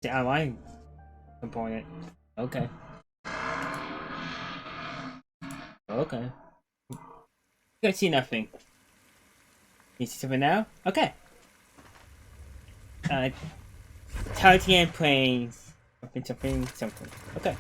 The online component. Okay. Okay. You can see nothing. You see something now? Okay. Uh, Titan planes. Something. Okay.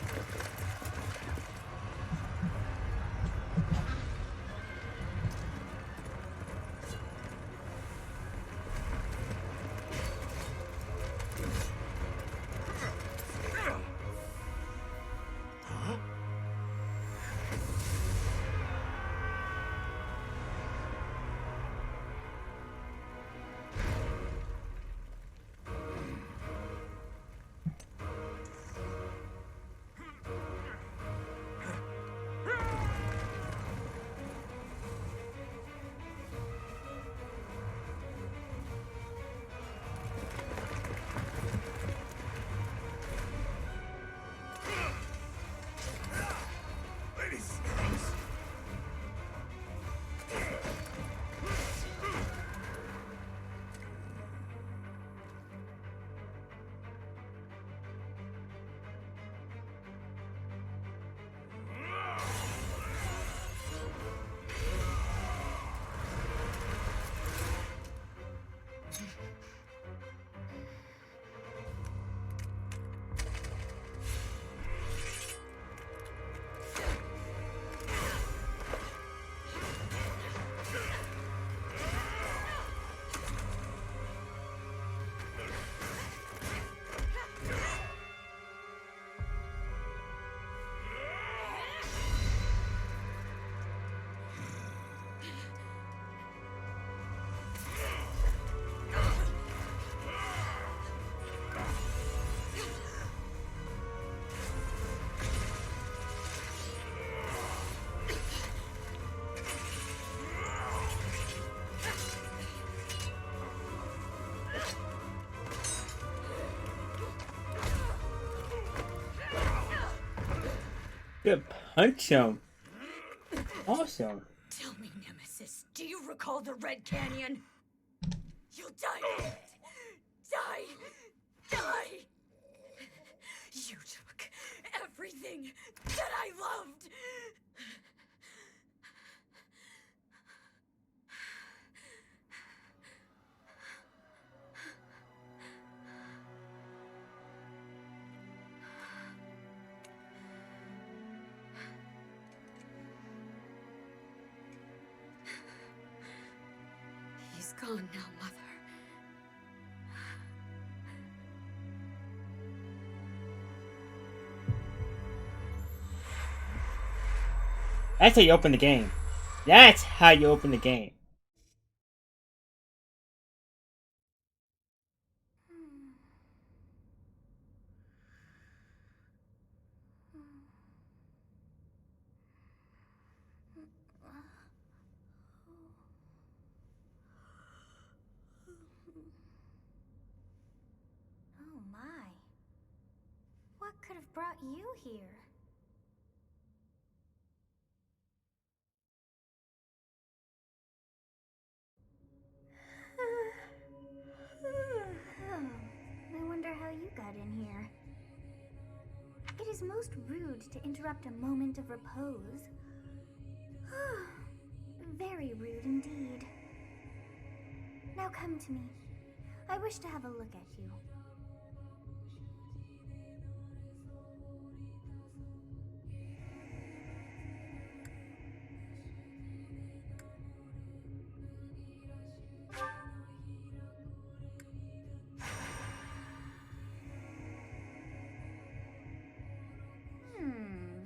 Good punch him. Awesome. Tell me, Nemesis, do you recall the Red Canyon? You'll die. Die. You took everything that I loved. He's gone now, Mother. That's how you open the game. That's how you open the game. Oh my. What could have brought you here? I wonder how you got in here. It is most rude to interrupt a moment of repose. Very rude indeed. Now come to me. I wish to have a look at you.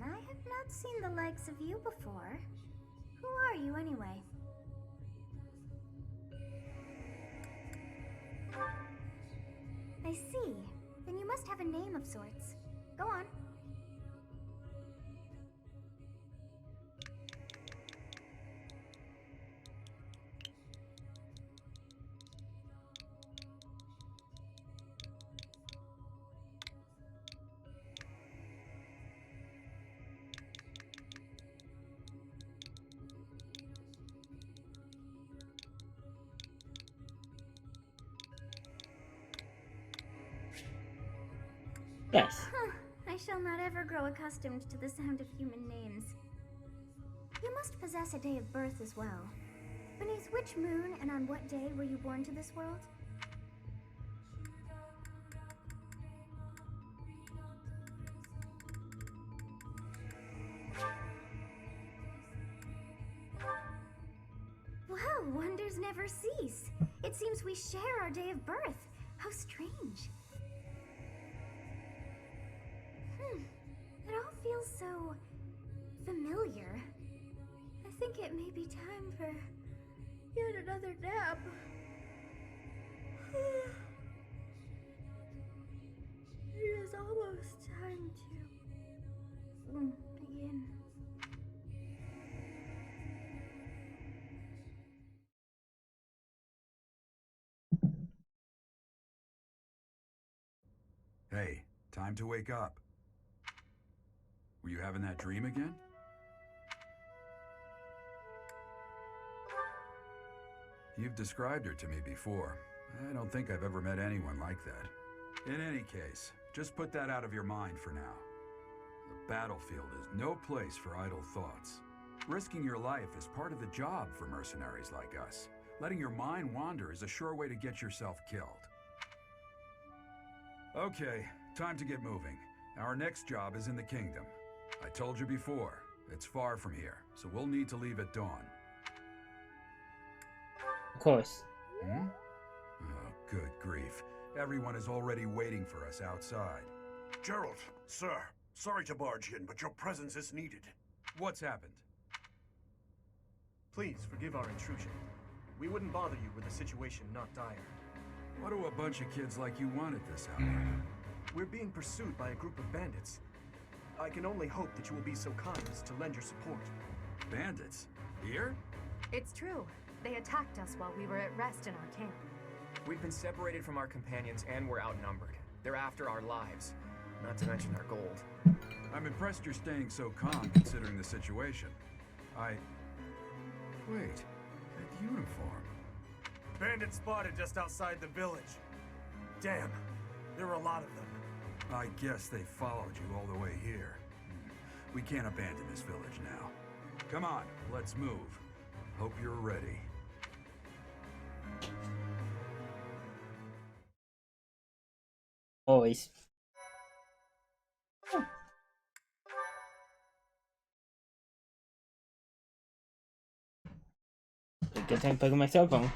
I have not seen the likes of you before. Who are you anyway? I see. Then you must have a name of sorts. Go on. Yes. Huh. I shall not ever grow accustomed to the sound of human names. You must possess a day of birth as well. Beneath which moon and on what day were you born to this world? Well, wonders never cease. It seems we share our day of birth. How strange. It all feels so familiar. I think it may be time for yet another nap. It is almost time to begin. Hey, time to wake up. Were you having that dream again? You've described her to me before. I don't think I've ever met anyone like that. In any case, just put that out of your mind for now. The battlefield is no place for idle thoughts. Risking your life is part of the job for mercenaries like us. Letting your mind wander is a sure way to get yourself killed. Okay, time to get moving. Our next job is in the kingdom. I told you before, it's far from here, so we'll need to leave at dawn. Of course. Hmm? Oh, good grief. Everyone is already waiting for us outside. Gerald, sir, sorry to barge in, but your presence is needed. What's happened? Please forgive our intrusion. We wouldn't bother you with a situation not dire. What do a bunch of kids like you want at this hour? We're being pursued by a group of bandits. I can only hope that you will be so kind as to lend your support. Bandits? Here? It's true. They attacked us while we were at rest in our camp. We've been separated from our companions and we're outnumbered. They're after our lives, not to mention our gold. I'm impressed you're staying so calm considering the situation. Wait, that uniform. Bandits spotted just outside the village. Damn, there were a lot of them. I guess they followed you all the way here. We can't abandon this village now. Come on, let's move. Hope you're ready. Always. A good time to plug in my cell phone.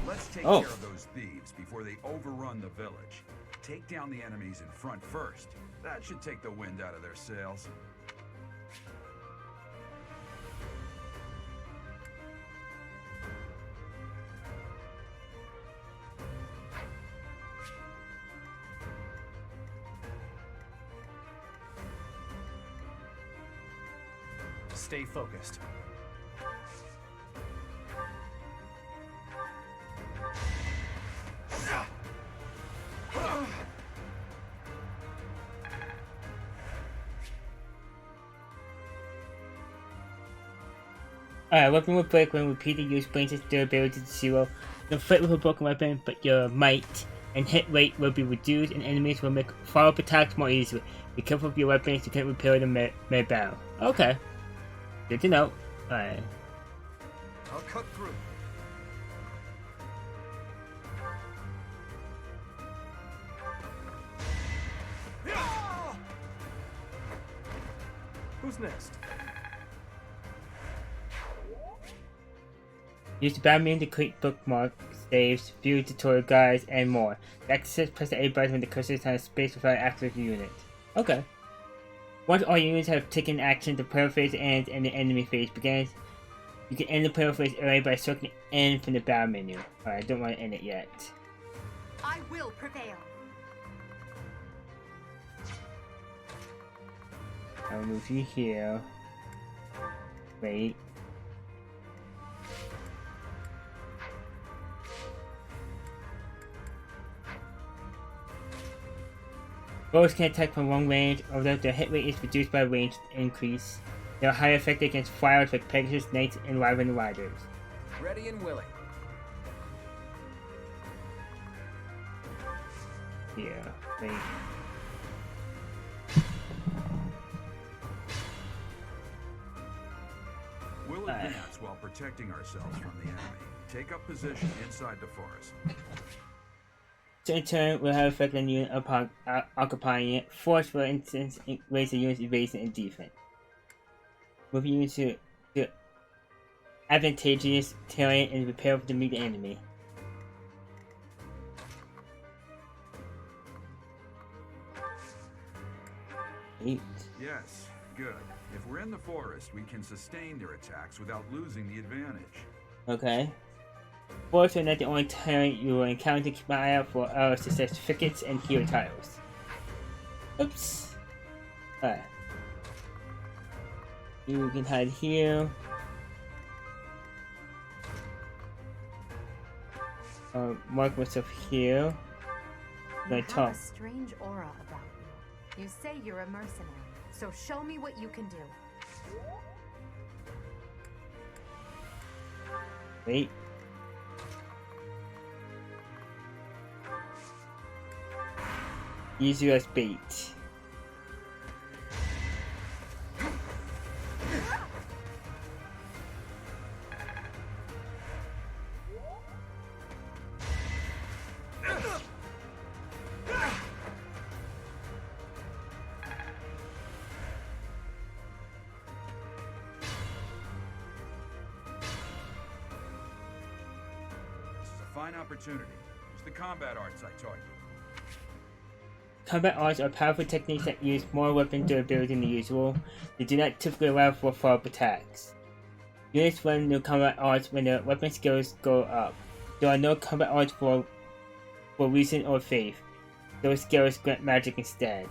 Let's take Oh. care of those thieves before they overrun the village. Take down the enemies in front first. That should take the wind out of their sails. Stay focused. Alright, weapon will break when repeated use brings its durability to 0. You'll fight with a broken weapon, but your might and hit rate will be reduced, and enemies will make follow-up attacks more easily. Be careful with your weapons, you can't repair them mid-battle. Okay. Good to know. Alright. I'll cut through. Who's next? Use the Batman to create bookmarks, saves, view tutorial guides, and more. To access, press the A button when the cursor is on a space without activating the unit. Okay. Once all units have taken action, the player phase ends and the enemy phase begins. You can end the player phase early by selecting End from the battle menu. Alright, I don't want to end it yet. I will prevail. I'll move you here. Wait. Bows can attack from long range, although their hit rate is reduced by range increase. They are highly effective against flyers like Pegasus, Knights, and Wyvern Riders. Ready and willing. Yeah, wait. We'll advance while protecting ourselves from the enemy. Take up position inside the forest. So in turn, will have effect on the unit upon occupying it. Force, for instance, raise the unit's evasion and defense. Move units to advantageous terrain and prepare to meet the enemy. Eight. Yes, good. If we're in the forest, we can sustain their attacks without losing the advantage. Okay. Force are not the only terrain you will encounter. Keep an eye out for our certificates and hero tiles. Oops. Alright. You can hide here. Mark myself here. You I have talk. a strange aura about you. You say you're a mercenary, so show me what you can do. Wait. Use you as bait. This is a fine opportunity. Use the combat arts I taught you. Combat arts are powerful techniques that use more weapon durability than the usual. They do not typically allow for follow-up attacks. Units learn new combat arts when their weapon skills go up. There are no combat arts for reason or faith. Those skills grant magic instead.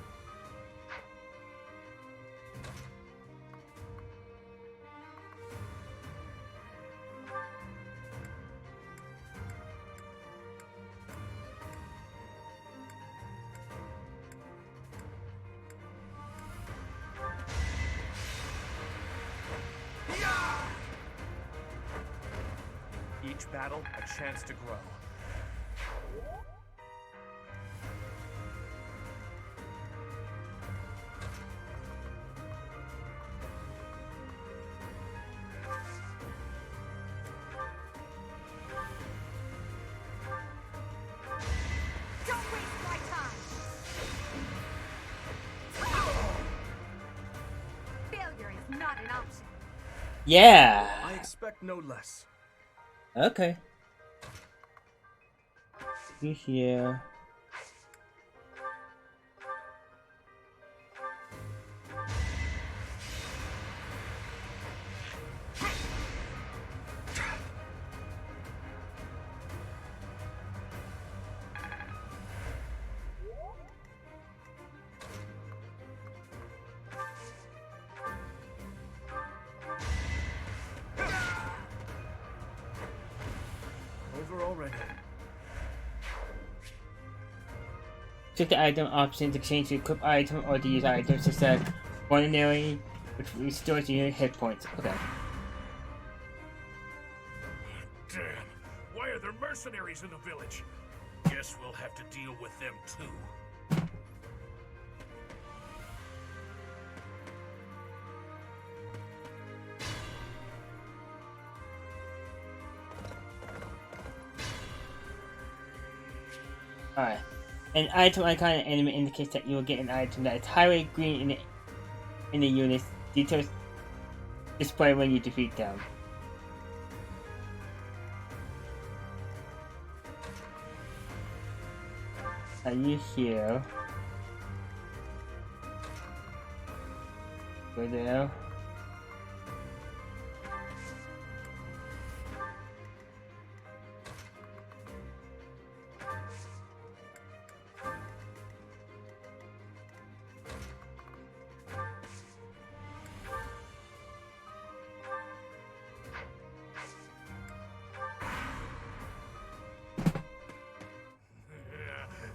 Each battle, a chance to grow. Don't waste my time! Failure is not an option. Yeah! I expect no less. Okay. You here. Over already. Check the item option to change the equip item or to use items to set ordinary, which restores your hit points. Okay. Damn! Why are there mercenaries in the village? Guess we'll have to deal with them too. Alright. An item icon and enemy indicates that you will get an item that is highlighted green in the unit's details display when you defeat them. Are you here? Go there.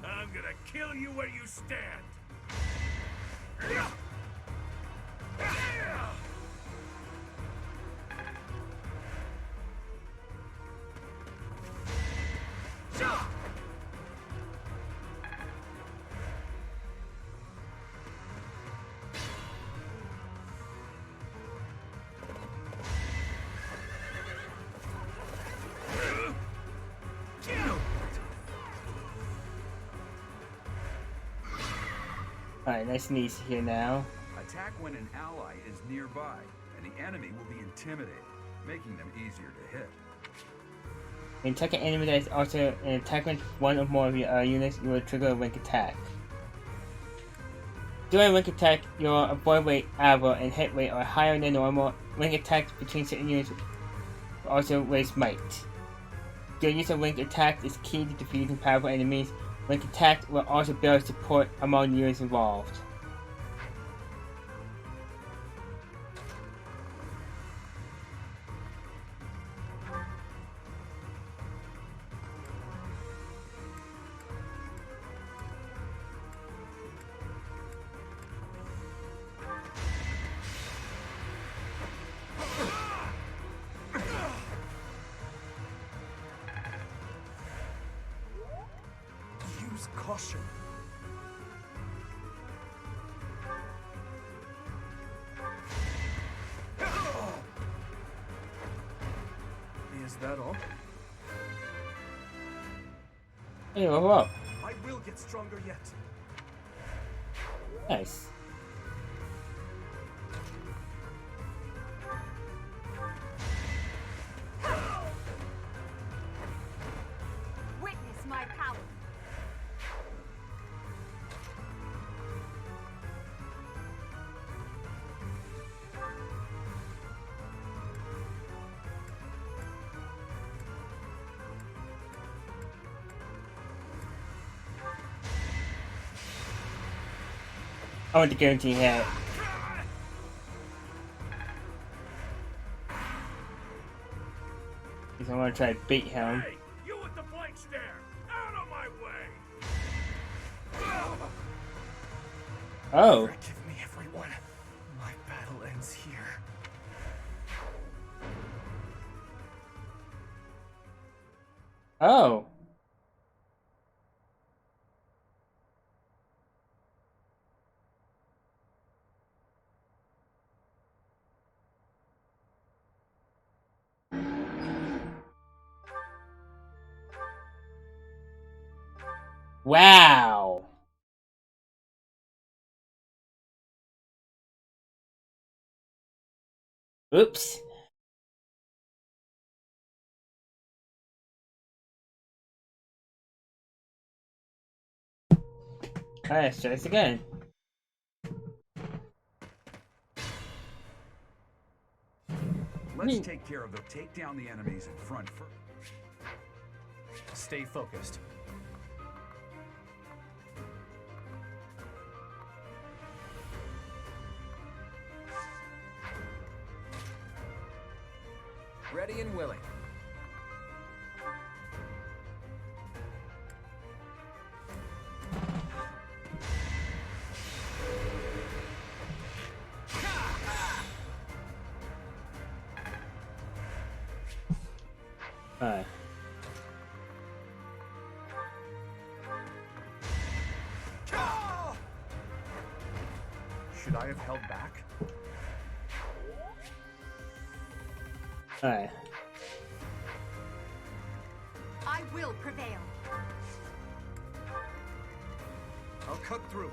I'm gonna kill you where you stand. Alright, nice and easy here now. Attack when an ally is nearby, and the enemy will be intimidated, making them easier to hit. When attacking an enemy that is also an attack with one or more of your units, you will trigger a rank attack. During a rank attack, your avoid rate, average, and hit rate are higher than normal. Rank attacks between certain units will also raise might. Your use of rank attacks is key to defeating powerful enemies. Rank attacks will also build support among units involved. Use caution. Is that all? Hey, level up. I will get stronger yet. Nice. Witness my power. I want the guarantee hit. Because I want to try to beat him. Hey, you with the blank stare! Out of my way! Oh. Forgive me, everyone. My battle ends here. Oh. Wow. Oops. Alright, let's try this again. Let's take care of take down the enemies in front first. Stay focused. Ready and willing. Alright. Should I have held back? Alright. I will prevail. I'll cut through.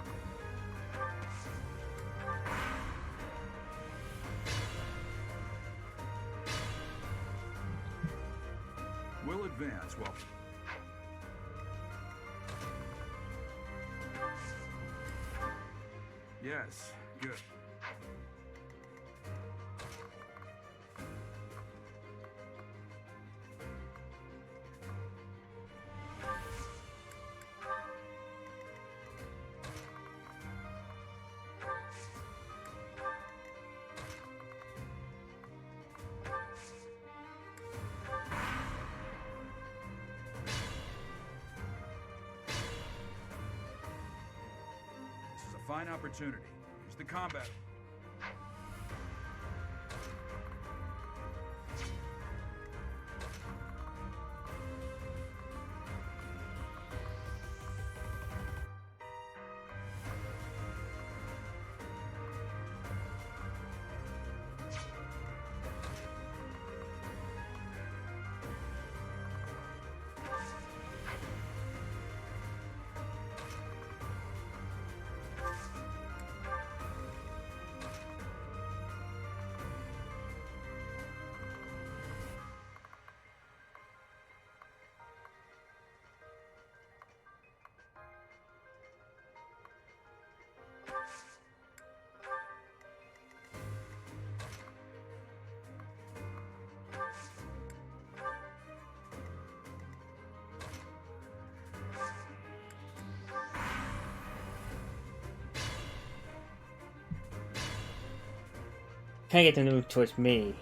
We'll advance while... Yes, good. This is a fine opportunity. Use to combat. Can't get them to move towards me.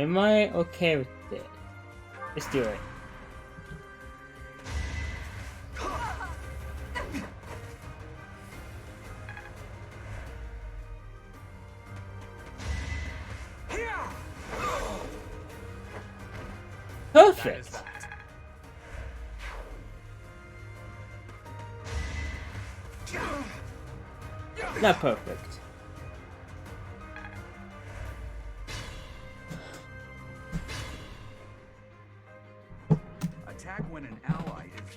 Am I okay with this? Let's do it. Perfect. Not perfect. Attack when an ally is...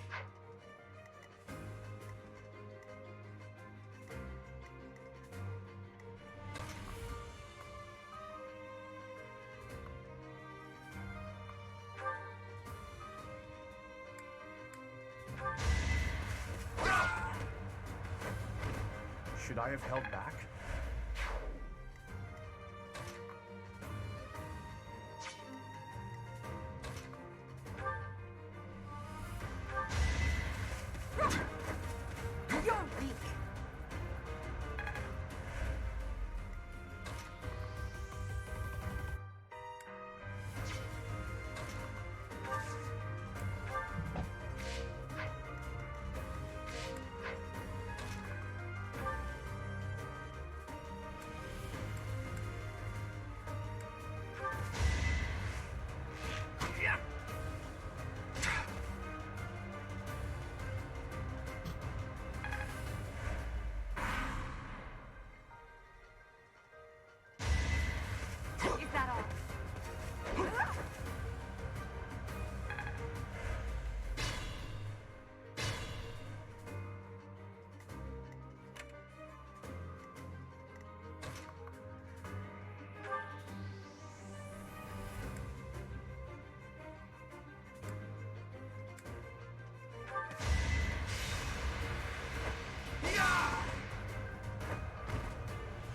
Should I have held back? You're weak. Is that all?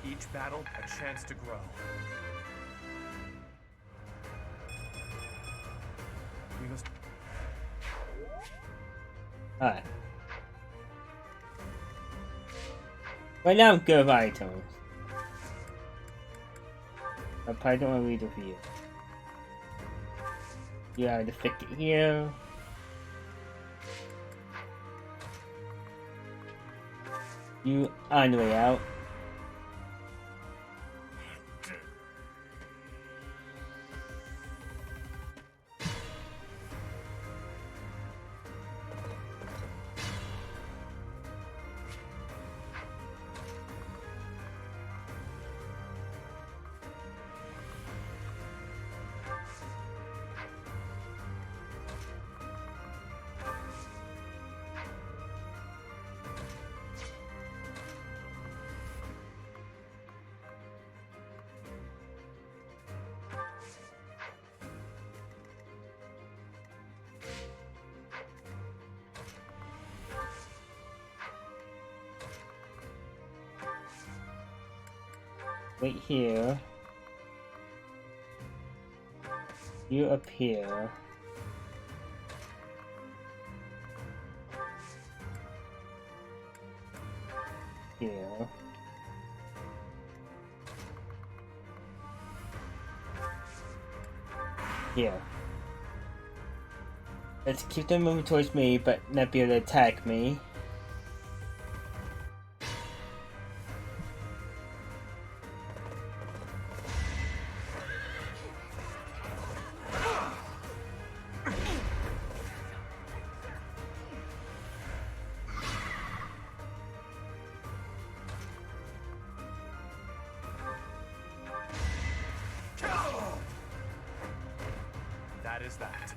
Each battle, a chance to grow. We must... Alright. Right now I'm good with items. I probably don't want to read it for you. You have to fix it here. You on the way out. wait here. You up here. Here. Here. Let's keep them moving towards me, but not be able to attack me. That is that.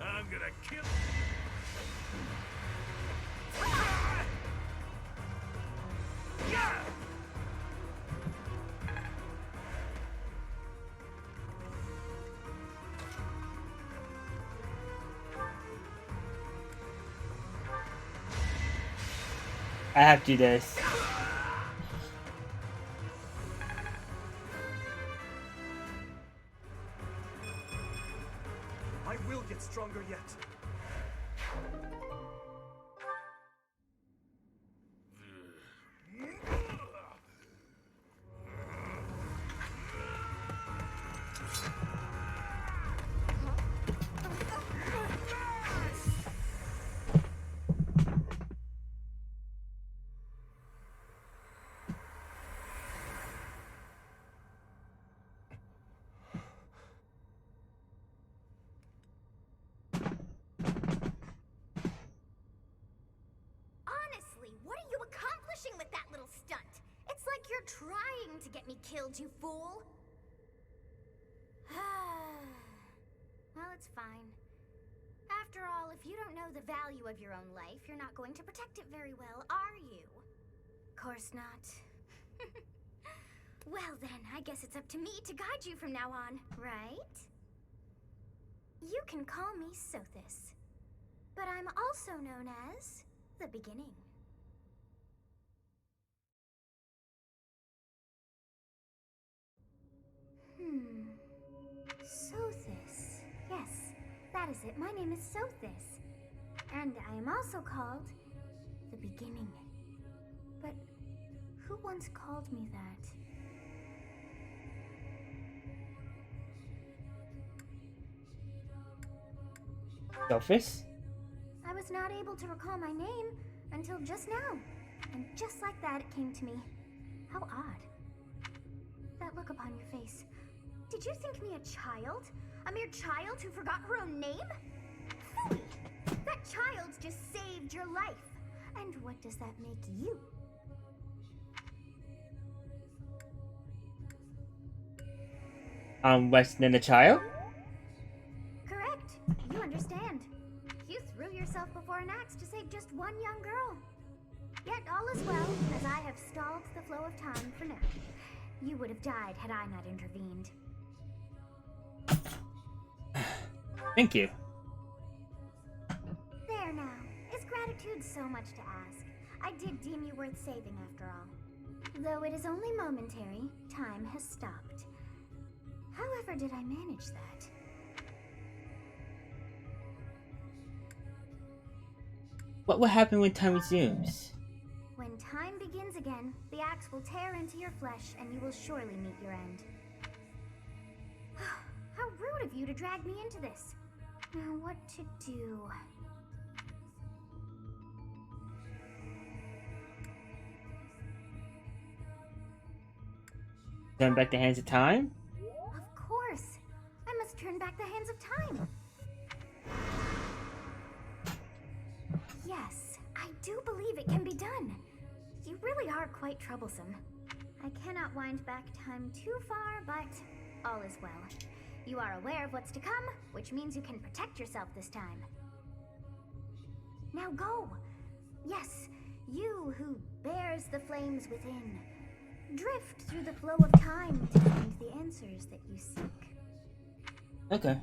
I'm gonna kill. I have to do this. I will get stronger yet. Honestly, what are you accomplishing with that little stunt? It's like you're trying to get me killed, you fool. Well, it's fine. After all, if you don't know the value of your own life, you're not going to protect it very well, are you? Course not. Well then, I guess it's up to me to guide you from now on, right? You can call me Sothis, but I'm also known as the Beginning. Sothis. Yes, that is it. My name is Sothis. And I am also called the Beginning. But who once called me that? Selfish? I was not able to recall my name until just now. And just like that, it came to me. How odd. That look upon your face. Did you think me a child? A mere child who forgot her own name? Phooey! That child just saved your life. And what does that make you? I'm less than a child? Correct. You understand. You threw yourself before an axe to save just one young girl. Yet all is well, as I have stalled the flow of time for now. You would have died had I not intervened. Thank you. There now. Is gratitude so much to ask? I did deem you worth saving after all. Though it is only momentary, time has stopped. However did I manage that? What will happen when time resumes? When time begins again, the axe will tear into your flesh and you will surely meet your end. How rude of you to drag me into this. Now what to do? Turn back the hands of time? Of course. I must turn back the hands of time. Yes, I do believe it can be done. You really are quite troublesome. I cannot wind back time too far, but all is well. You are aware of what's to come, which means you can protect yourself this time. Now go! Yes, you who bears the flames within. drift through the flow of time to find the answers that you seek. Okay.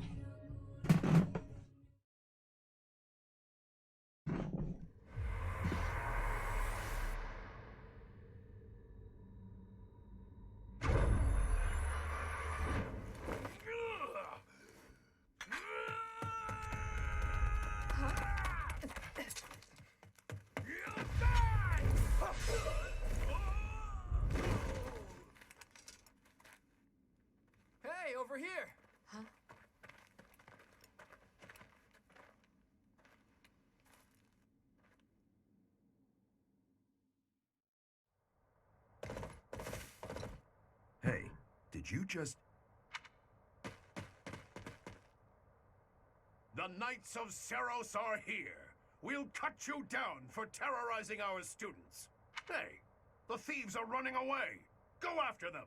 Hey, over here! Huh? Hey, did you just... The Knights of Seros are here. We'll cut you down for terrorizing our students. Hey, the thieves are running away. Go after them.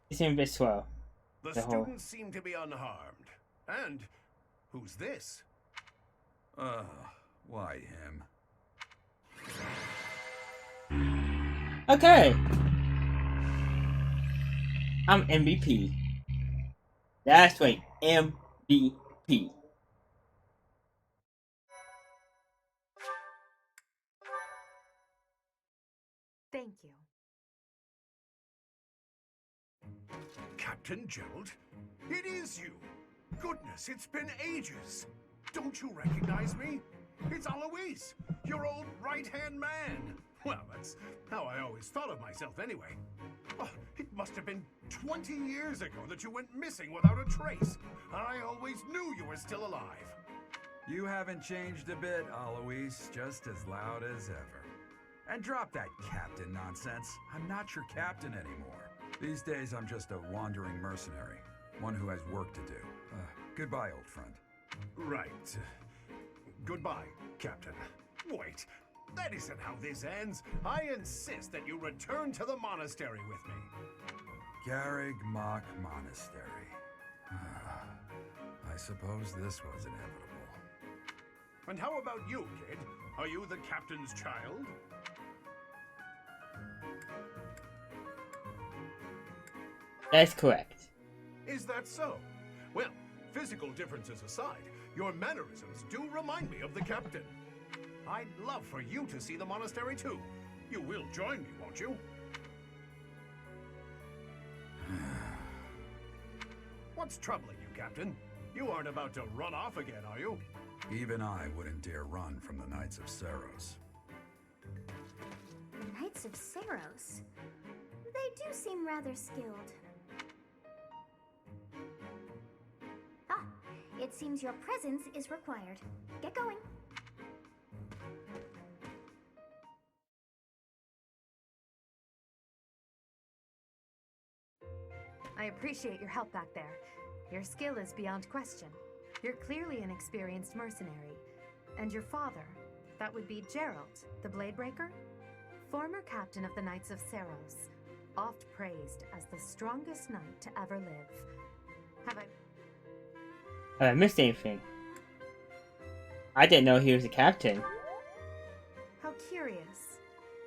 You seem a bit slow. The The whole- students seem to be unharmed. And who's this? Why him? Okay. I'm MVP. That's right, MVP. Thank you. Captain Gerald? It is you! Goodness, it's been ages! Don't you recognize me? It's Alois, your old right-hand man! Well, that's how I always thought of myself anyway. Oh, it must have been 20 years ago that you went missing without a trace. I always knew you were still alive. You haven't changed a bit, Alois. Just as loud as ever. And drop that captain nonsense. I'm not your captain anymore. These days, I'm just a wandering mercenary. One who has work to do. Goodbye, old friend. Right. Goodbye, Captain. Wait, that isn't how this ends. I insist that you return to the monastery with me. Garrig Mach Monastery. I suppose this was inevitable. And how about you, kid? Are you the captain's child? That's correct. Is that so? Well, physical differences aside, your mannerisms do remind me of the captain. I'd love for you to see the monastery too. You will join me, won't you? What's troubling you, Captain? You aren't about to run off again, are you? Even I wouldn't dare run from the Knights of Seros. The Knights of Seros. They do seem rather skilled. Ah, it seems your presence is required. Get going. I appreciate your help back there. Your skill is beyond question. You're clearly an experienced mercenary. And your father, that would be Gerald, the Bladebreaker? Former captain of the Knights of Seros, oft praised as the strongest knight to ever live. Have I... I missed anything. I didn't know he was a captain. How curious.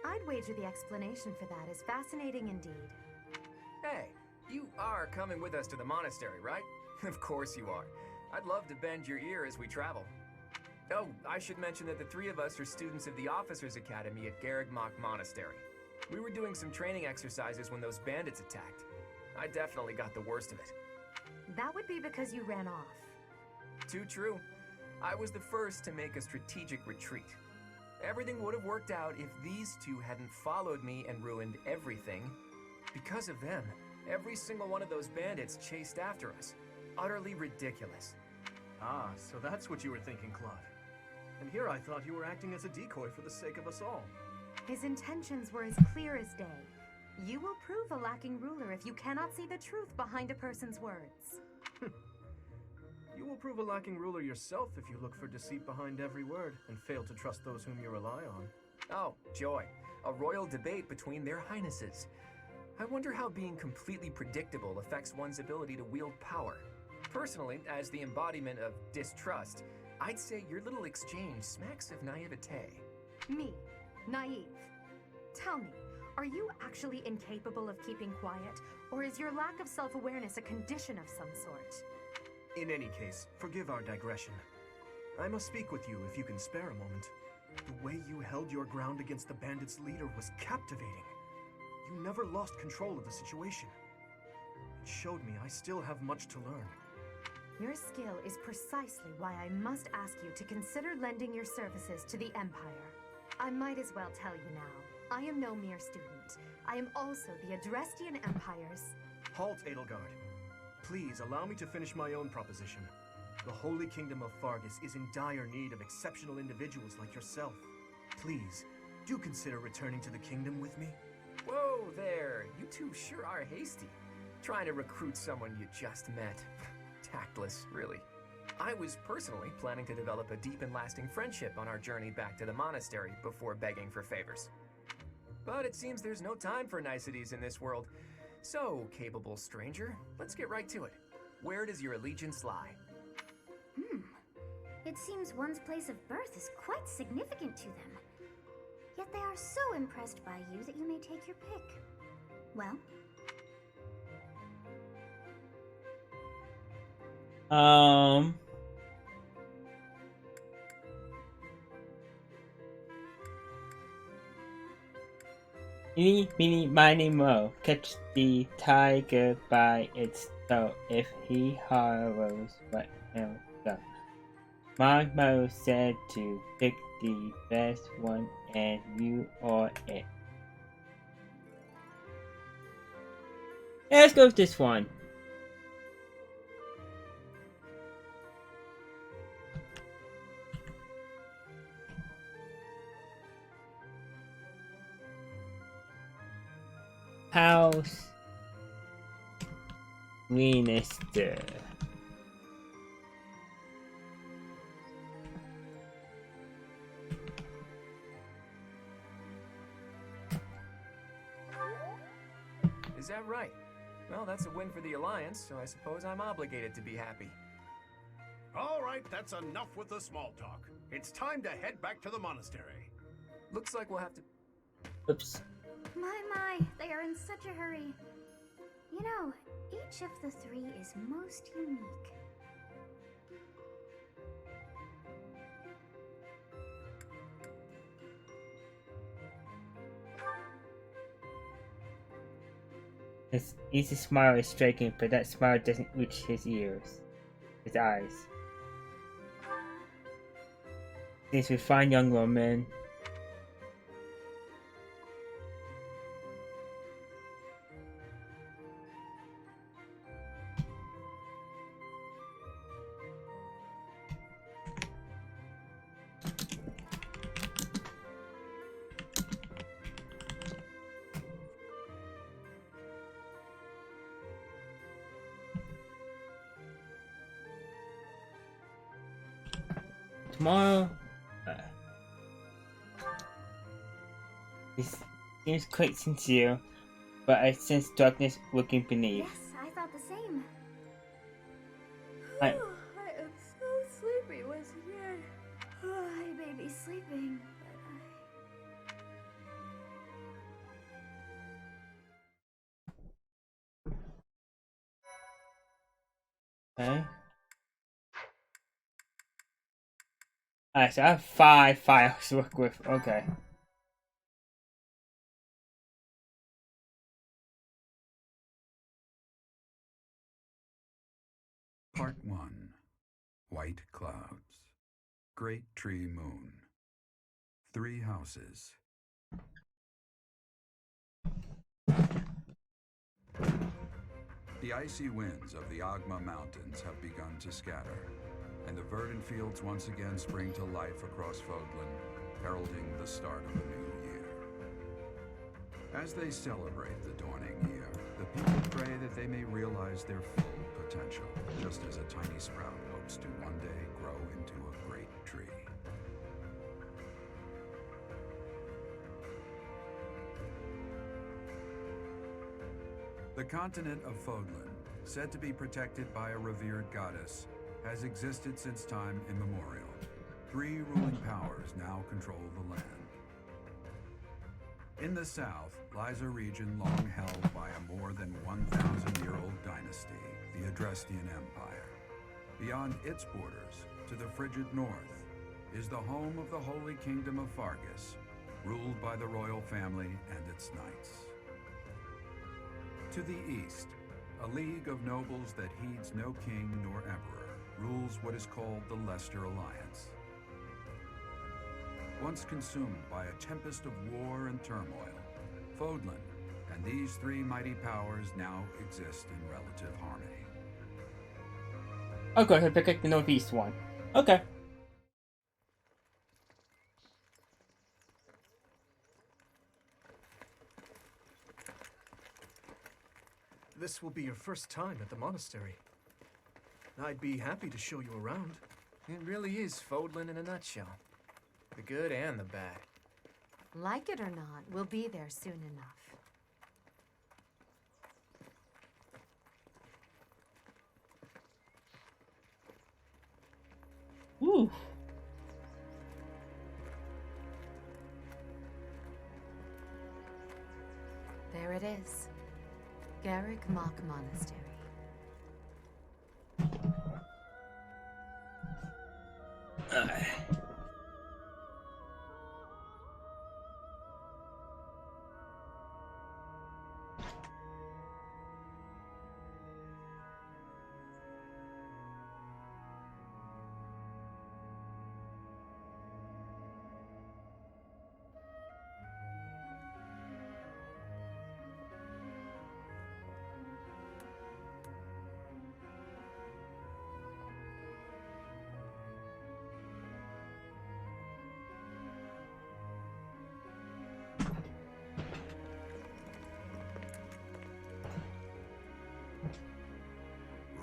I'd wager the explanation for that is fascinating indeed. Hey, you are coming with us to the monastery, right? Of course you are. I'd love to bend your ear as we travel. Oh, I should mention that the three of us are students of the Officers' Academy at Garrig Mach Monastery. We were doing some training exercises when those bandits attacked. I definitely got the worst of it. That would be because you ran off. Too true. I was the first to make a strategic retreat. Everything would have worked out if these two hadn't followed me and ruined everything. Because of them, every single one of those bandits chased after us. Utterly ridiculous. Ah, so that's what you were thinking, Claude. And here I thought you were acting as a decoy for the sake of us all. His intentions were as clear as day. You will prove a lacking ruler if you cannot see the truth behind a person's words. You will prove a lacking ruler yourself if you look for deceit behind every word and fail to trust those whom you rely on. Oh, joy. A royal debate between their highnesses. I wonder how being completely predictable affects one's ability to wield power. Personally, as the embodiment of distrust, I'd say your little exchange smacks of naivete. Me, naive. Tell me, are you actually incapable of keeping quiet, or is your lack of self-awareness a condition of some sort? In any case, forgive our digression. I must speak with you if you can spare a moment. The way you held your ground against the bandits' leader was captivating. You never lost control of the situation. It showed me I still have much to learn. Your skill is precisely why I must ask you to consider lending your services to the Empire. I might as well tell you now, I am no mere student. I am also the Adrestian Empire's... Halt, Edelgard. Please allow me to finish my own proposition. The Holy Kingdom of Fargus is in dire need of exceptional individuals like yourself. Please, do consider returning to the kingdom with me. Whoa there, you two sure are hasty. Trying to recruit someone you just met. Tactless, really. I was personally planning to develop a deep and lasting friendship on our journey back to the monastery before begging for favors. But it seems there's no time for niceties in this world. So, capable stranger, let's get right to it. Where does your allegiance lie? It seems one's place of birth is quite significant to them. Yet they are so impressed by you that you may take your pick. Well? Eeny, meeny, miny, mo. Catch the tiger by its toe. If he hollows, let him go. My mother said to pick the best one, and you are it. Yeah, let's go with this one. House Minister. Is that right? Well, that's a win for the Alliance, so I suppose I'm obligated to be happy. All right, that's enough with the small talk. It's time to head back to the monastery. Looks like we'll have to... Oops. My, they are in such a hurry. You know, each of the three is most unique. His easy smile is striking, but that smile doesn't reach his eyes. This refined young woman. Tomorrow, this seems quite sincere, but I sense darkness lurking beneath. Yes, I thought the same. I am so sleepy once again. I may be sleeping, but Okay. Alright, so I have 5 files to work with. Okay. Part 1. White Clouds. Great Tree Moon. 3 houses. The icy winds of the Agma Mountains have begun to scatter, and the verdant fields once again spring to life across Fodlan, heralding the start of a new year. As they celebrate the dawning year, the people pray that they may realize their full potential, just as a tiny sprout hopes to one day grow into a great tree. The continent of Fodlan, said to be protected by a revered goddess, has existed since time immemorial. 3 ruling powers now control the land. In the south lies a region long held by a more than 1,000-year-old dynasty, the Adrestian Empire. Beyond its borders, to the frigid north, is the home of the Holy Kingdom of Fargus, ruled by the royal family and its knights. To the east, a league of nobles that heeds no king nor emperor rules what is called the Leicester Alliance. Once consumed by a tempest of war and turmoil, Fodlan and these three mighty powers now exist in relative harmony. Okay, so pick the northeast one. Okay. This will be your first time at the monastery. I'd be happy to show you around. It really is Fodlan in a nutshell. The good and the bad. Like it or not, we'll be there soon enough. Ooh. There it is. Garrick Mock Monastery.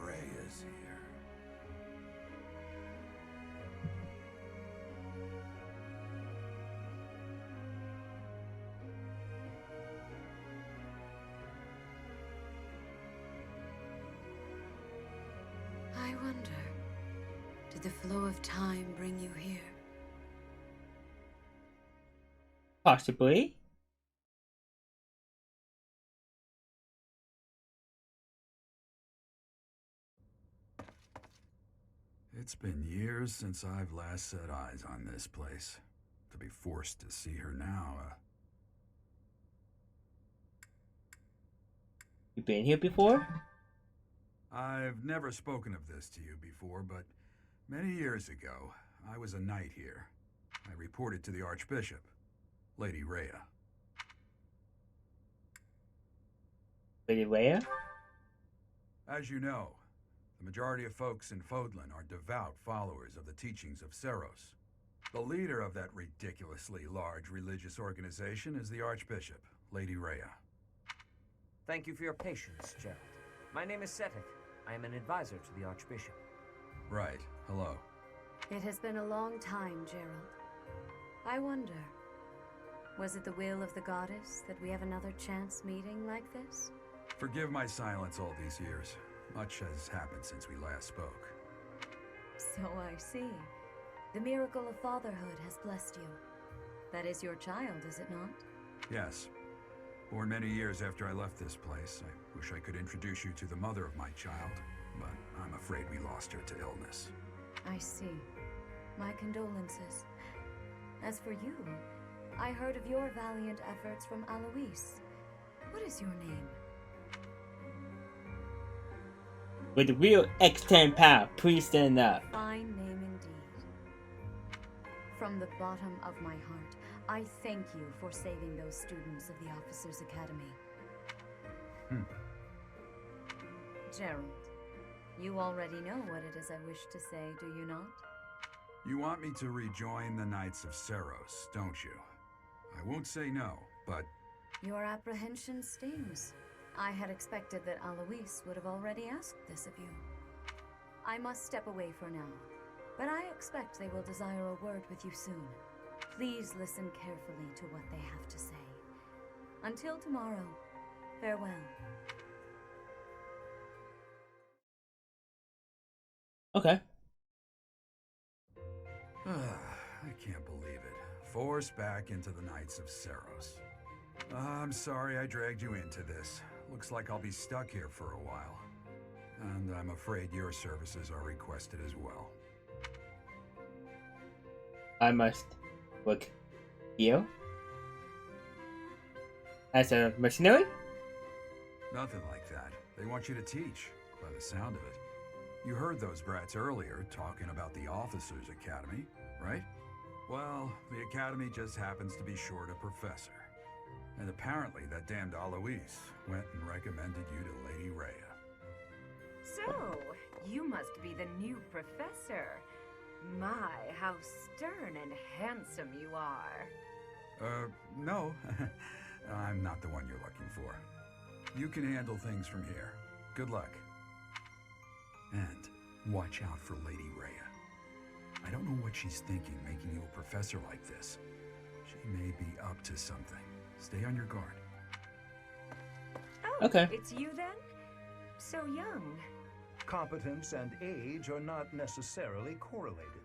Rhea's here. I wonder, did the flow of time bring you here? Possibly. It's been years since I've last set eyes on this place. To be forced to see her now, You been here before? I've never spoken of this to you before, but many years ago, I was a knight here. I reported to the Archbishop, Lady Rhea. Lady Rhea? As you know, the majority of folks in Fodlan are devout followers of the teachings of Seros. The leader of that ridiculously large religious organization is the Archbishop, Lady Rhea. Thank you for your patience, Gerald. My name is Seteth. I am an advisor to the Archbishop. Right. Hello. It has been a long time, Gerald. I wonder, was it the will of the goddess that we have another chance meeting like this? Forgive my silence all these years. Much has happened since we last spoke. So I see. The miracle of fatherhood has blessed you. That is your child, is it not? Yes. Born many years after I left this place, I wish I could introduce you to the mother of my child, but I'm afraid we lost her to illness. I see. My condolences. As for you, I heard of your valiant efforts from Alois. What is your name? With real X10 power, please stand up. Fine name indeed. From the bottom of my heart, I thank you for saving those students of the Officers' Academy. Gerald, you already know what it is I wish to say, do you not? You want me to rejoin the Knights of Seros, don't you? I won't say no, but... Your apprehension stings. I had expected that Alois would have already asked this of you. I must step away for now, but I expect they will desire a word with you soon. Please listen carefully to what they have to say. Until tomorrow, farewell. Okay. I can't believe it. Forced back into the Knights of Seros. I'm sorry I dragged you into this. Looks like I'll be stuck here for a while. And I'm afraid your services are requested as well. I must work here? As a mercenary? Nothing like that. They want you to teach, by the sound of it. You heard those brats earlier talking about the Officers' Academy, right? Well, the Academy just happens to be short a professor. And apparently that damned Alois went and recommended you to Lady Rhea. So, you must be the new professor. My, how stern and handsome you are. No. I'm not the one you're looking for. You can handle things from here. Good luck. And watch out for Lady Rhea. I don't know what she's thinking making you a professor like this. She may be up to something. Stay on your guard. Oh, Okay. It's you then? So young. Competence and age are not necessarily correlated,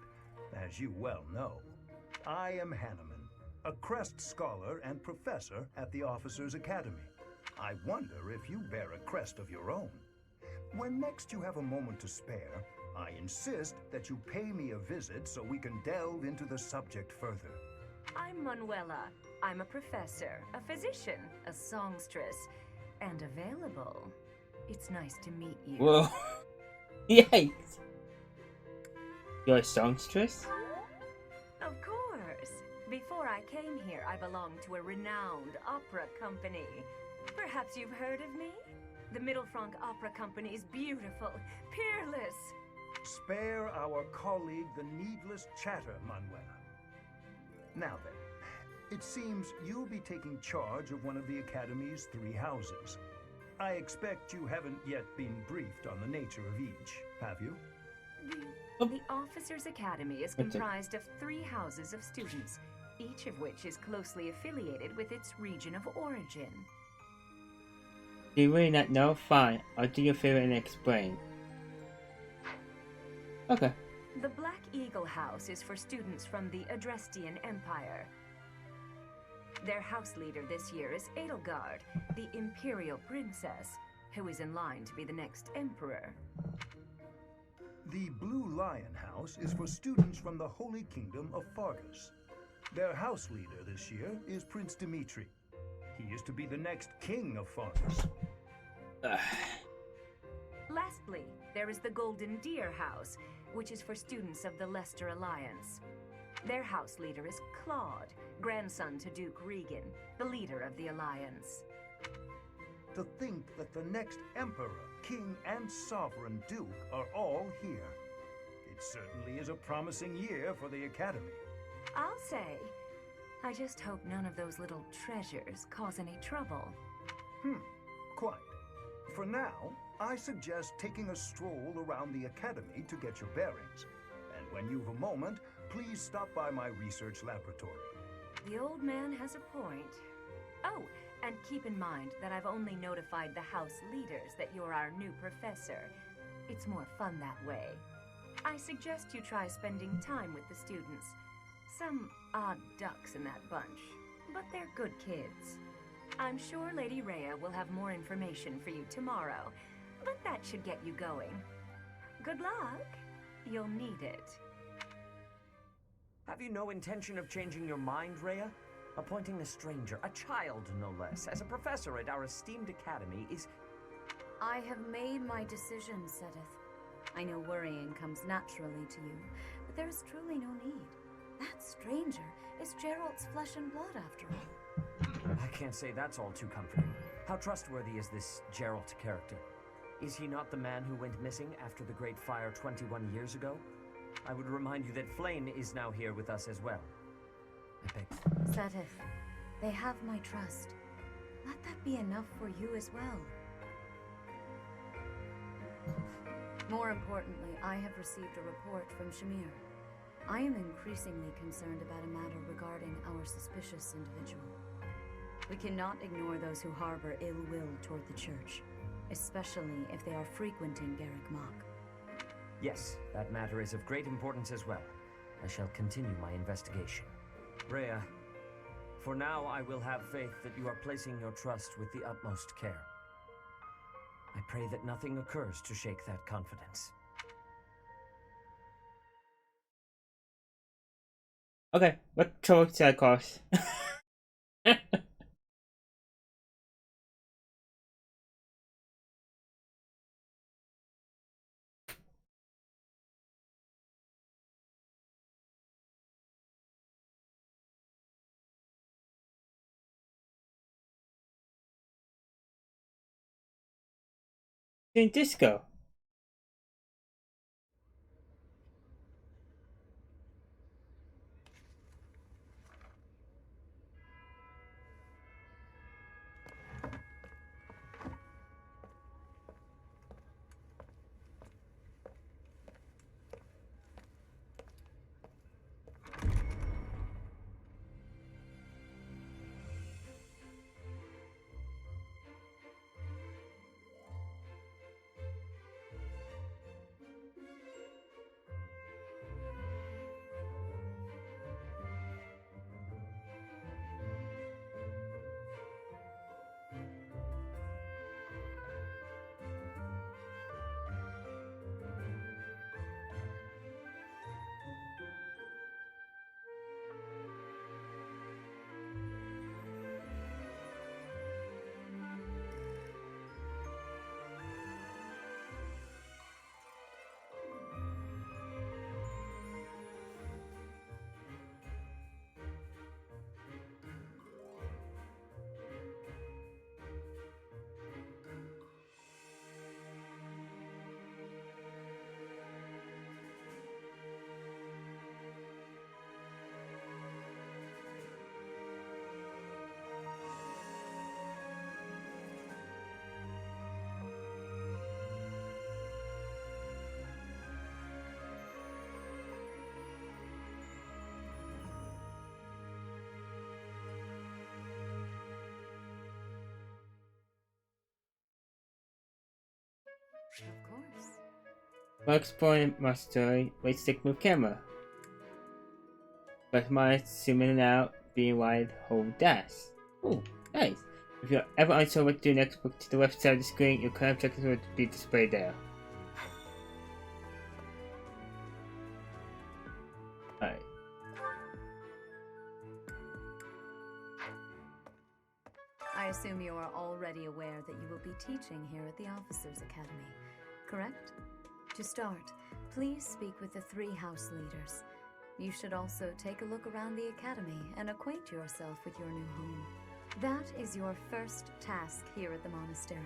as you well know. I am Hanneman, a Crest Scholar and Professor at the Officers' Academy. I wonder if you bear a crest of your own. When next you have a moment to spare, I insist that you pay me a visit so we can delve into the subject further. I'm Manuela. I'm a professor, a physician, a songstress, and available. It's nice to meet you. Whoa. Yikes. You're a songstress? Of course. Before I came here, I belonged to a renowned opera company. Perhaps you've heard of me? The Middlefranc Opera Company is beautiful, peerless. Spare our colleague the needless chatter, Manuela. Now then, it seems you'll be taking charge of one of the Academy's 3 houses. I expect you haven't yet been briefed on the nature of each, have you? The Officers' Academy is comprised of 3 houses of students, each of which is closely affiliated with its region of origin. Do you really not know? Fine, I'll do you a favor and explain. Okay. The Black Eagle House is for students from the Adrestian Empire. Their house leader this year is Edelgard, the Imperial Princess, who is in line to be the next Emperor. The Blue Lion House is for students from the Holy Kingdom of Fargus. Their house leader this year is Prince Dimitri. He is to be the next king of Fargus. Lastly, there is the Golden Deer House, which is for students of the Leicester Alliance. Their house leader is Claude, grandson to Duke Regan, the leader of the Alliance. To think that the next Emperor, King, and Sovereign Duke are all here. It certainly is a promising year for the Academy. I'll say. I just hope none of those little treasures cause any trouble. Quite. For now, I suggest taking a stroll around the Academy to get your bearings. And when you've a moment, please stop by my research laboratory. The old man has a point. Oh, and keep in mind that I've only notified the house leaders that you're our new professor. It's more fun that way. I suggest you try spending time with the students. Some odd ducks in that bunch, but they're good kids. I'm sure Lady Rhea will have more information for you tomorrow, but that should get you going. Good luck. You'll need it. Have you no intention of changing your mind, Rhea? Appointing a stranger, a child no less, as a professor at our esteemed academy is... I have made my decision, Sedith. I know worrying comes naturally to you, but there is truly no need. That stranger is Gerald's flesh and blood, after all. I can't say that's all too comforting. How trustworthy is this Gerald character? Is he not the man who went missing after the Great Fire 21 years ago? I would remind you that Flame is now here with us as well. I beg. Sedith, they have my trust. Let that be enough for you as well. More importantly, I have received a report from Shamir. I am increasingly concerned about a matter regarding our suspicious individual. We cannot ignore those who harbor ill will toward the Church, especially if they are frequenting Garrick Mach. Yes, that matter is of great importance as well. I shall continue my investigation. Rhea, For now, I will have faith that you are placing your trust with the utmost care. I pray that nothing occurs to shake that confidence. Okay, what trouble should I cause? Doing disco. Of course. While exploring my story, wait stick move camera. But my zooming out, being wide, hold dash. Ooh, nice. If you're ever unsure what to do next, look to the left side of the screen, your current objectives will be displayed there. Alright. I assume you are already aware that you will be teaching here at the Officers' Academy, correct? To start, please speak with the 3 house leaders. You should also take a look around the academy and acquaint yourself with your new home. That is your first task here at the monastery.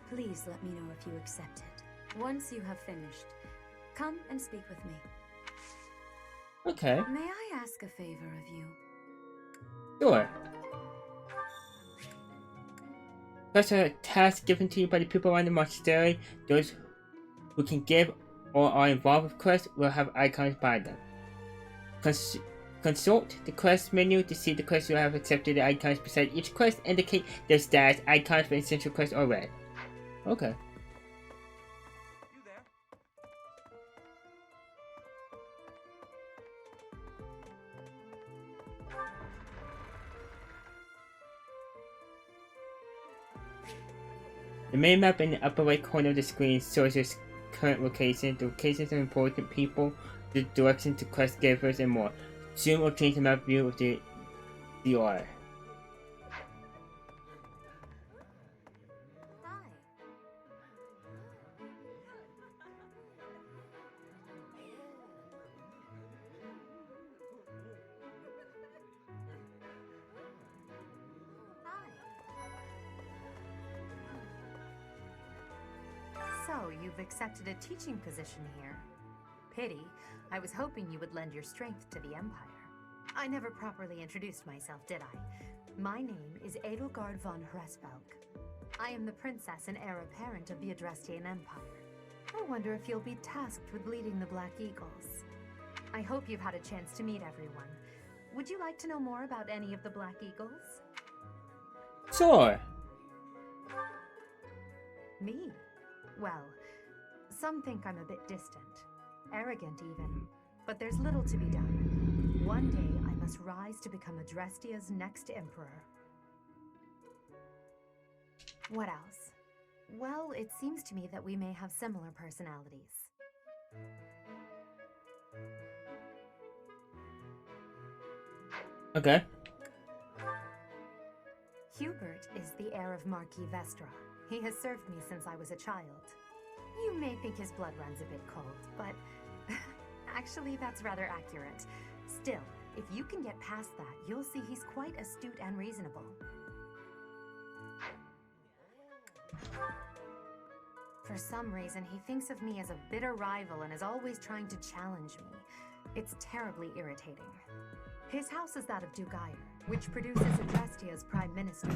Please let me know if you accept it. Once you have finished, come and speak with me. Okay. May I ask a favor of you? Sure. First, a task given to you by the people around the monastery. Those who can give or are involved with quests will have icons by them. Consult the quest menu to see the quests you have accepted. The icons beside each quest indicate their status. Icons for essential quests are red. Okay. You there? The main map in the upper right corner of the screen shows your current location, the locations of important people, the direction to quest givers, and more. Zoom or change the map view with the DR. So, you've accepted a teaching position here. Pity. I was hoping you would lend your strength to the Empire. I never properly introduced myself, did I? My name is Edelgard von Hresvelg. I am the princess and heir apparent of the Adrestian Empire. I wonder if you'll be tasked with leading the Black Eagles. I hope you've had a chance to meet everyone. Would you like to know more about any of the Black Eagles? Sure. Me? Well, some think I'm a bit distant. Arrogant even. But there's little to be done. One day I must rise to become Adrestia's next emperor. What else? Well, it seems to me that we may have similar personalities. Okay. Hubert is the heir of Marquis Vestra. He has served me since I was a child. You may think his blood runs a bit cold, but actually that's rather accurate. Still, if you can get past that, you'll see he's quite astute and reasonable. For some reason, he thinks of me as a bitter rival and is always trying to challenge me. It's terribly irritating. His house is that of Dugayer, which produces Adrestia's prime ministers.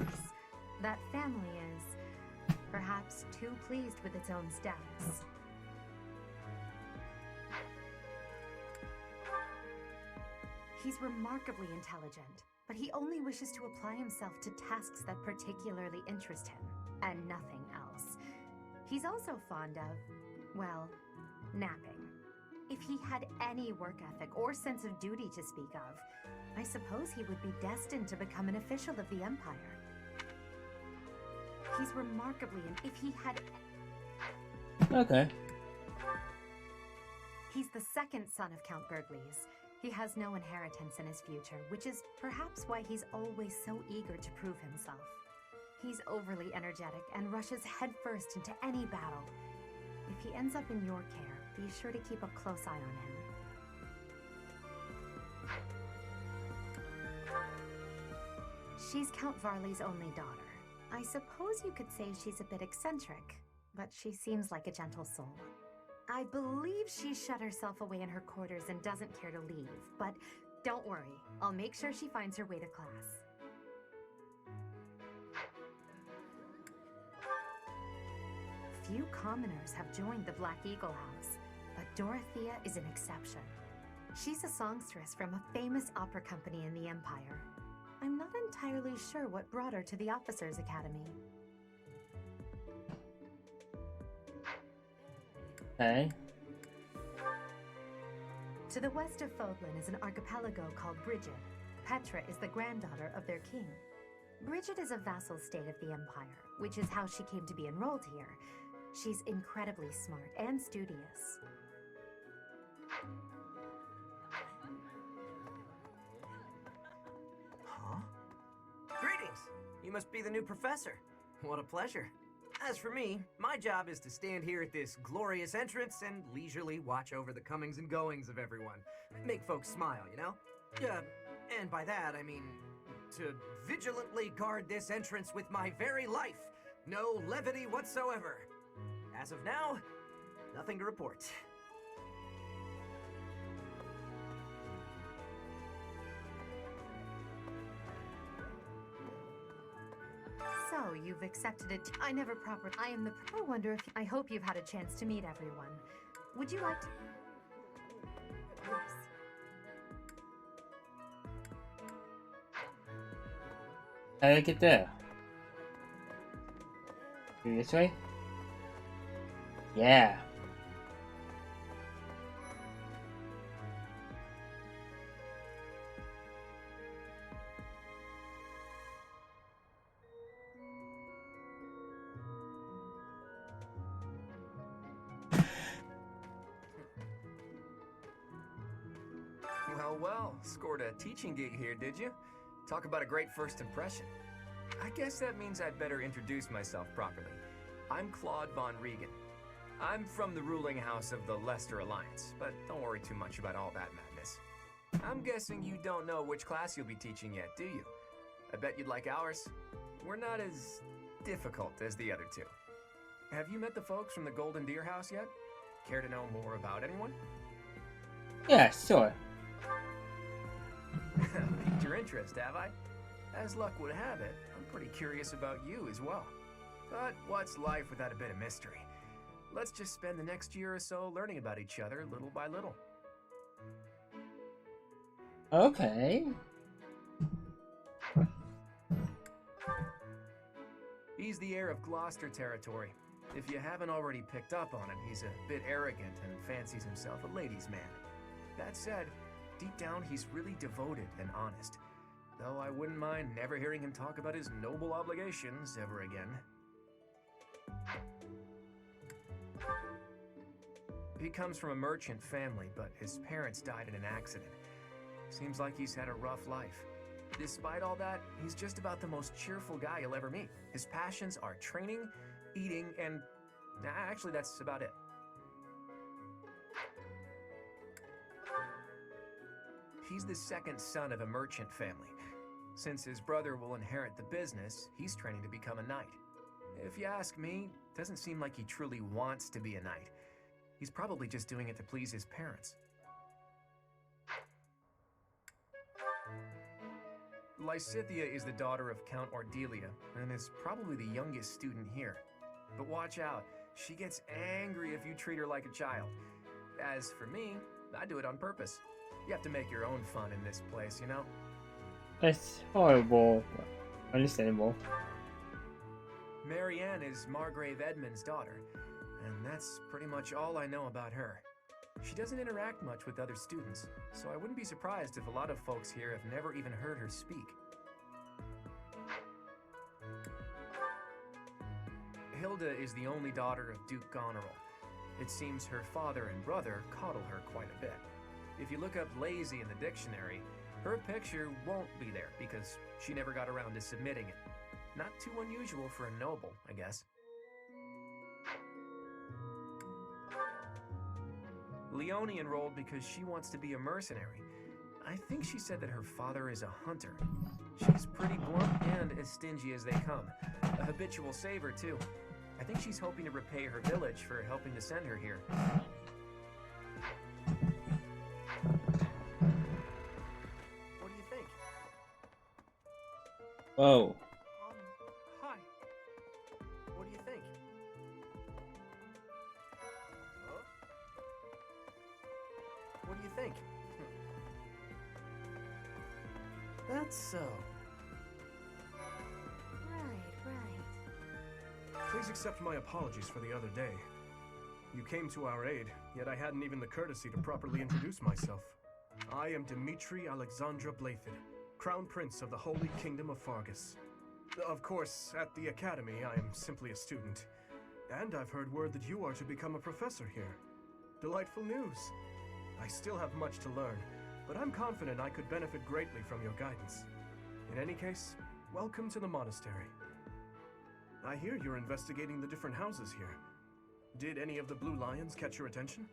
That family is, perhaps, too pleased with its own status. He's remarkably intelligent, but he only wishes to apply himself to tasks that particularly interest him, and nothing else. He's also fond of, well, napping. If he had any work ethic or sense of duty to speak of, I suppose he would be destined to become an official of the Empire. He's remarkably, if he had... Okay. He's the second son of Count Burgleys. He has no inheritance in his future, which is perhaps why he's always so eager to prove himself. He's overly energetic and rushes headfirst into any battle. If he ends up in your care, be sure to keep a close eye on him. She's Count Varley's only daughter. I suppose you could say she's a bit eccentric, but she seems like a gentle soul. I believe she shut herself away in her quarters and doesn't care to leave, but don't worry, I'll make sure she finds her way to class. Few commoners have joined the Black Eagle House, but Dorothea is an exception. She's a songstress from a famous opera company in the Empire. I'm not entirely sure what brought her to the Officers' Academy. Okay. To the west of Fodlan is an archipelago called Brigid. Petra is the granddaughter of their king. Brigid is a vassal state of the Empire, which is how she came to be enrolled here. She's incredibly smart and studious. Huh? Greetings! You must be the new professor. What a pleasure. As for me, my job is to stand here at this glorious entrance and leisurely watch over the comings and goings of everyone. Make folks smile, you know? And by that, I mean to vigilantly guard this entrance with my very life. No levity whatsoever. As of now, nothing to report. So, you've accepted it. I am the... I wonder if... I hope you've had a chance to meet everyone. Would you like to... Yes. How did I get there? Through this way? Yeah. Well, scored a teaching gig here, did you? Talk about a great first impression. I guess that means I'd better introduce myself properly. I'm Claude von Regan. I'm from the ruling house of the Leicester Alliance, but don't worry too much about all that madness. I'm guessing you don't know which class you'll be teaching yet, do you? I bet you'd like ours. We're not as difficult as the other two. Have you met the folks from the Golden Deer House yet? Care to know more about anyone? Yeah, sure. Piqued your interest, have I? As luck would have it, I'm pretty curious about you as well. But what's life without a bit of mystery? Let's just spend the next year or so learning about each other little by little. Okay. He's the heir of Gloucester territory. If you haven't already picked up on him, he's a bit arrogant and fancies himself a ladies' man. That said, Deep down, he's really devoted and honest. Though I wouldn't mind never hearing him talk about his noble obligations ever again. He comes from a merchant family, but his parents died in an accident. Seems like he's had a rough life. Despite all that, he's just about the most cheerful guy you'll ever meet. His passions are training, eating, and actually that's about it. He's the second son of a merchant family. Since his brother will inherit the business, he's training to become a knight. If you ask me, it doesn't seem like he truly wants to be a knight. He's probably just doing it to please his parents. Lysithea is the daughter of Count Ordelia, and is probably the youngest student here. But watch out, she gets angry if you treat her like a child. As for me, I do it on purpose. You have to make your own fun in this place, you know? That's horrible. Understandable. Marianne is Margrave Edmund's daughter, and that's pretty much all I know about her. She doesn't interact much with other students, so I wouldn't be surprised if a lot of folks here have never even heard her speak. Hilda is the only daughter of Duke Goneril. It seems her father and brother coddle her quite a bit. If you look up lazy in the dictionary, her picture won't be there because she never got around to submitting it. Not too unusual for a noble, I guess. Leonie enrolled because she wants to be a mercenary. I think she said that her father is a hunter. She's pretty blunt and as stingy as they come. A habitual saver, too. I think she's hoping to repay her village for helping to send her here. What do you think? Whoa. Hi. What do you think? Huh? What do you think? That's so. Right. Please accept my apologies for the other day. You came to our aid, yet I hadn't even the courtesy to properly introduce myself. I am Dimitri Alexandra Blathid, Crown Prince of the Holy Kingdom of Fargus. Of course, at the Academy, I am simply a student. And I've heard word that you are to become a professor here. Delightful news. I still have much to learn, but I'm confident I could benefit greatly from your guidance. In any case, welcome to the monastery. I hear you're investigating the different houses here. Did any of the Blue Lions catch your attention?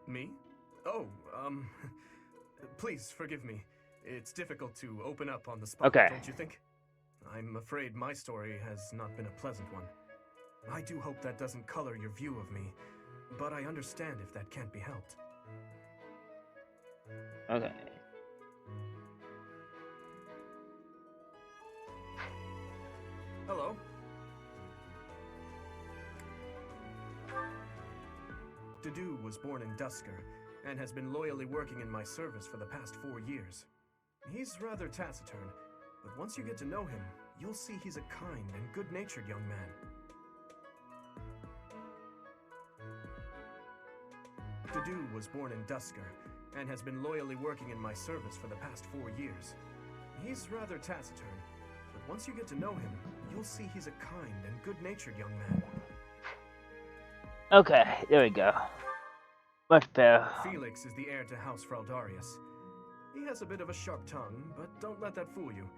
Me? Oh, please forgive me. It's difficult to open up on the spot, Okay. don't you think? I'm afraid my story has not been a pleasant one. I do hope that doesn't color your view of me, but I understand if that can't be helped. Okay. Hello? Dedu was born in Dusker, and has been loyally working in my service for the past 4 years. He's rather taciturn, but once you get to know him, you'll see he's a kind and good-natured young man. Dedu was born in Dusker, and has been loyally working in my service for the past 4 years. He's rather taciturn, but once you get to know him, you'll see he's a kind and good-natured young man. Okay, there we go. Much better. Felix is the heir to House Fraldarius. He has a bit of a sharp tongue, but don't let that fool you.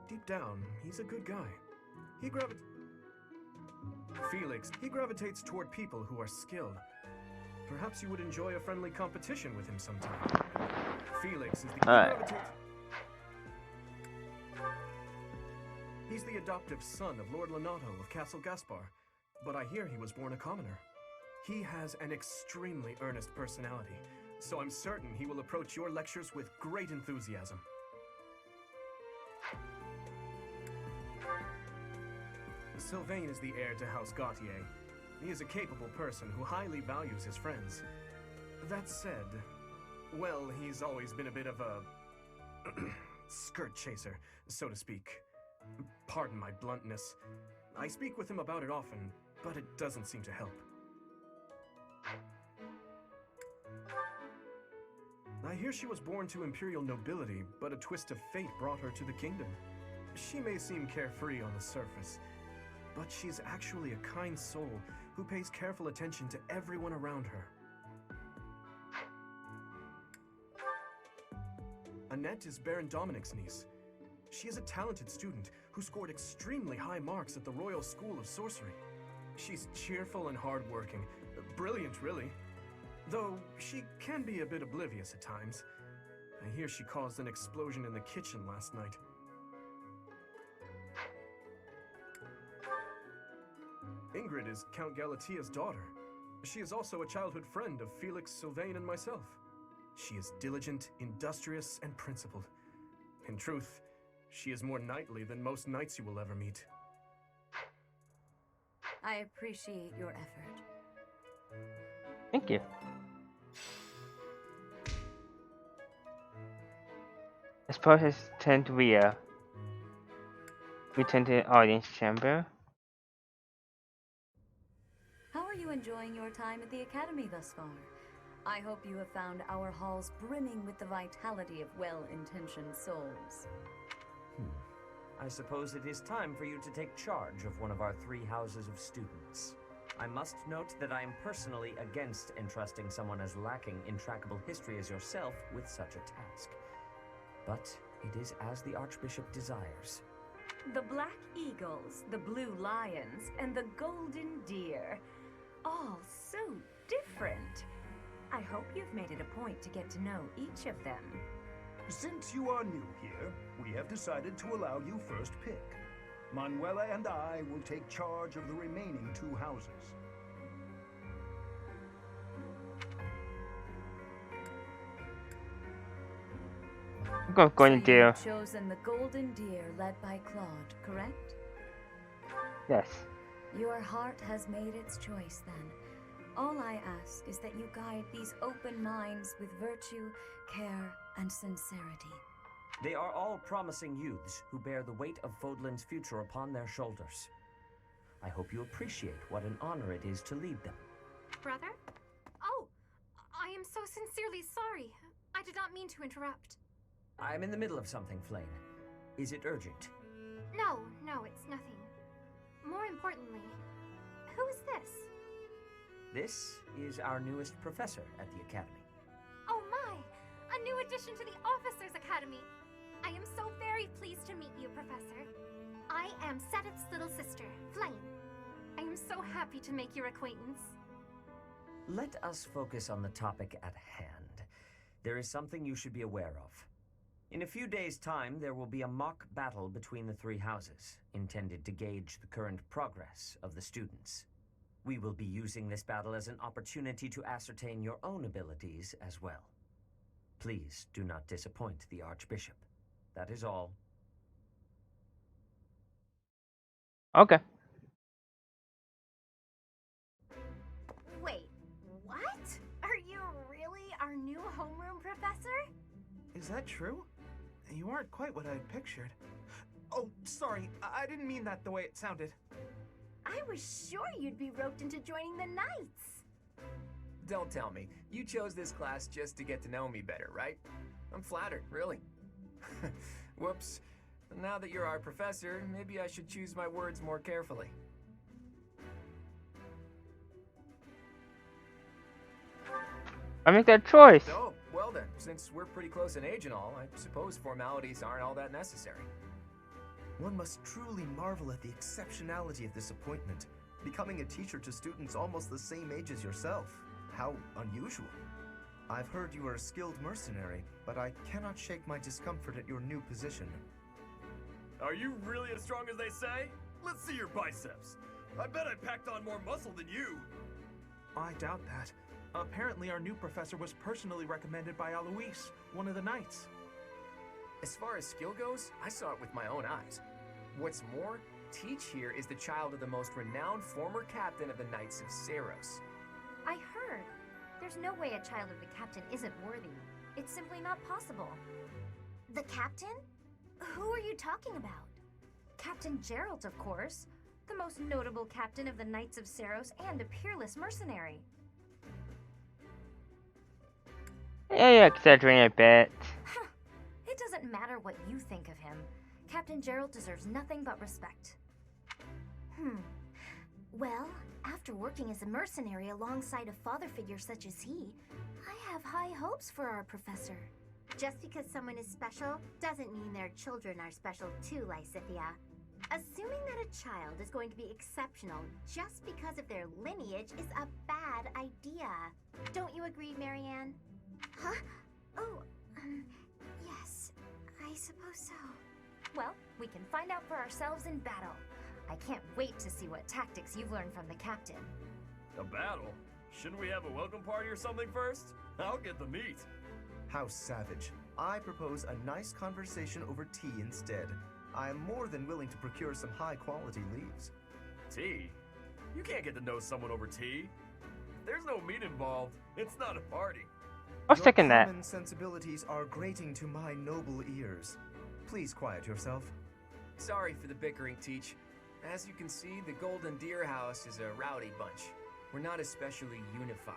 Deep down, he's a good guy. He gravitates toward people who are skilled. Perhaps you would enjoy a friendly competition with him sometime. Felix is the He's the adoptive son of Lord Lenato of Castle Gaspar, but I hear he was born a commoner. He has an extremely earnest personality, so I'm certain he will approach your lectures with great enthusiasm. Sylvain is the heir to House Gautier. He is a capable person who highly values his friends. That said, well, he's always been a bit of a skirt chaser, so to speak. Pardon my bluntness. I speak with him about it often, but it doesn't seem to help. I hear she was born to imperial nobility, but a twist of fate brought her to the kingdom. She may seem carefree on the surface, but she's actually a kind soul who pays careful attention to everyone around her. Annette is Baron Dominic's niece. She is a talented student who scored extremely high marks at the Royal School of Sorcery. She's cheerful and hardworking. Brilliant, really. Though she can be a bit oblivious at times. I hear she caused an explosion in the kitchen last night. Ingrid is Count Galatia's daughter. She is also a childhood friend of Felix, Sylvain, and myself. She is diligent, industrious, and principled. In truth, she is more knightly than most knights you will ever meet. I appreciate your effort. Thank you. This process turned real. Return to the audience chamber. How are you enjoying your time at the Academy thus far? I hope you have found our halls brimming with the vitality of well-intentioned souls. I suppose it is time for you to take charge of one of our 3 houses of students. I must note that I am personally against entrusting someone as lacking in trackable history as yourself with such a task. But it is as the Archbishop desires. The Black Eagles, the Blue Lions, and the Golden Deer. All so different. I hope you've made it a point to get to know each of them. Since you are new here, we have decided to allow you first pick. Manuela and I will take charge of the remaining 2 houses. I'm going So to you've chosen the Golden Deer led by Claude, correct? Yes. Your heart has made its choice then. All I ask is that you guide these open minds with virtue, care, and sincerity. They are all promising youths who bear the weight of Fodlan's future upon their shoulders. I hope you appreciate what an honor it is to lead them. Brother? Oh, I am so sincerely sorry. I did not mean to interrupt. I'm in the middle of something, Flame. Is it urgent? No, it's nothing. More importantly, who is this? This is our newest professor at the Academy. Oh my! A new addition to the Officers' Academy! I am so very pleased to meet you, Professor. I am Sedith's little sister, Flame. I am so happy to make your acquaintance. Let us focus on the topic at hand. There is something you should be aware of. In a few days' time, there will be a mock battle between the 3 houses, intended to gauge the current progress of the students. We will be using this battle as an opportunity to ascertain your own abilities as well. Please do not disappoint the Archbishop. That is all. Okay. Wait, what? Are you really our new homeroom professor? Is that true? You aren't quite what I had pictured. Oh, sorry, I didn't mean that the way it sounded. I was sure you'd be roped into joining the Knights. Don't tell me. You chose this class just to get to know me better, right? I'm flattered, really. Whoops. Now that you're our professor, maybe I should choose my words more carefully. I make that choice. Oh, well then, since we're pretty close in age and all, I suppose formalities aren't all that necessary. One must truly marvel at the exceptionality of this appointment. Becoming a teacher to students almost the same age as yourself. How unusual. I've heard you are a skilled mercenary, but I cannot shake my discomfort at your new position. Are you really as strong as they say? Let's see your biceps. I bet I packed on more muscle than you. I doubt that. Apparently our new professor was personally recommended by Alois, one of the knights. As far as skill goes, I saw it with my own eyes. What's more, Teach here is the child of the most renowned former captain of the Knights of Saros. I heard. There's no way a child of the captain isn't worthy. It's simply not possible. The captain? Who are you talking about? Captain Geralt, of course. The most notable captain of the Knights of Saros and a peerless mercenary. Yeah, you're exaggerating a bit. It doesn't matter what you think of him. Captain Geralt deserves nothing but respect. Well, after working as a mercenary alongside a father figure such as he, I have high hopes for our professor. Just because someone is special doesn't mean their children are special too, Lysithia. Assuming that a child is going to be exceptional just because of their lineage is a bad idea. Don't you agree, Marianne? Huh? Oh, yes, I suppose so. Well, we can find out for ourselves in battle. I can't wait to see what tactics you've learned from the captain. A battle? Shouldn't we have a welcome party or something first? I'll get the meat. How savage. I propose a nice conversation over tea instead. I am more than willing to procure some high-quality leaves. Tea? You can't get to know someone over tea. If there's no meat involved, it's not a party. I'll second that. Your common sensibilities are grating to my noble ears. Please quiet yourself. Sorry for the bickering, Teach. As you can see, the Golden Deer House is a rowdy bunch. We're not especially unified.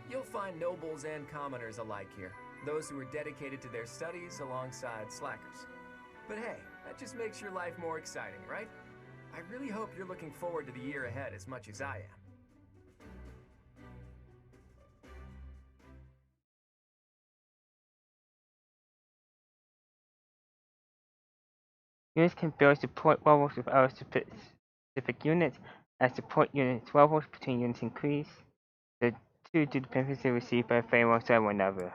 You'll find nobles and commoners alike here, those who are dedicated to their studies alongside slackers. But hey, that just makes your life more exciting, right? I really hope you're looking forward to the year ahead as much as I am. Units can build support levels with other specific units. As support units levels between units increase, the two do the benefits received by fighting alongside one another.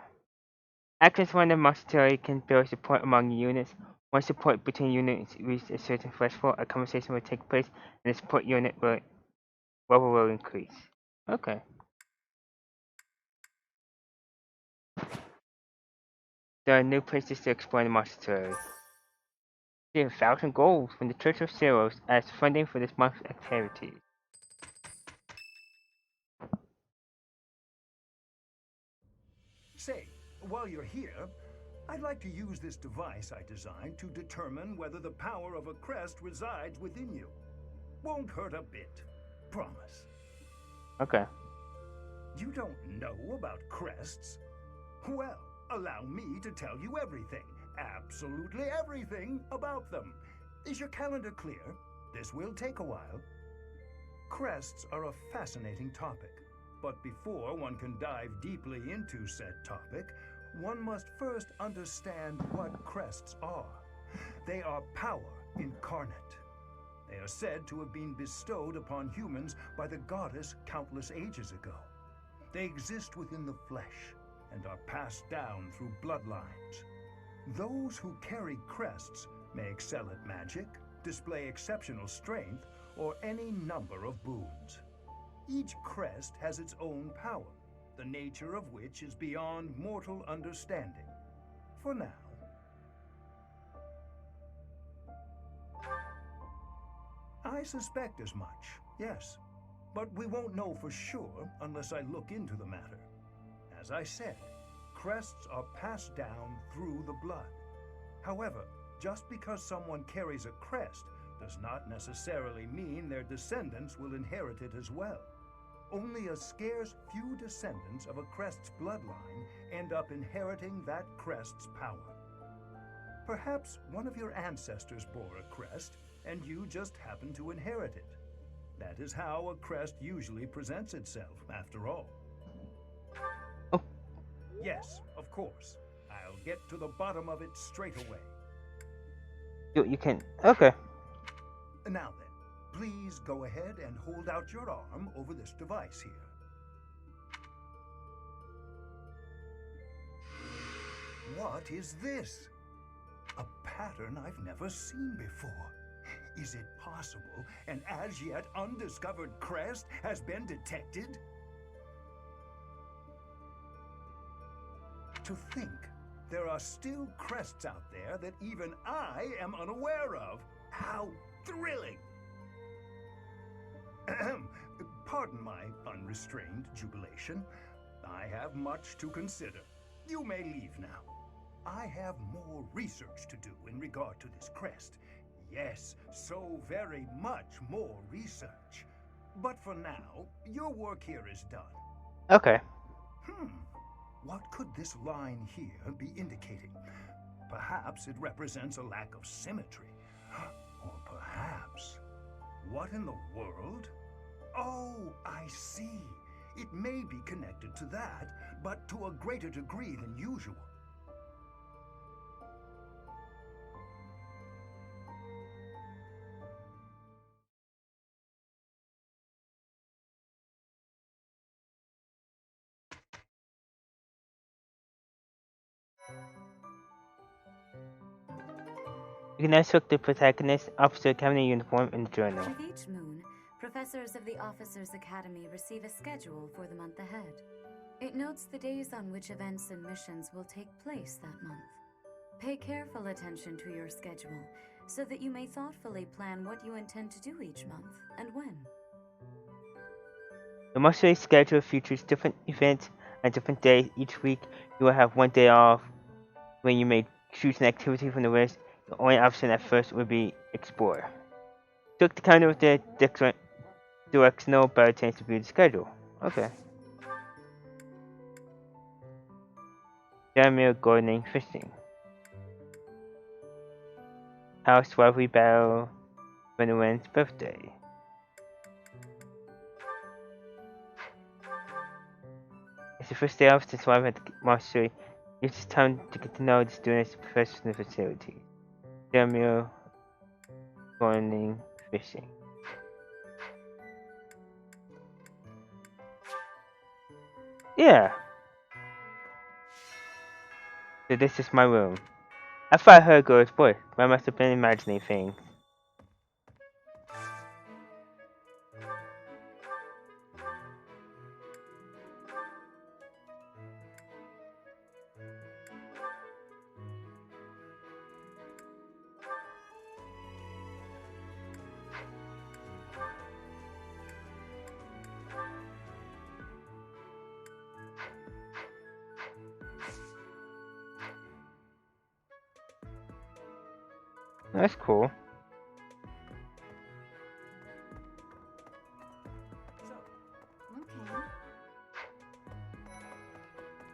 Actions when the monastery can build support among units. Once support between units reaches a certain threshold, a conversation will take place and the support unit level will increase. Okay. There are new places to explore in the monastery. 1,000 gold from the Church of Saros as funding for this month's activities. Say, while you're here, I'd like to use this device I designed to determine whether the power of a crest resides within you. Won't hurt a bit. Promise. Okay. You don't know about crests? Well, allow me to tell you everything. Absolutely everything about them. Is your calendar clear? This will take a while. Crests are a fascinating topic, but before one can dive deeply into said topic, one must first understand what crests are. They are power incarnate. They are said to have been bestowed upon humans by the goddess countless ages ago. They exist within the flesh and are passed down through bloodlines. Those who carry crests may excel at magic, display exceptional strength, or any number of boons. Each crest has its own power, the nature of which is beyond mortal understanding. For now. I suspect as much, yes. But we won't know for sure unless I look into the matter. As I said, crests are passed down through the blood. However, just because someone carries a crest does not necessarily mean their descendants will inherit it as well. Only a scarce few descendants of a crest's bloodline end up inheriting that crest's power. Perhaps one of your ancestors bore a crest, and you just happen to inherit it. That is how a crest usually presents itself, after all. Oh. Yes, of course. I'll get to the bottom of it straight away. You can. Okay. Now then, please go ahead and hold out your arm over this device here. What is this? A pattern I've never seen before. Is it possible an as yet undiscovered crest has been detected? To think there are still crests out there that even I am unaware of. How thrilling! Ahem. Pardon my unrestrained jubilation. I have much to consider. You may leave now. I have more research to do in regard to this crest. Yes, so very much more research. But for now, your work here is done. Okay. What could this line here be indicating? Perhaps it represents a lack of symmetry. Or perhaps... What in the world? Oh, I see. It may be connected to that, but to a greater degree than usual. You can now select the protagonist, Officer Academy uniform in the journal. With each moon, professors of the Officers Academy receive a schedule for the month ahead. It notes the days on which events and missions will take place that month. Pay careful attention to your schedule so that you may thoughtfully plan what you intend to do each month and when. The monthly schedule features different events on different days. Each week, you will have one day off when you may choose an activity from the list. The only option at first would be Explore. Click the calendar with the directional buttons to view the schedule. Okay. Samuel Gardening Fishing. House Rivalry Battle. Renowin's birthday. It's the first day off since arriving at the monastery. Use this time to get to know the students and professors in the facility. Samuel Gardening Fishing. Yeah. So this is my room. I thought I heard a girl's voice, but I must have been imagining things. That's cool. Okay.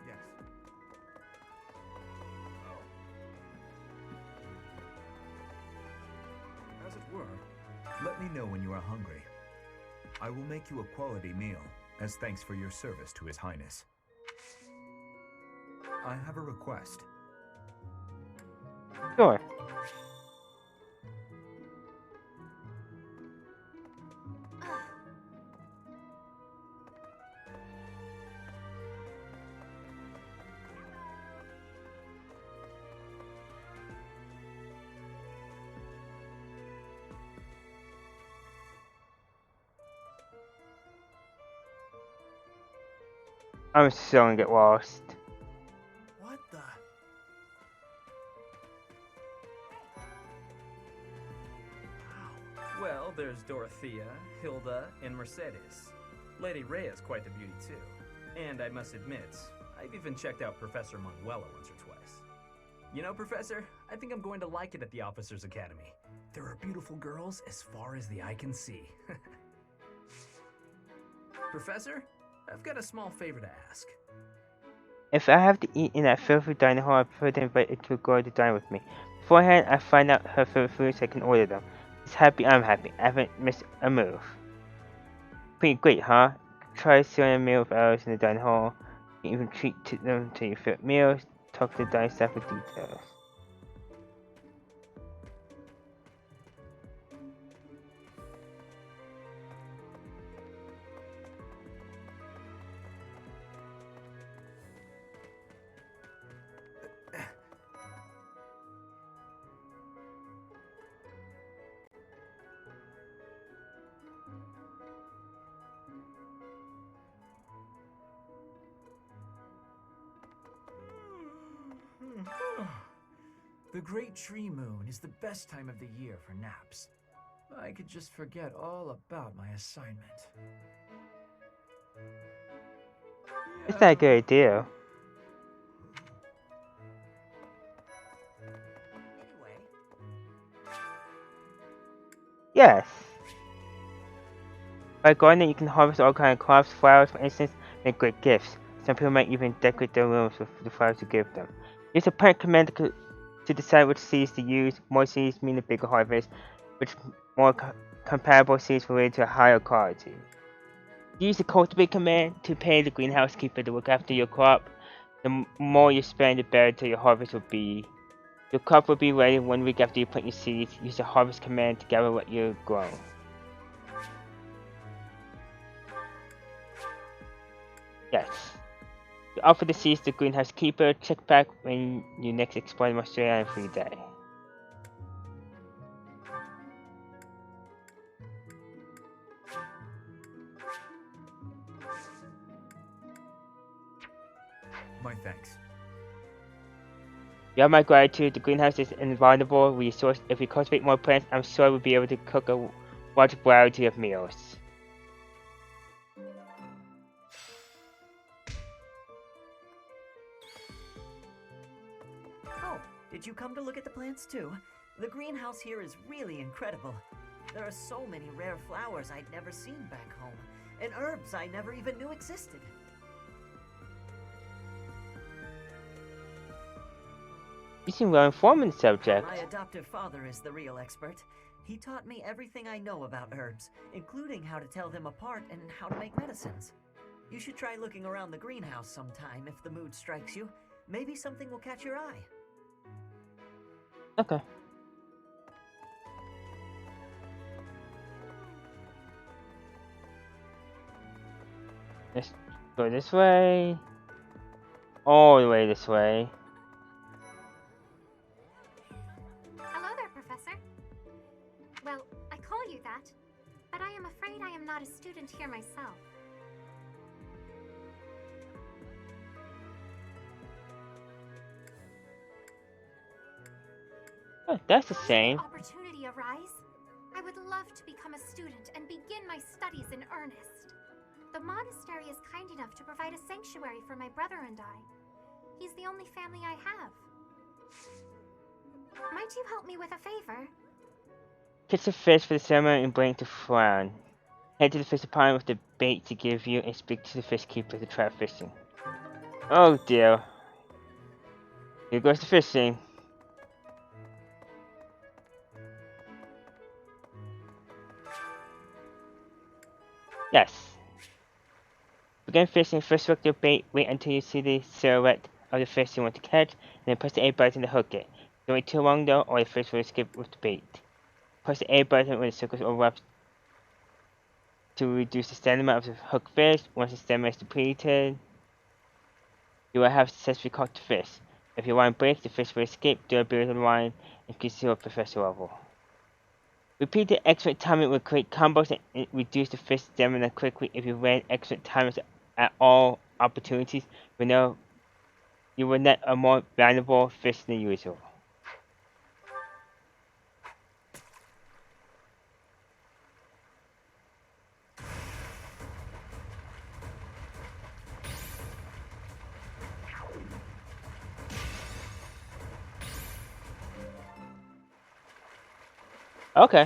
Yes. As it were, let me know when you are hungry. I will make you a quality meal, as thanks for your service to His Highness. I have a request. Sure. I'm still gonna get lost. What the? Well, there's Dorothea, Hilda, and Mercedes. Lady Rhea's quite the beauty too. And I must admit, I've even checked out Professor Manuela once or twice. You know, Professor, I think I'm going to like it at the Officers Academy. There are beautiful girls as far as the eye can see. Professor, I've got a small favor to ask. If I have to eat in that filthy dining hall, I prefer to invite a to girl to dine with me. Beforehand, I find out her favorite foods so I can order them. She's happy, I'm happy. I haven't missed a move. Pretty great, huh? Try sharing a meal with others in the dining hall. You can even treat them to your favorite meals. Talk to the dining staff for details. The Great Tree Moon is the best time of the year for naps. I could just forget all about my assignment. It's not a good idea. Yes. By gardening, you can harvest all kinds of crops. Flowers, for instance, make great gifts. Some people might even decorate their rooms with the flowers you give them. Use a plant command to decide which seeds to use. More seeds mean a bigger harvest, which more compatible seeds related to a higher quality. Use the cultivate command to pay the greenhouse keeper to look after your crop. The more you spend, the better your harvest will be. Your crop will be ready 1 week after you plant your seeds. Use the harvest command to gather what you've grown. Yes. You offer the seeds to the greenhouse keeper. Check back when you next explore the Australia on a free day. My thanks. You have my gratitude. The greenhouse is an invaluable resource. If we cultivate more plants, I'm sure we'll be able to cook a large variety of meals. Oh, did you come to look at the plants too? The greenhouse here is really incredible. There are so many rare flowers I'd never seen back home, and herbs I never even knew existed. You seem well informed on the subject. My adoptive father is the real expert. He taught me everything I know about herbs, including how to tell them apart and how to make medicines. You should try looking around the greenhouse sometime if the mood strikes you. Maybe something will catch your eye. Okay. Let's go this way. All the way this way. Hello there, Professor. Well, I call you that, but I am afraid I am not a student here myself. Oh, that's the Should same. the opportunity arise, I would love to become a student and begin my studies in earnest. The monastery is kind enough to provide a sanctuary for my brother and I. He's the only family I have. Might you help me with a favor? Catch the fish for the ceremony and bring it to Frown. Head to the fish pond with the bait to give you and speak to the fish keeper to try fishing. Oh dear. Here goes the fishing. Yes. Begin fishing. First hook your bait. Wait until you see the silhouette of the fish you want to catch, and then press the A button to hook it. Don't wait too long though, or the fish will escape with the bait. Press the A button when the circle overlaps to reduce the standard amount of the hooked fish. Once the stamina is depleted, you will have successfully caught the fish. If your line breaks, the fish will escape, durability of the line, and increase your professor level. Repeat the excellent timing will create combos and reduce the fish stamina quickly. If you ran excellent timers at all opportunities, you will net a more valuable fish than usual. Okay.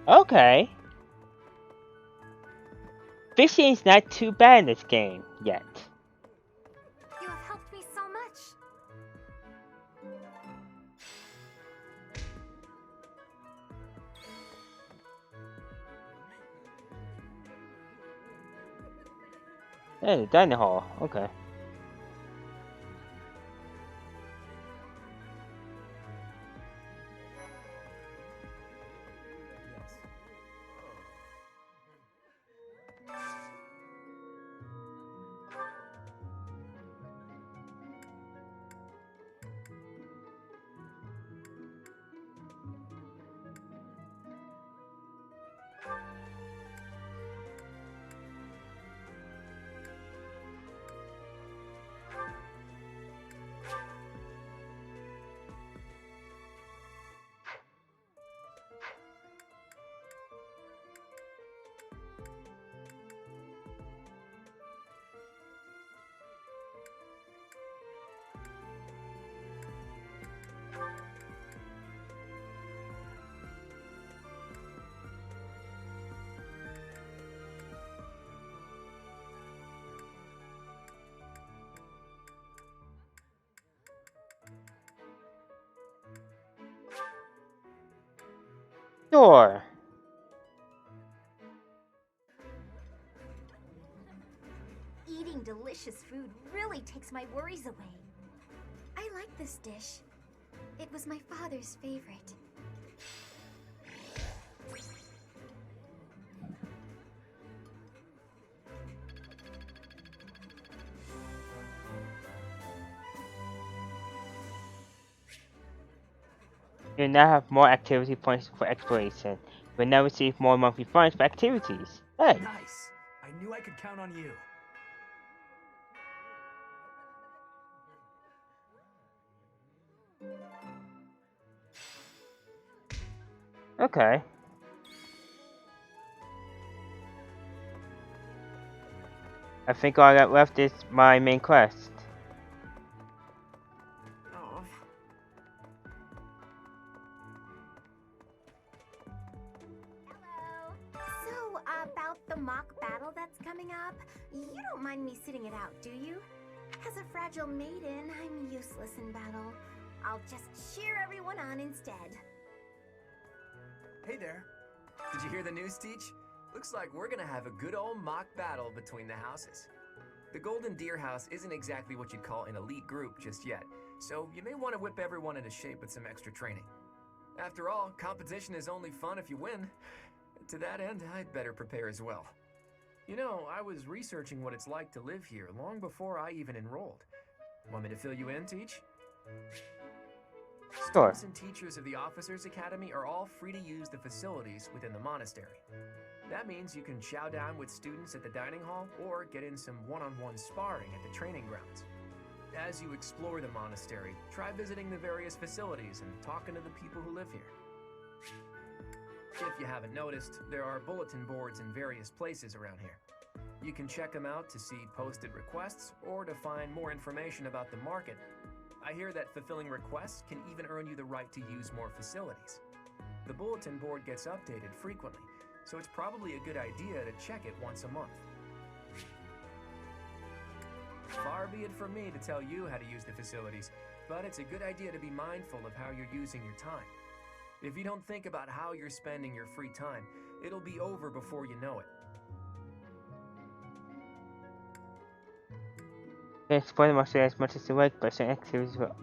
Okay. Fishing's not too bad in this game yet. You have helped me so much. Hey, dining hall. Okay. Sure. Eating delicious food really takes my worries away. I like this dish. It was my father's favorite. You now have more activity points for exploration. You'll now receive more monthly funds for activities. Hey! Nice! I knew I could count on you. Okay. I think all I got left is my main quest. So, about the mock battle that's coming up, you don't mind me sitting it out, do you? As a fragile maiden, I'm useless in battle. I'll just cheer everyone on instead. Hey there. Did you hear the news, Teach? Looks like we're gonna have a good old mock battle between the houses. The Golden Deer House isn't exactly what you'd call an elite group just yet, so you may want to whip everyone into shape with some extra training. After all, competition is only fun if you win. To that end, I'd better prepare as well. You know, I was researching what it's like to live here long before I even enrolled. Want me to fill you in, Teach? Sure. Students and teachers of the Officers Academy are all free to use the facilities within the monastery. That means you can chow down with students at the dining hall or get in some one-on-one sparring at the training grounds. As you explore the monastery, try visiting the various facilities and talking to the people who live here. If you haven't noticed, there are bulletin boards in various places around here. You can check them out to see posted requests or to find more information about the market. I hear that fulfilling requests can even earn you the right to use more facilities. The bulletin board gets updated frequently, so it's probably a good idea to check it once a month. Far be it from me to tell you how to use the facilities, but it's a good idea to be mindful of how you're using your time. If you don't think about how you're spending your free time, it'll be over before you know it. Explore the monster as much as you like, but certain activities will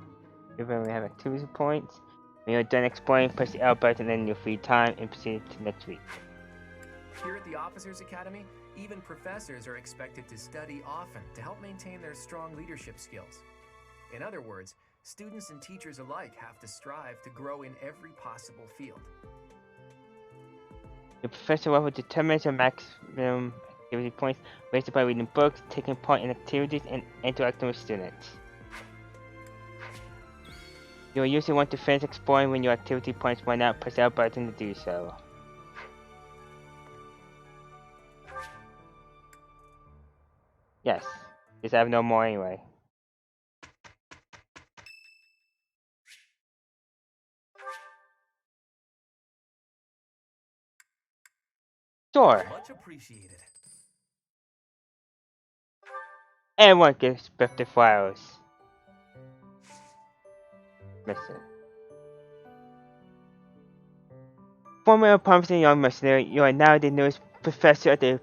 only have activity points. When you're done exploring, press the L button in your free time and proceed to next week. Here at the Officers Academy, even professors are expected to study often to help maintain their strong leadership skills. In other words, students and teachers alike have to strive to grow in every possible field. Your professor level determines your maximum activity points based by reading books, taking part in activities, and interacting with students. You will usually want to finish exploring when your activity points run out. Press L button to do so. Yes, because I have no more anyway. Sure. Much appreciated. Everyone gets birthday flowers. Missing. Former promising young mercenary, you are now the newest professor at the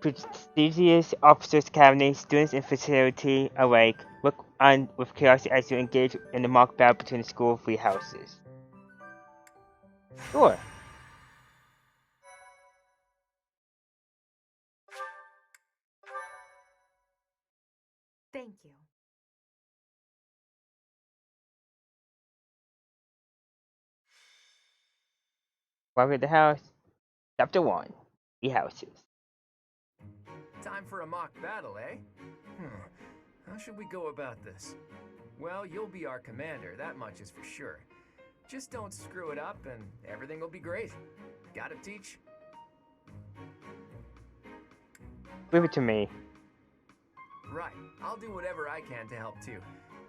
prestigious Officers Academy. Students and facility alike look on with curiosity as you engage in the mock battle between the school free houses. Sure. Thank you. Welcome to the house. Chapter 1. The houses. Time for a mock battle, eh? How should we go about this? Well, you'll be our commander, that much is for sure. Just don't screw it up and everything will be great. Got it, Teach? Leave it to me. Right. I'll do whatever I can to help too.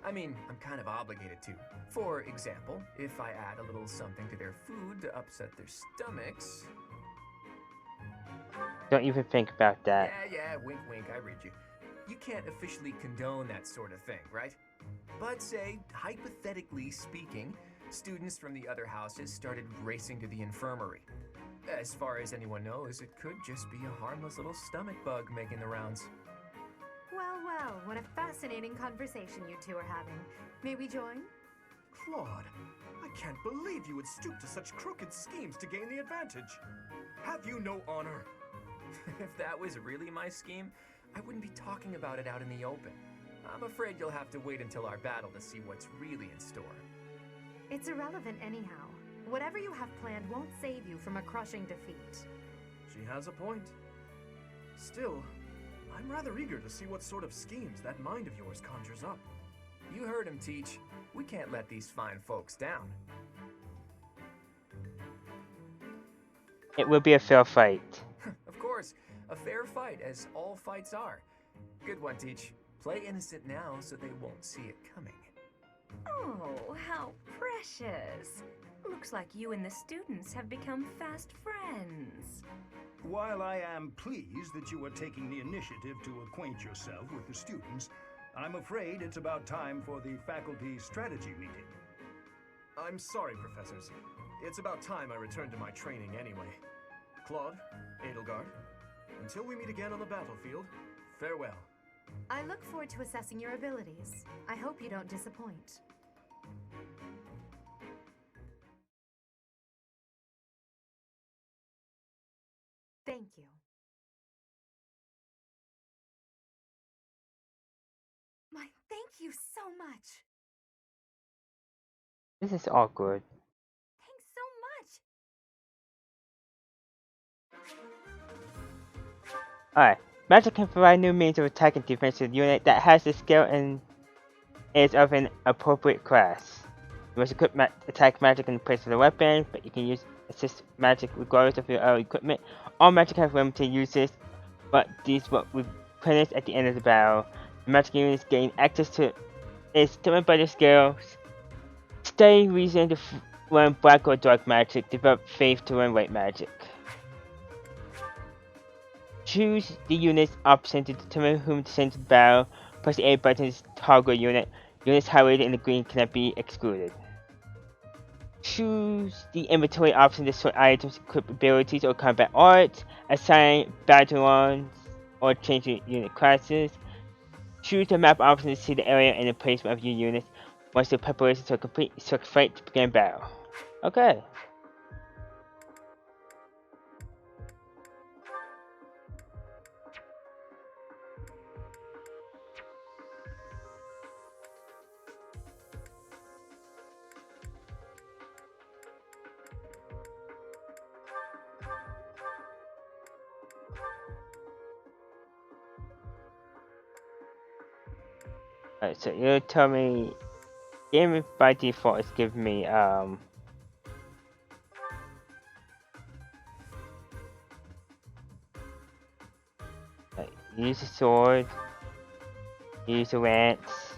I mean, I'm kind of obligated to. For example, if I add a little something to their food to upset their stomachs... Don't even think about that. Yeah, wink wink, I read you. You can't officially condone that sort of thing, right? But say, hypothetically speaking, students from the other houses started racing to the infirmary. As far as anyone knows, it could just be a harmless little stomach bug making the rounds. Well, well, what a fascinating conversation you two are having. May we join? Claude, I can't believe you would stoop to such crooked schemes to gain the advantage. Have you no honor? If that was really my scheme, I wouldn't be talking about it out in the open. I'm afraid you'll have to wait until our battle to see what's really in store. It's irrelevant anyhow. Whatever you have planned won't save you from a crushing defeat. She has a point. Still, I'm rather eager to see what sort of schemes that mind of yours conjures up. You heard him, Teach. We can't let these fine folks down. It will be a fair fight. Of course, a fair fight, as all fights are. Good one, Teach. Play innocent now so they won't see it coming. Oh, how precious. Looks like you and the students have become fast friends. While I am pleased that you are taking the initiative to acquaint yourself with the students, I'm afraid it's about time for the faculty strategy meeting. I'm sorry, professors. It's about time I returned to my training anyway. Claude, Edelgard, until we meet again on the battlefield, farewell. I look forward to assessing your abilities. I hope you don't disappoint. Thank you. My thank you so much. This is awkward. Thanks so much. Alright. Magic can provide new means of attack and defense to the unit that has the skill and is of an appropriate class. You must equip attack magic in place of the weapon, but you can use assist magic regardless of your equipment. All magic have limited uses, but these will replenish at the end of the battle. The magic units gain access to its determined by their skills. Study reason to learn black or dark magic. Develop faith to learn white magic. Choose the unit's option to determine whom to send to battle. Press the A button to toggle a unit. Units highlighted in the green cannot be excluded. Choose the inventory option to sort items, equip abilities, or combat arts. Assign battalions or change your unit classes. Choose the map option to see the area and the placement of your units. Once the preparations are complete, select fight to begin battle. Okay. Alright, so you tell me, game by default is giving me use a sword, use a lance.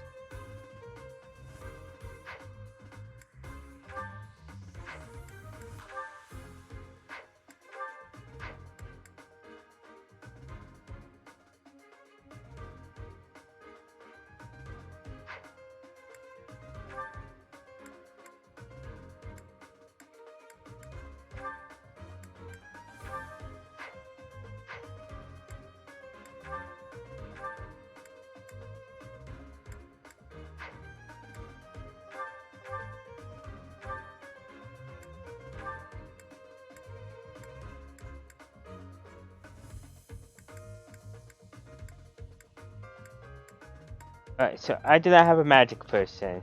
Alright, so I do not have a magic person.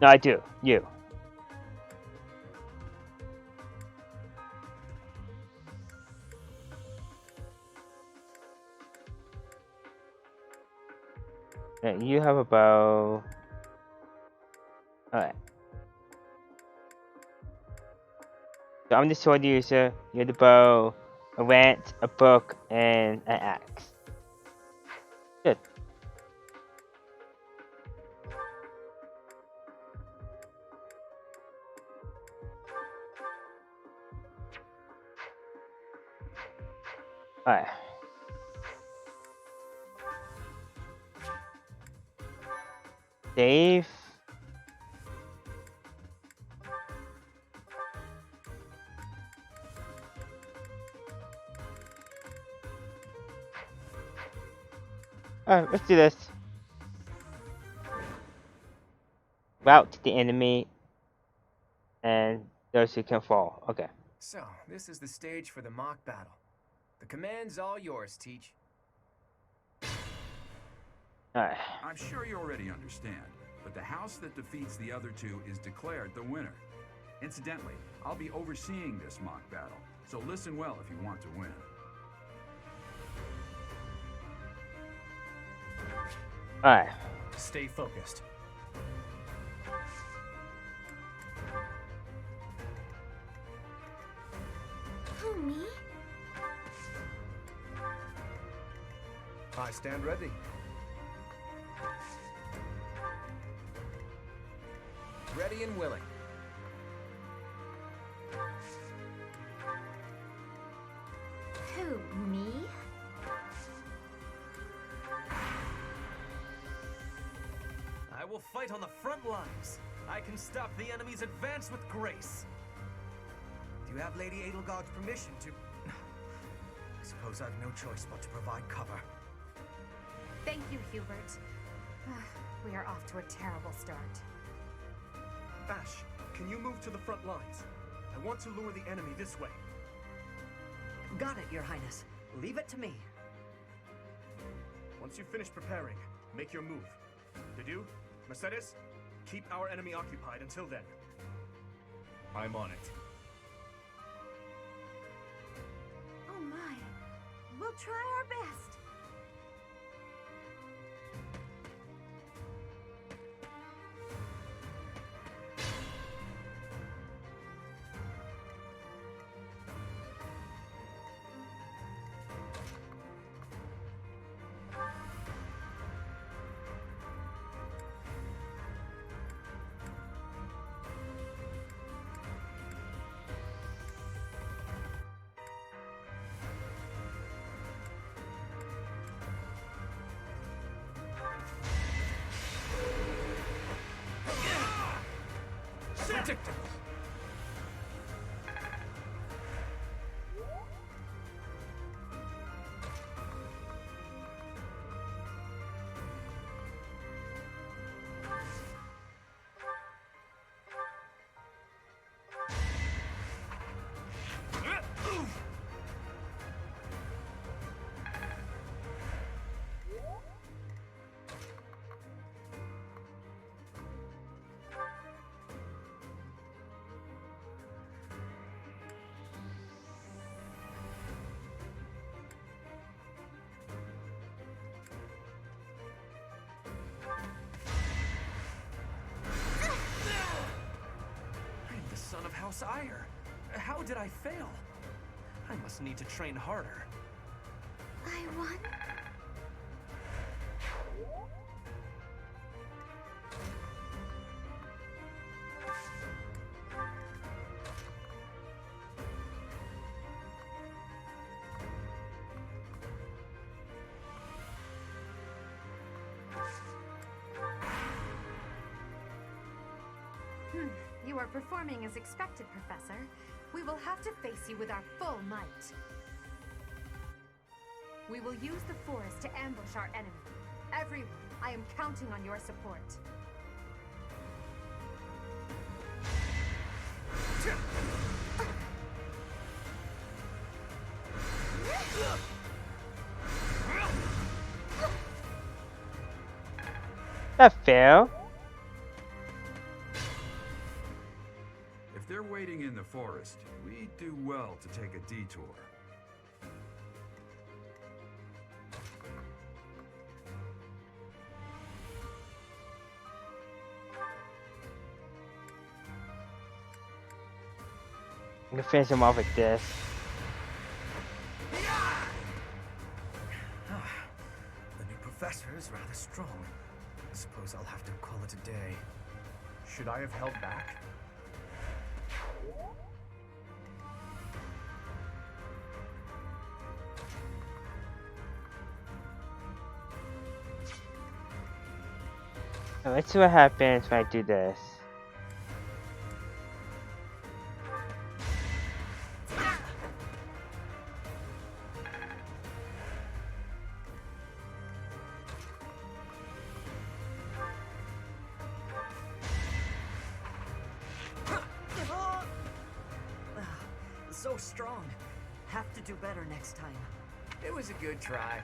No, I do. You. And you have a bow. Alright. So I'm the sword user, you're the bow, a lance, a book, and an axe. Good. Alright. Save. Alright, let's do this. Rout the enemy and those who can fall. Okay. So, this is the stage for the mock battle. The command's all yours, Teach. Alright. I'm sure you already understand, but the house that defeats the other two is declared the winner. Incidentally, I'll be overseeing this mock battle, so listen well if you want to win. Alright. Stay focused. Who, me? I stand ready. Ready and willing. Who, me? I will fight on the front lines. I can stop the enemy's advance with grace. Do you have Lady Edelgard's permission to... I suppose I've no choice but to provide cover. Thank you, Hubert. We are off to a terrible start. Ash, can you move to the front lines? I want to lure the enemy this way. Got it, Your Highness. Leave it to me. Once you finish preparing, make your move. Did you? Mercedes? Keep our enemy occupied until then. I'm on it. Oh my. We'll try our best. Predictable. Son of House Ire. How did I fail? I must need to train harder. I won? You are performing as expected, Professor. We will have to face you with our full might. We will use the forest to ambush our enemy. Everyone, I am counting on your support. That fail. If they're waiting in the forest, we do well to take a detour. I'm gonna finish him off with this. The new professor is rather strong. I suppose I'll have to call it a day. Should I have held back? Now, let's see what happens when I do this. so strong. Have to do better next time. It was a good try.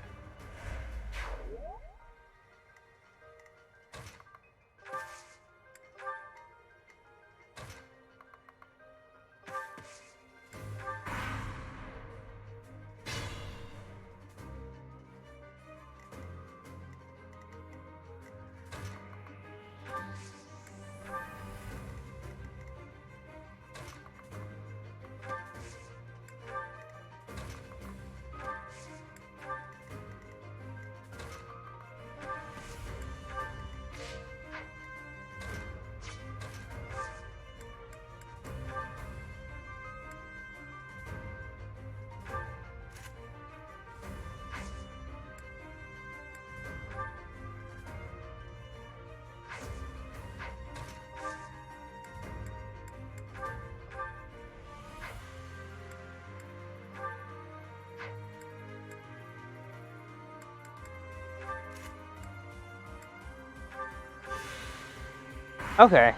Okay.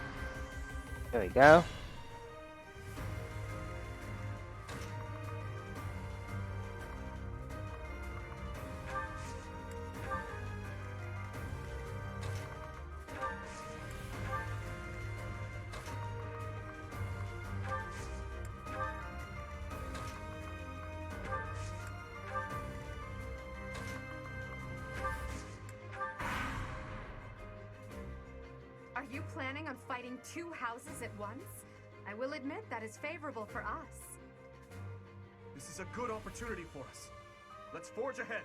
There we go. Are you planning on fighting two houses at once? I will admit that is favorable for us. This is a good opportunity for us. Let's forge ahead.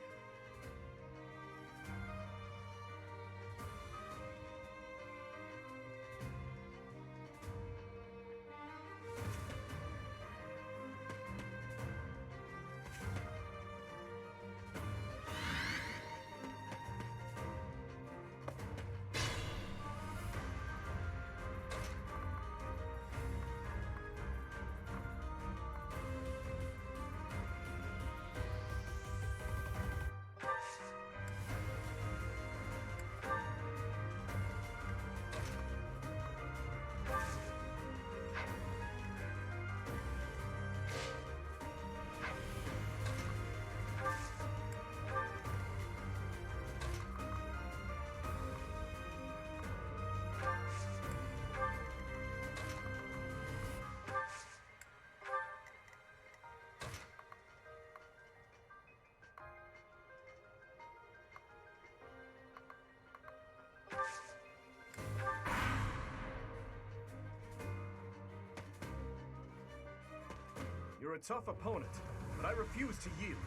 You're a tough opponent, but I refuse to yield.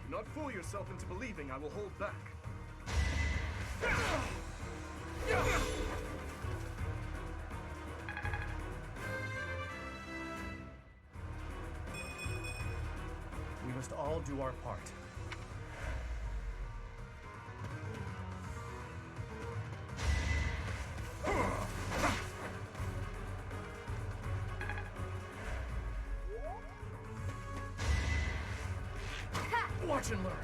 Do not fool yourself into believing I will hold back. We must all do our part. Watch and learn.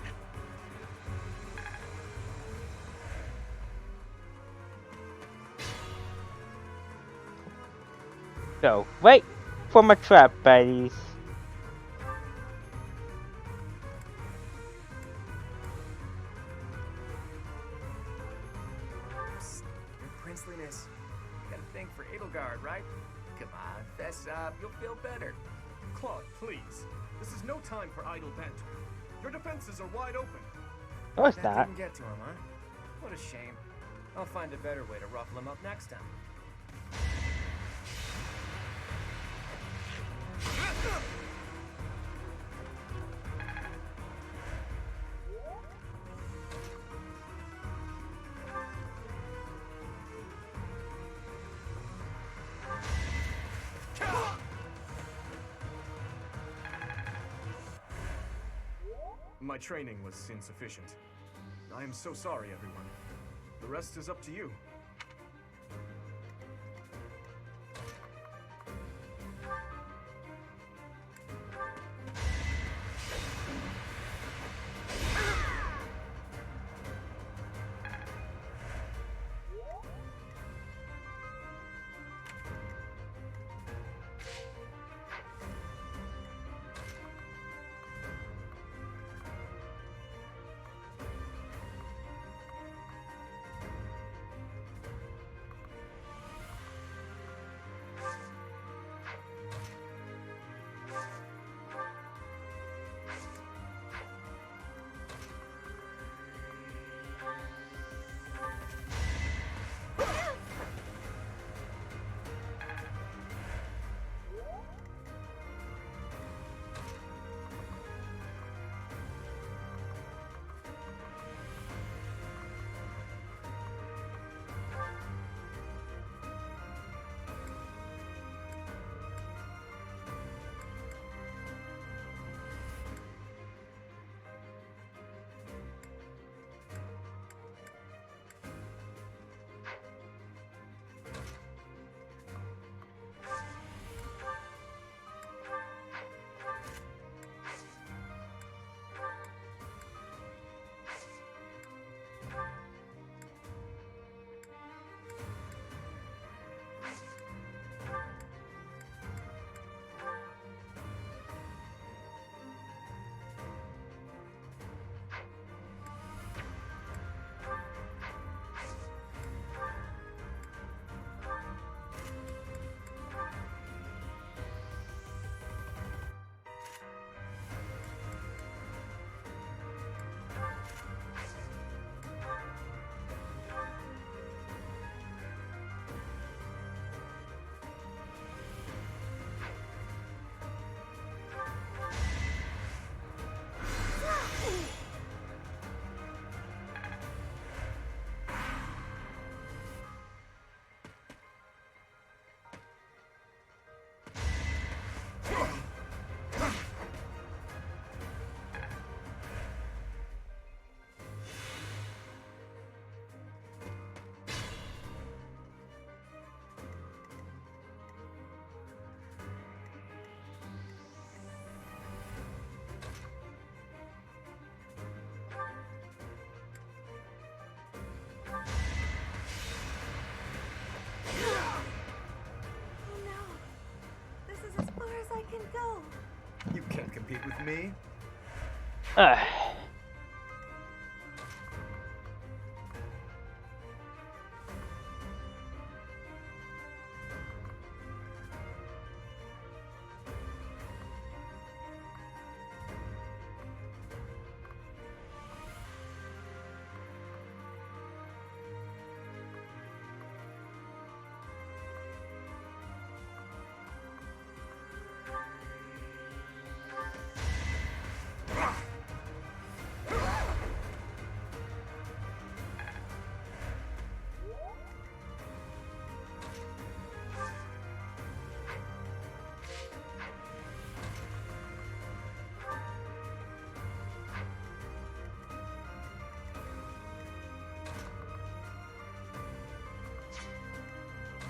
So, wait for my trap, buddies. Psst, your princeliness. You got a thing for Edelgard, right? Come on, fess up. You'll feel better. Claude, please. This is no time for idle banter. Your defenses are wide open. No, it's That not. didn't get to him, huh? What a shame. I'll find a better way to ruffle him up next time. My training was insufficient. I am so sorry, everyone. The rest is up to you. compete with me?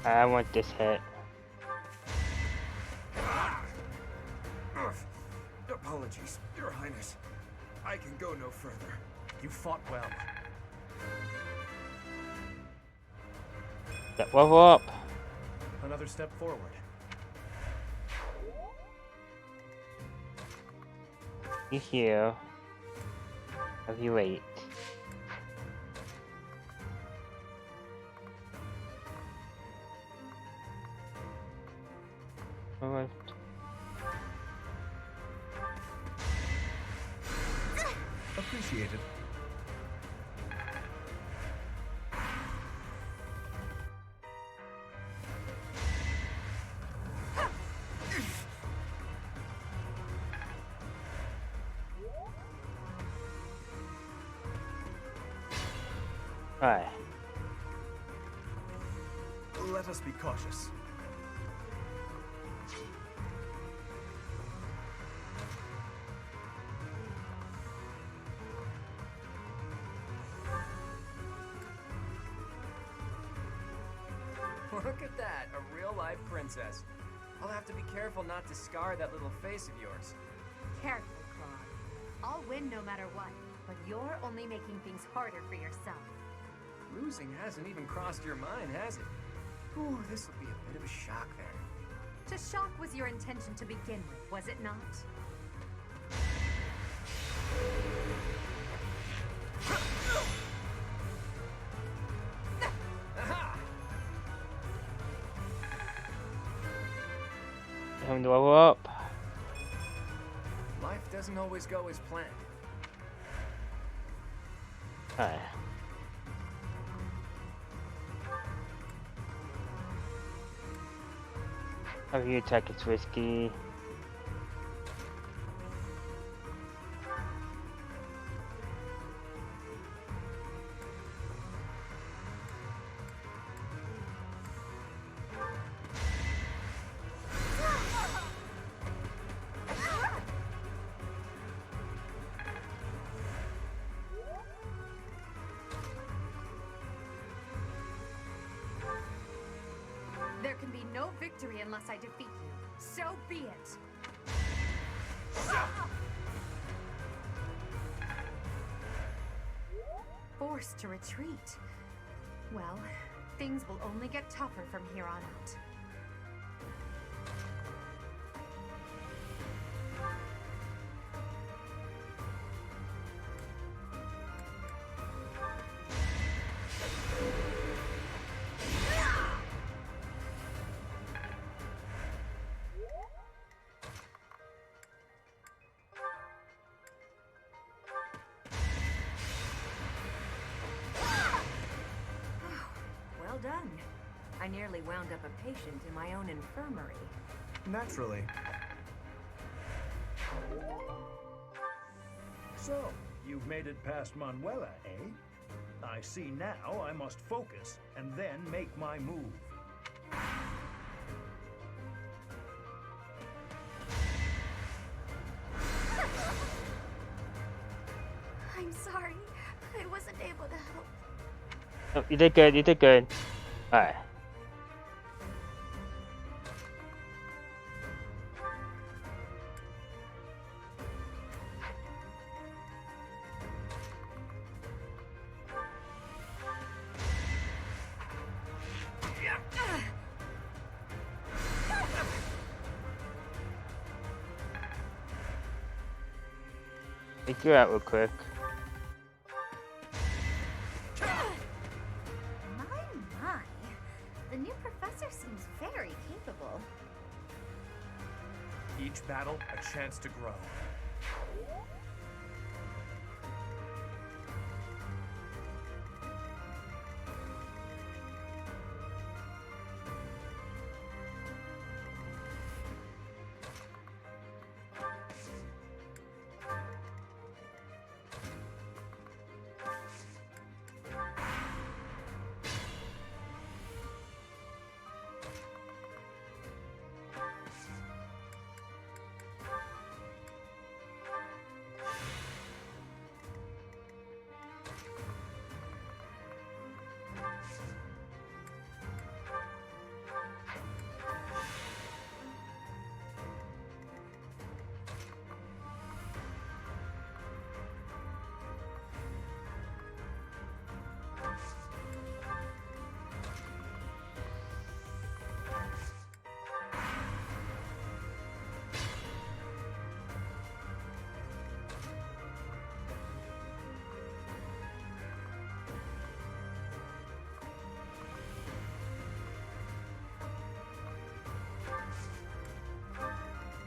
I want this hit. Apologies, Your Highness. I can go no further. You fought well. Step level up. Another step forward. You here. Have you wait. Alright. Appreciated. Alright. Let us be cautious. Look at that, a real-life princess. I'll have to be careful not to scar that little face of yours. Careful, Claude. I'll win no matter what, but you're only making things harder for yourself. Losing hasn't even crossed your mind, has it? Ooh, this will be a bit of a shock then. To shock was your intention to begin with, was it not? Time to level up. Life doesn't always go as planned. Alright. Heavy attack is risky. There can be no victory unless I defeat you. So be it. Forced to retreat. Well, things will only get tougher from here on out. Well done. I nearly wound up a patient in my own infirmary. Naturally. So, you've made it past Manuela, eh? I see now I must focus and then make my move. I'm sorry. I wasn't able to help. Oh, you did good, you did good. Alright. Take you out real quick. My. The new professor seems very capable. Each battle, a chance to grow.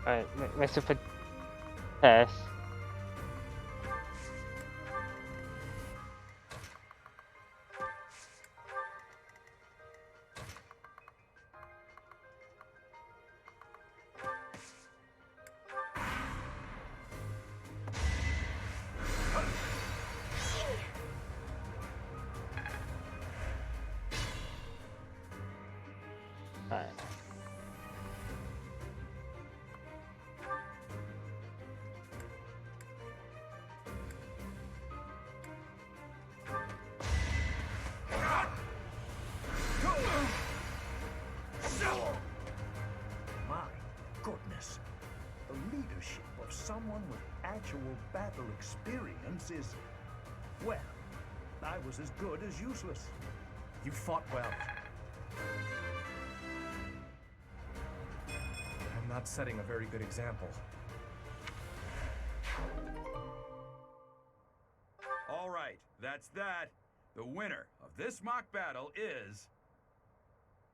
Alright, Mr. Pass. Alright. My goodness. The leadership of someone with actual battle experience is... well, I was as good as useless. You fought well. I'm not setting a very good example. All right, that's that. The winner of this mock battle is...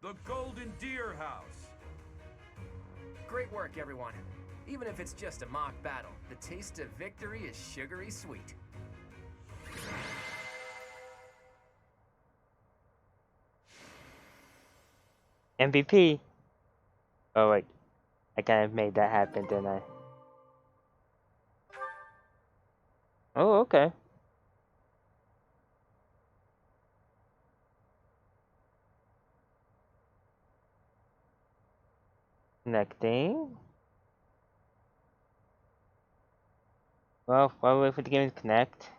the Golden Deer House. Great work, everyone. Even if it's just a mock battle, the taste of victory is sugary sweet. MVP. Oh wait, I kind of made that happen, didn't I? Oh, okay. Connecting. Well, while we wait for the game to connect.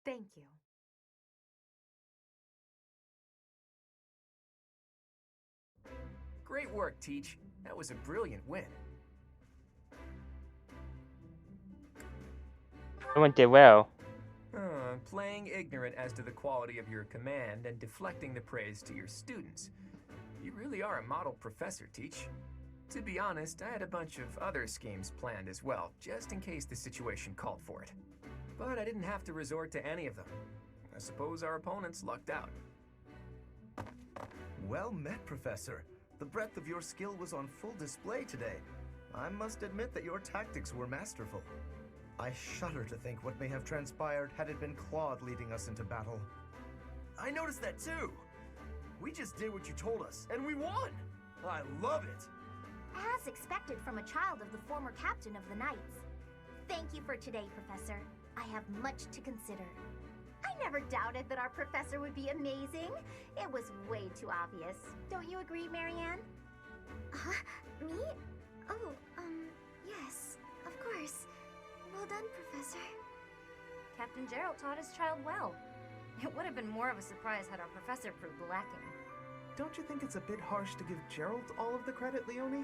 Thank you. Great work, Teach. That was a brilliant win. Everyone did well. Playing ignorant as to the quality of your command and deflecting the praise to your students. You really are a model professor, Teach. To be honest, I had a bunch of other schemes planned as well, just in case the situation called for it. But I didn't have to resort to any of them. I suppose our opponents lucked out. Well met, Professor. The breadth of your skill was on full display today. I must admit that your tactics were masterful. I shudder to think what may have transpired had it been Claude leading us into battle. I noticed that too. We just did what you told us, and we won! I love it! As expected from a child of the former captain of the Knights. Thank you for today, Professor. I have much to consider. I never doubted that our professor would be amazing. It was way too obvious. Don't you agree, Marianne? Me? Oh, yes, of course. Well done, Professor. Captain Gerald taught his child well. It would have been more of a surprise had our professor proved lacking. don't you think it's a bit harsh to give Gerald all of the credit, Leonie?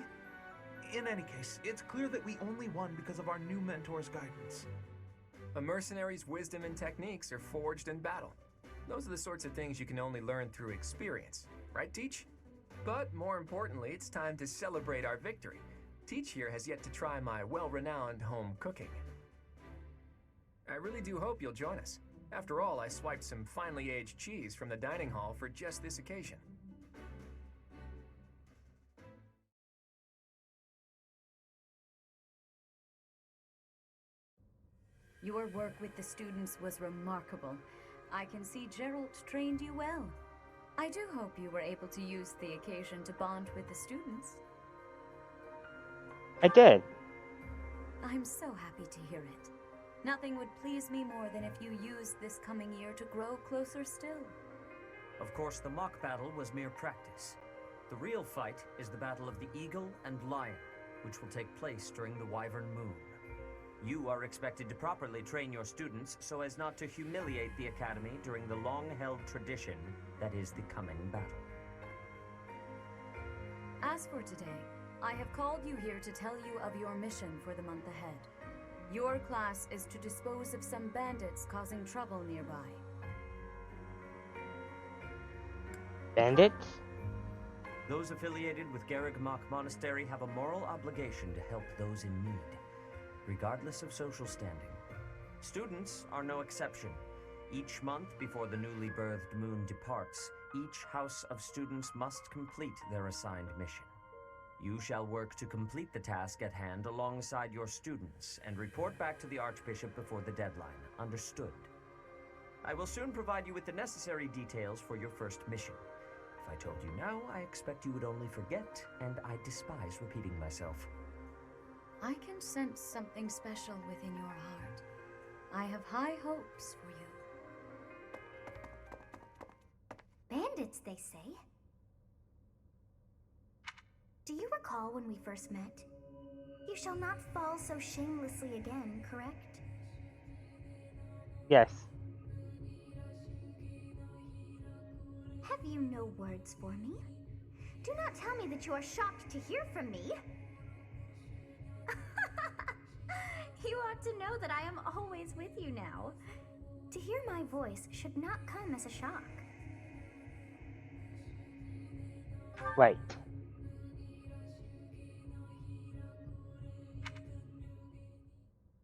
In any case, it's clear that we only won because of our new mentor's guidance. A mercenary's wisdom and techniques are forged in battle. Those are the sorts of things you can only learn through experience, right, Teach? But more importantly, it's time to celebrate our victory. Teach here has yet to try my well-renowned home cooking. I really do hope you'll join us. After all, I swiped some finely aged cheese from the dining hall for just this occasion. Your work with the students was remarkable. I can see Gerald trained you well. I do hope you were able to use the occasion to bond with the students. I did. I'm so happy to hear it. Nothing would please me more than if you used this coming year to grow closer still. Of course, the mock battle was mere practice. The real fight is the battle of the Eagle and Lion, which will take place during the Wyvern Moon. You are expected to properly train your students so as not to humiliate the Academy during the long-held tradition that is the coming battle. As for today, I have called you here to tell you of your mission for the month ahead. Your class is to dispose of some bandits causing trouble nearby. Bandits? Those affiliated with Garreg-Mach Monastery have a moral obligation to help those in need, regardless of social standing. Students are no exception. Each month before the newly birthed moon departs, each house of students must complete their assigned mission. You shall work to complete the task at hand alongside your students and report back to the Archbishop before the deadline. Understood? I will soon provide you with the necessary details for your first mission. If I told you now, I expect you would only forget, and I despise repeating myself. I can sense something special within your heart. I have high hopes for you. Bandits, they say. Do you recall when we first met? You shall not fall so shamelessly again, correct? Yes. Have you no words for me? Do not tell me that you are shocked to hear from me. You ought to know that I am always with you now. To hear my voice should not come as a shock. Right.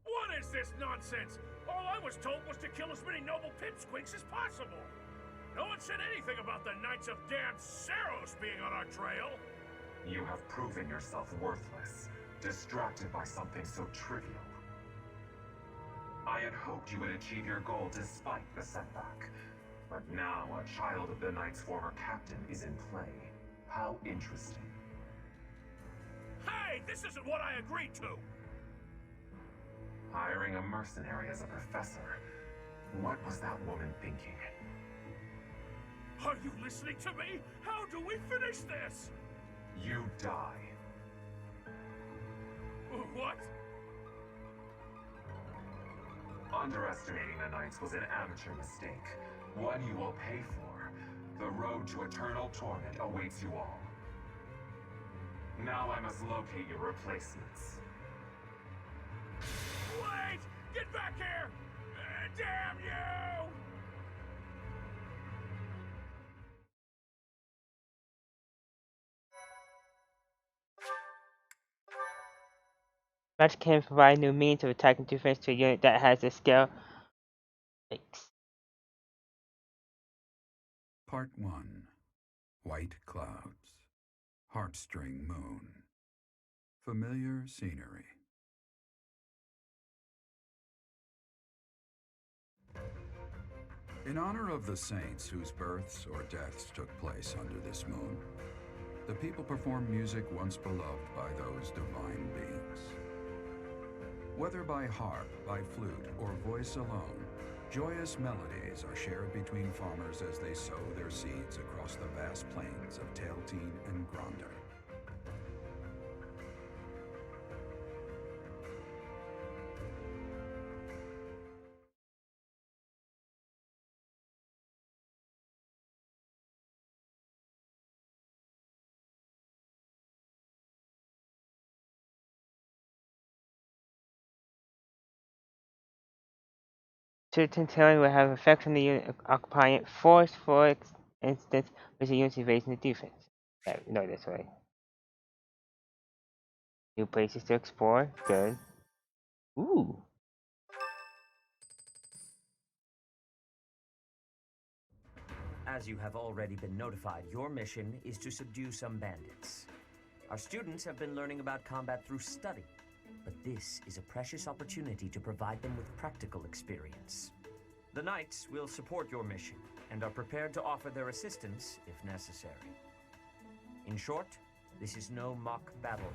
What is this nonsense? All I was told was to kill as many noble pipsqueaks as possible. No one said anything about the Knights of Damned Saros being on our trail. You have proven yourself worthless, distracted by something so trivial. I had hoped you would achieve your goal despite the setback. But now a child of the Knight's former captain is in play. How interesting. Hey, this isn't what I agreed to! Hiring a mercenary as a professor. What was that woman thinking? Are you listening to me? How do we finish this? You die. What? Underestimating the Knights was an amateur mistake. One you will pay for. The road to eternal torment awaits you all. Now I must locate your replacements. Wait! Get back here! Damn you! Magic can provide new means of attacking defense to a unit that has a scale fix. Part 1. White Clouds. Heartstring Moon. Familiar scenery. In honor of the saints whose births or deaths took place under this moon, the people perform music once beloved by those divine beings. Whether by harp, by flute, or voice alone, joyous melodies are shared between farmers as they sow their seeds across the vast plains of Tailtean and Gronder. Certain terrain will have effects on the unit occupying it. Force, for instance, which the unit's evading the defense. Yeah, we know this, right? New places to explore. Good. Ooh. As you have already been notified, your mission is to subdue some bandits. Our students have been learning about combat through study, but this is a precious opportunity to provide them with practical experience. The Knights will support your mission and are prepared to offer their assistance if necessary. In short, this is no mock battle.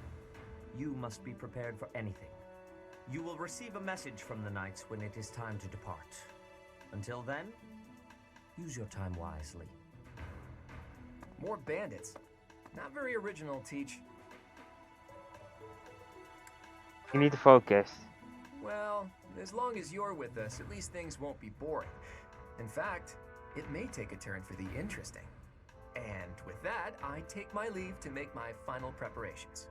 You must be prepared for anything. You will receive a message from the Knights when it is time to depart. Until then, use your time wisely. More bandits. Not very original, Teach. You need to focus. Well, as long as you're with us, at least things won't be boring. In fact, it may take a turn for the interesting. And with that, I take my leave to make my final preparations.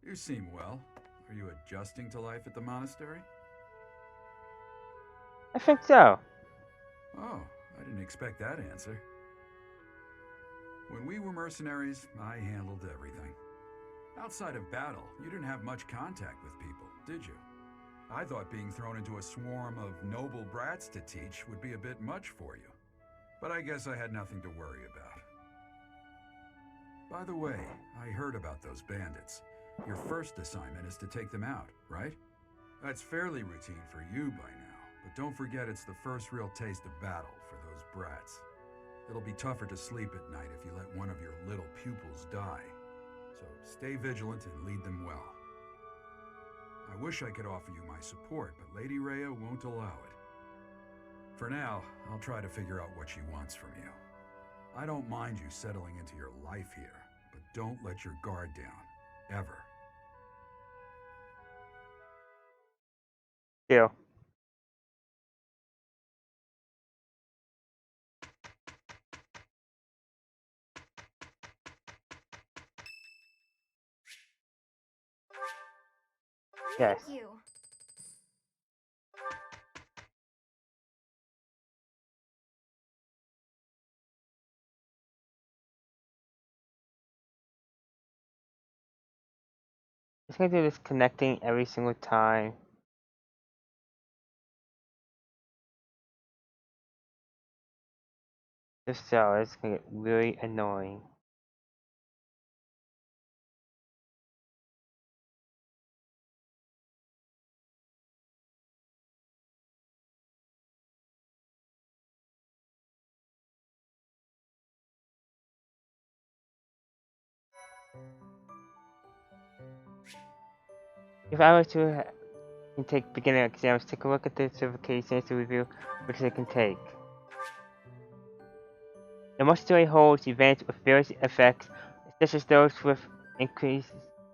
You seem well. Are you adjusting to life at the monastery? I think so. Oh, I didn't expect that answer. When we were mercenaries, I handled everything. Outside of battle, you didn't have much contact with people, did you? I thought being thrown into a swarm of noble brats to teach would be a bit much for you. But I guess I had nothing to worry about. By the way, I heard about those bandits. Your first assignment is to take them out, right? That's fairly routine for you by now, but don't forget it's the first real taste of battle for those brats. It'll be tougher to sleep at night if you let one of your little pupils die. So stay vigilant and lead them well. I wish I could offer you my support, but Lady Rhea won't allow it. For now, I'll try to figure out what she wants from you. I don't mind you settling into your life here, but don't let your guard down, ever. Deal. Yes. Thank you. It's gonna do this connecting every single time. Just so it's gonna get really annoying. If I was to take beginner exams, take a look at the certifications to review which they can take. The monastery holds events with various effects, such as those with increase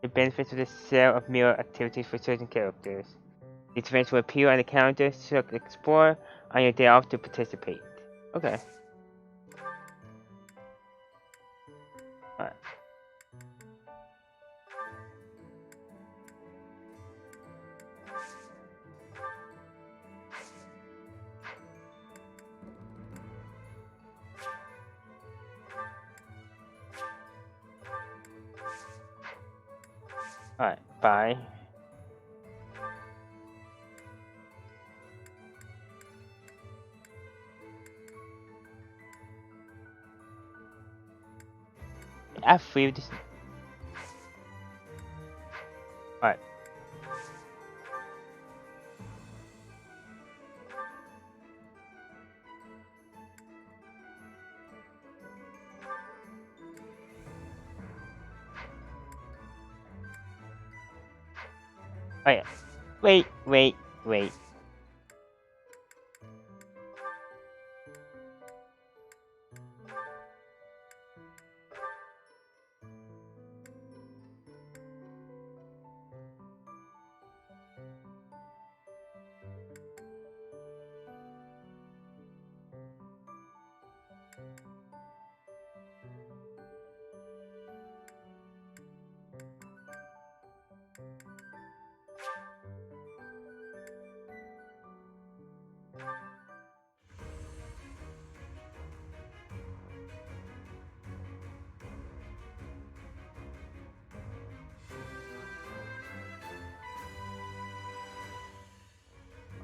the benefits of the sale of meal activities for certain characters. These events will appear on the calendar, so explore on your day off to participate. Okay. Alright. Alright, bye. F3 just... Alright. Alright. Wait.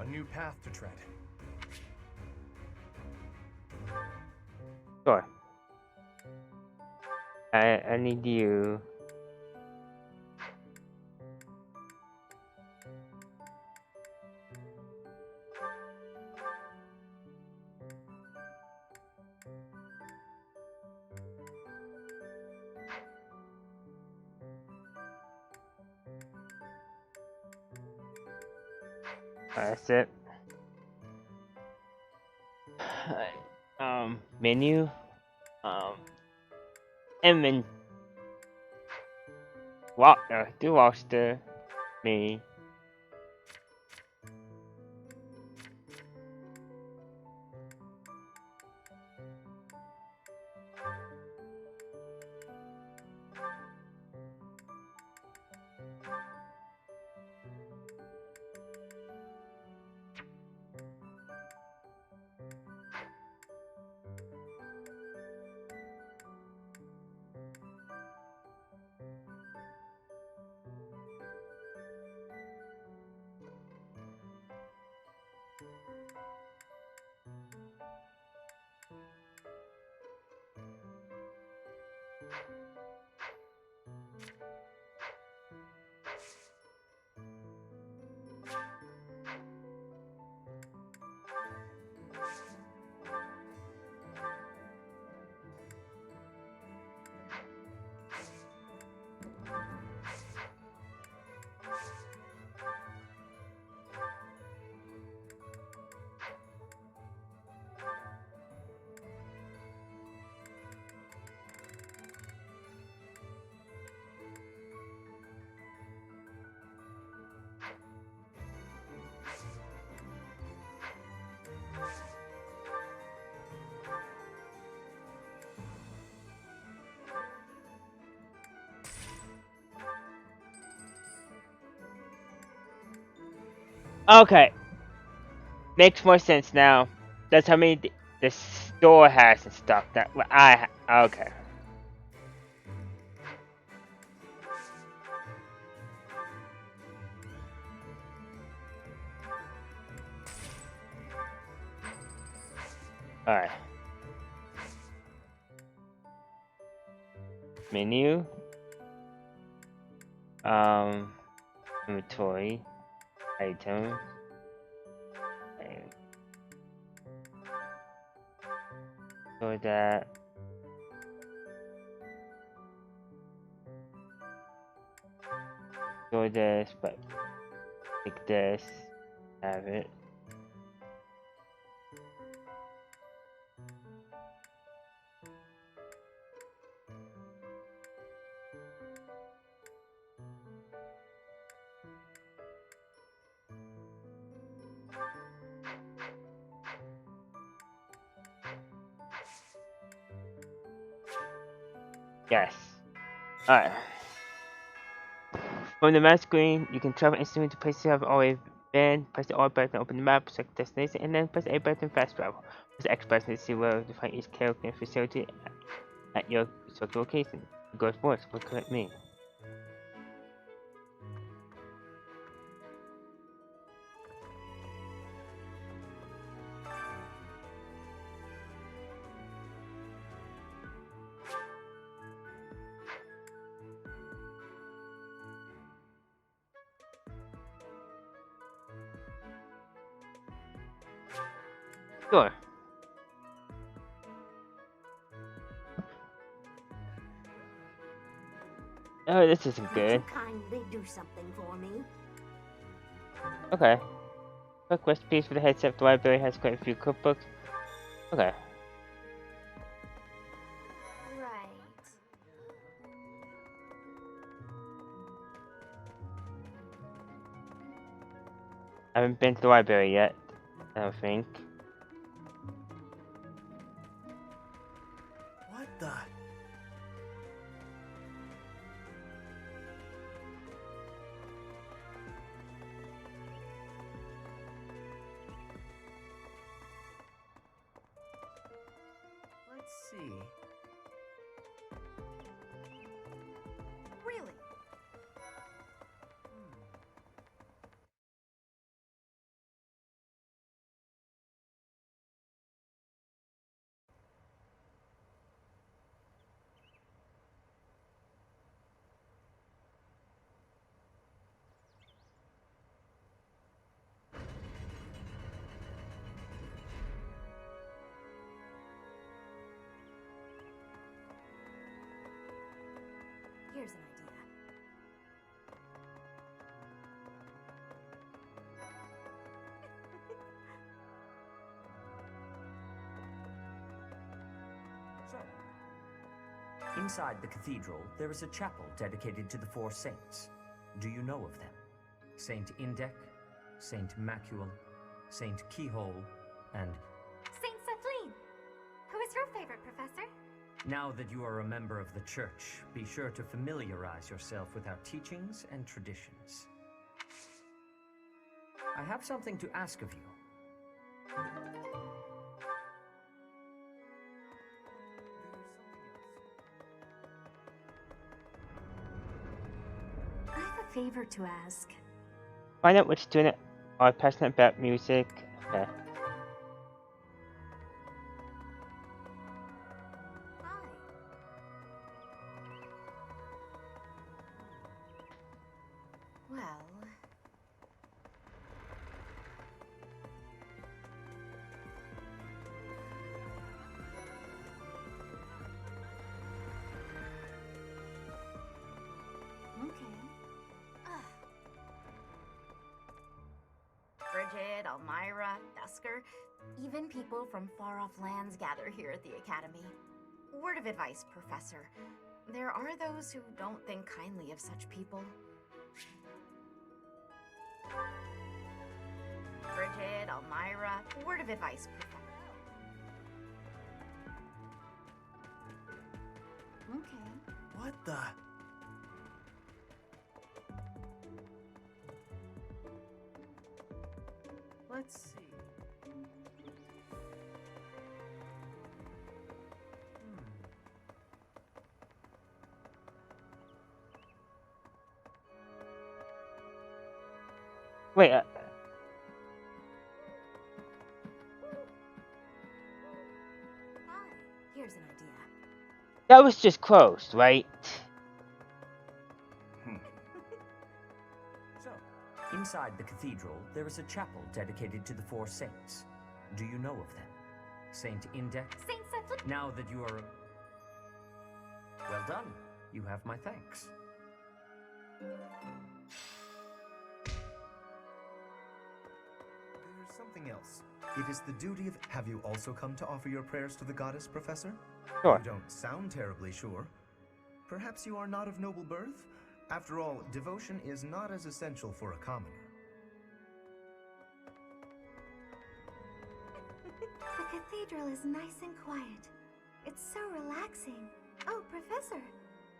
new path to tread. Sure. I need you. That's it. Menu. And then do roster me. Okay, makes more sense now. That's how many the store has and stuff. That what okay. All right. Menu. Inventory. Item. And for that. Do this, but take this. Have it. Yes. Alright. From the map screen, you can travel instantly to places you have already been. Press the R button to open the map, select the destination, and then press A button to fast travel. Press the X button to see where to find each character and facility at your selected location. It goes once, what could it mean? Sure. Oh, this isn't good. Kindly do something for me. Okay. Quick recipes for the headset. The library has quite a few cookbooks. Okay. Right. I haven't been to the library yet, I don't think. What the? Let's see. Inside the cathedral, there is a chapel dedicated to the four saints. Do you know of them? Saint Indec, Saint Macule, Saint Keyhole, and... Saint Kathleen! Who is your favorite, Professor? Now that you are a member of the Church, be sure to familiarize yourself with our teachings and traditions. I have something to ask of you. I have a favor to ask. Find out which student are passionate about music. Okay. Well... Bridget, Elmira, Dusker, even people from far-off lands gather here at the Academy. Word of advice, Professor. There are those who don't think kindly of such people. Bridget, Elmira, word of advice, Professor. Okay. What the? Let's see. Wait. Here's an idea. That was just closed, right? Inside the cathedral, there is a chapel dedicated to the four saints. Do you know of them? Saint Indec? Saint Kathleen! Now that you are... Well done. You have my thanks. There's something else. It is the duty of... Have you also come to offer your prayers to the goddess, Professor? Sure. You don't sound terribly sure. Perhaps you are not of noble birth? After all, devotion is not as essential for a commoner. The cathedral is nice and quiet. It's so relaxing. Oh, Professor,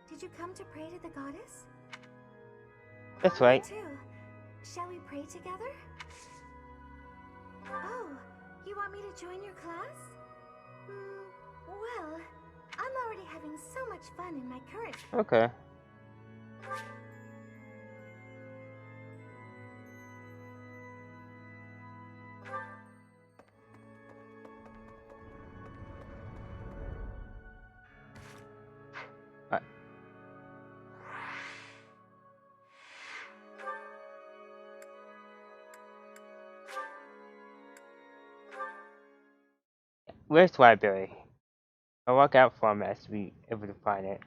did you come to pray to the goddess? That's right. Me too. Shall we pray together? Oh, you want me to join your class? Well, I'm already having so much fun in my current... Okay. Where's the library? I'll walk out for him as we able to find it.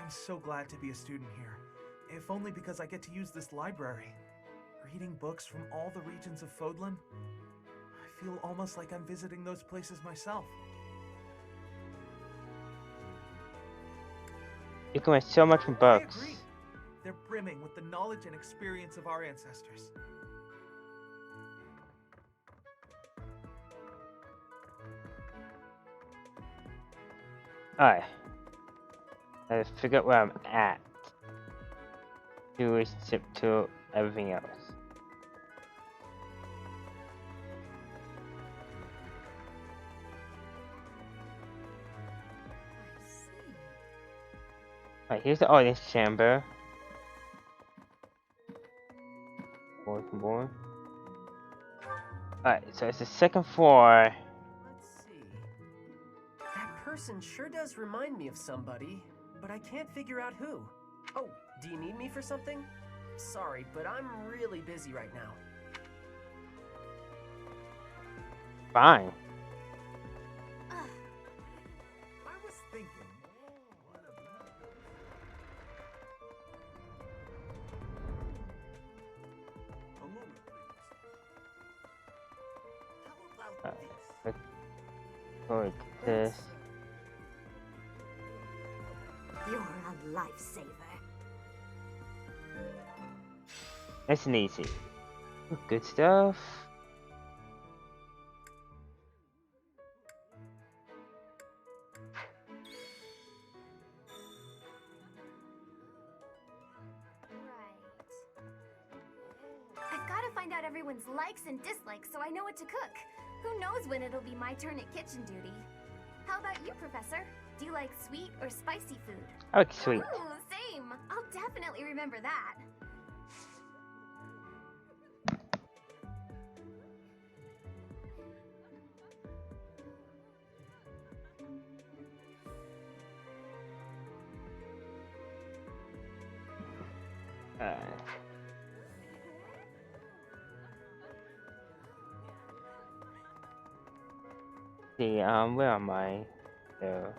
I'm so glad to be a student here, if only because I get to use this library. Reading books from all the regions of Fodlan, I feel almost like I'm visiting those places myself. You can learn so much from books. I agree. They're brimming with the knowledge and experience of our ancestors. Alright. I have to figure out where I'm at. Relationship to everything else. Alright, here's the audience chamber. More. Alright, so it's the second floor. Let's see. That person sure does remind me of somebody. but I can't figure out who. Oh, do you need me for something? Sorry, but I'm really busy right now. Fine. I was thinking. A moment, please. How about Let's go like this. You're a lifesaver. Nice and easy. Good stuff. I've got to find out everyone's likes and dislikes so I know what to cook. Who knows when it'll be my turn at kitchen duty? How about you, Professor? Do you like sweet or spicy food? I like sweet. Ooh, same. I'll definitely remember that. See, where am I? There.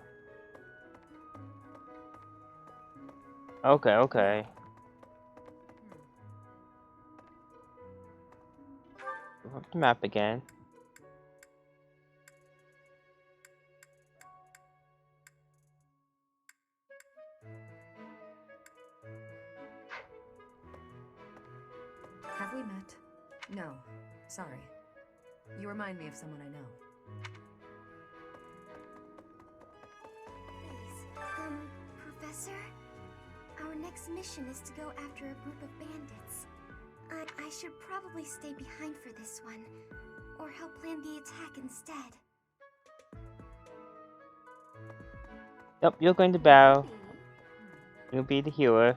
Okay. Up the map again. Have we met? No. Sorry. You remind me of someone I know. Please, Professor? Our next mission is to go after a group of bandits. I should probably stay behind for this one, or help plan the attack instead. Yep, you're going to bow. You'll be the healer.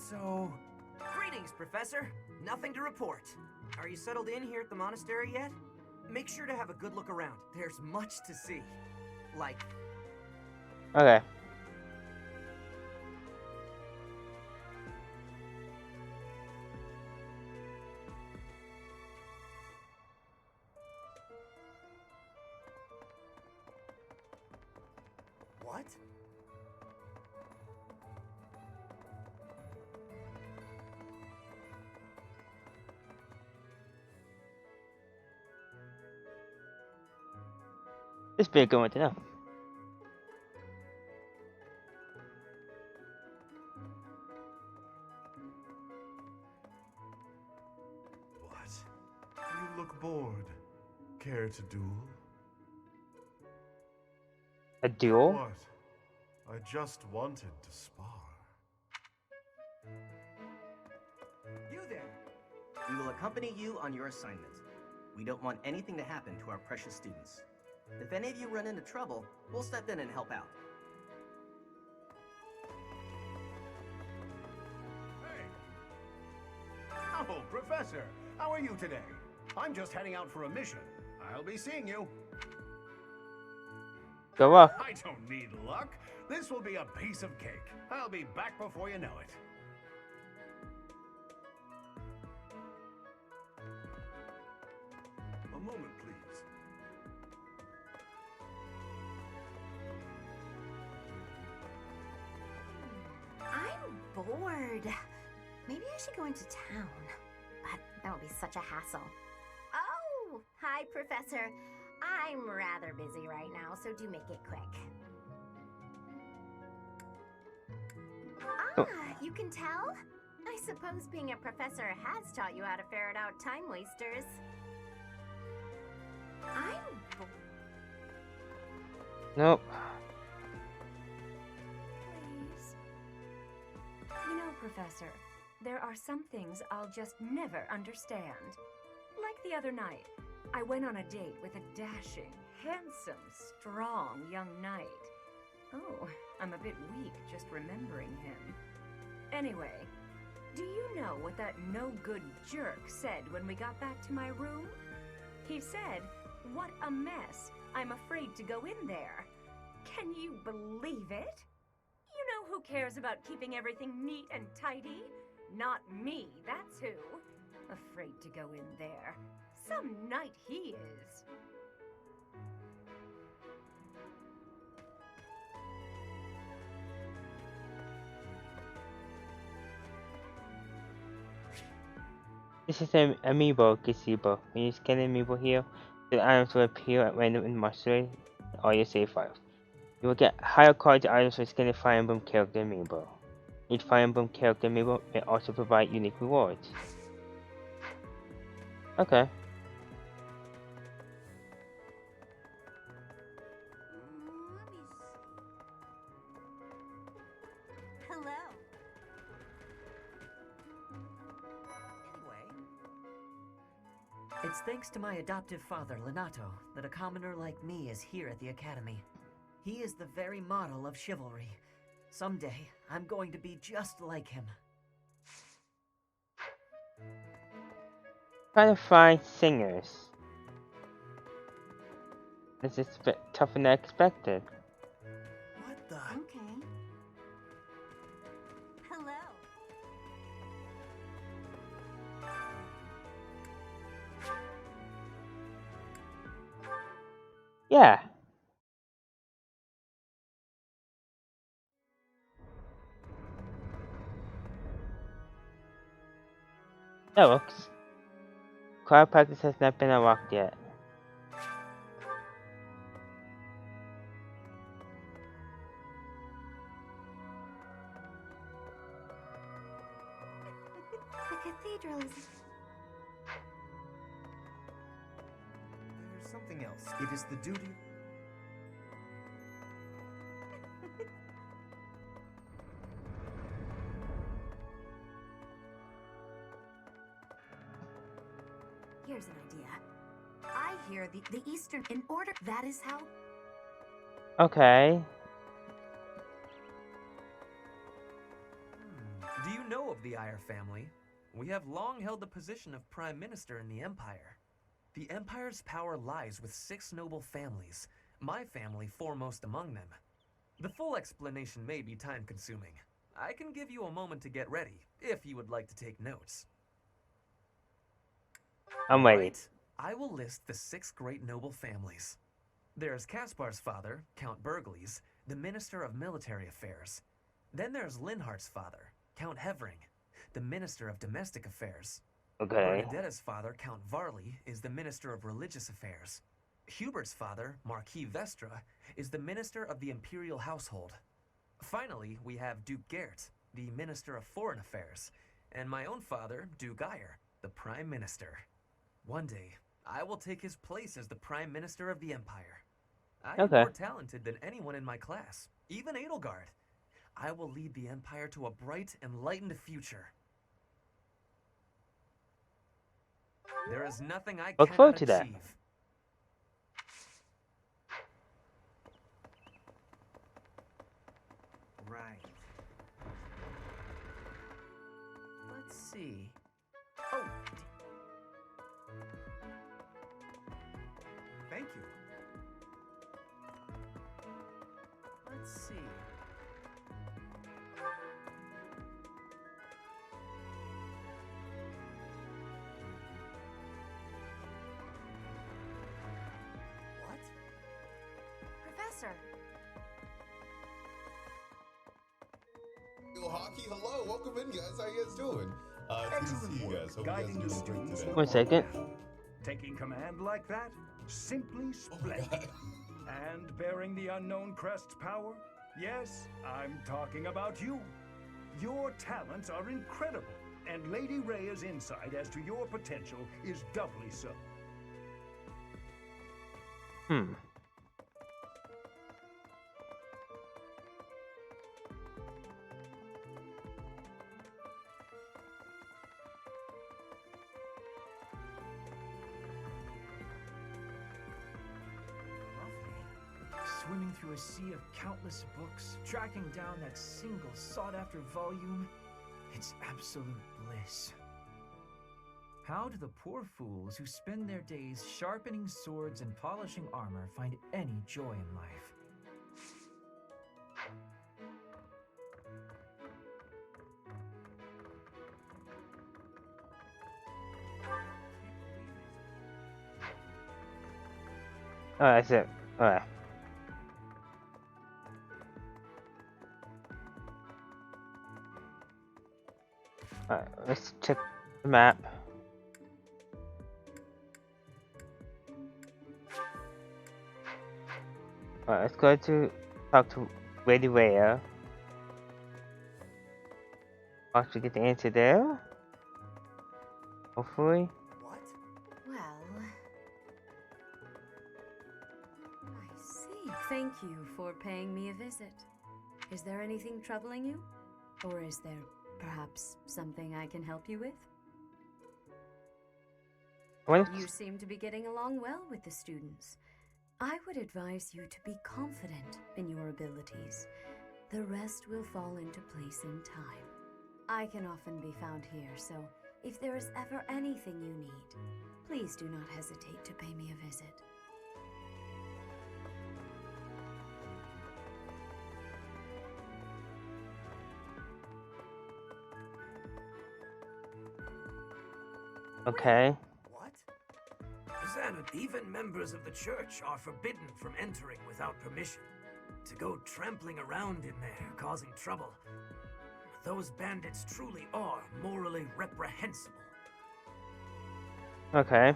So, greetings, Professor. Nothing to report. Are you settled in here at the monastery yet? Make sure to have a good look around. There's much to see. Like... Okay. What? This be a good one to know. What? You look bored. Care to duel? A duel? What? I just wanted to spar. You there! We will accompany you on your assignment. We don't want anything to happen to our precious students. If any of you run into trouble, we'll step in and help out. Oh, Professor! How are you today? I'm just heading out for a mission. I'll be seeing you. Go up. I don't need luck. This will be a piece of cake. I'll be back before you know it. A moment, please. I'm bored. Maybe I should go into town. But that would be such a hassle. Oh, hi, Professor. I'm rather busy right now, so do make it quick. Ah, you can tell? I suppose being a professor has taught you how to ferret out time wasters. Nope. Please. You know, Professor, there are some things I'll just never understand. like the other night, I went on a date with a dashing, handsome, strong young knight. Oh, I'm a bit weak just remembering him. Anyway, do you know what that no-good jerk said when we got back to my room? He said, "What a mess. I'm afraid to go in there." Can you believe it? You know who cares about keeping everything neat and tidy? Not me, that's who. Afraid to go in there. Some knight he is. This is an amiibo gazebo. When you scan an amiibo here, the items will appear at random in Mastery or your save files. You will get higher quality items for scanning Fire Emblem character amiibo. Each Fire Emblem character amiibo may also provide unique rewards. Okay. Hello. It's thanks to my adoptive father, Lenato, that a commoner like me is here at the Academy. He is the very model of chivalry. Someday, I'm going to be just like him. Try to find singers. This is a bit tougher than I expected. What the? Okay. Hello. Yeah. That works. Cloud practice has not been unlocked yet. The cathedral is... There's something else. It is the duty... Here's an idea. I hear the Eastern in order. That is how. Okay. Do you know of the Iyer family? We have long held the position of Prime Minister in the Empire. The Empire's power lies with 6 noble families, my family foremost among them. The full explanation may be time-consuming. I can give you a moment to get ready, if you would like to take notes. I'm ready. Right. I will list the 6 great noble families. There's Caspar's father, Count Burgles, the Minister of Military Affairs. Then there's Linhardt's father, Count Hevering, the Minister of Domestic Affairs. Okay. Bernadetta's father, Count Varley, is the Minister of Religious Affairs. Hubert's father, Marquis Vestra, is the Minister of the Imperial Household. Finally, we have Duke Gert, the Minister of Foreign Affairs, and my own father, Duke Iyer, the Prime Minister. One day, I will take his place as the Prime Minister of the Empire. I am more talented than anyone in my class, even Edelgard. I will lead the Empire to a bright, enlightened future. There is nothing I Look cannot forward to that. achieve. Right. Let's see. Oh. Thank you. Let's see. What? Professor. Yo, Hockey, hello, welcome in, guys. How you guys doing? Good to see you guys. Hope Guiding you the guys are doing students today. 1 second. Taking command like that? Simply splendid. And bearing the unknown crest's power? Yes, I'm talking about you. Your talents are incredible, and Lady Rhea's insight as to your potential is doubly so. Swimming through a sea of countless books, tracking down that single sought-after volume, it's absolute bliss. How do the poor fools who spend their days sharpening swords and polishing armor find any joy in life? Oh, that's it. Alright. Alright, let's check the map. Alright, let's go to talk to Lady Rhea. Once we get the answer there. Hopefully. Well, I see. Thank you for paying me a visit. Is there anything troubling you? Or is there perhaps something I can help you with? You seem to be getting along well with the students. I would advise you to be confident in your abilities. The rest will fall into place in time. I can often be found here, so if there is ever anything you need, please do not hesitate to pay me a visit. Okay. Xanad, even members of the church are forbidden from entering without permission. To go trampling around in there, causing trouble. Those bandits truly are morally reprehensible. Okay.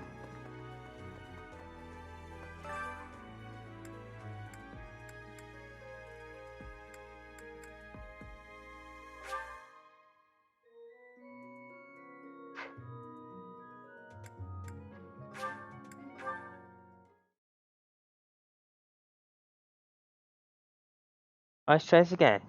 Let's try this again.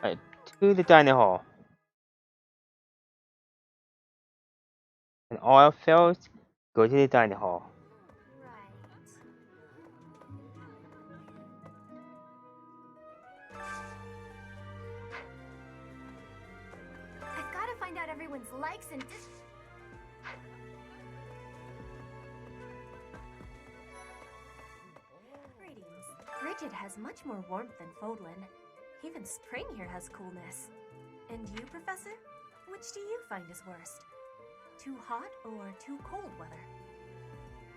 Alright, to the dining hall. And all else fails, go to the dining hall. I've got to find out everyone's likes and Greetings. Bridget has much more warmth than Fodlan. Even spring here has coolness. And you, Professor? Which do you find is worst? Too hot or too cold weather?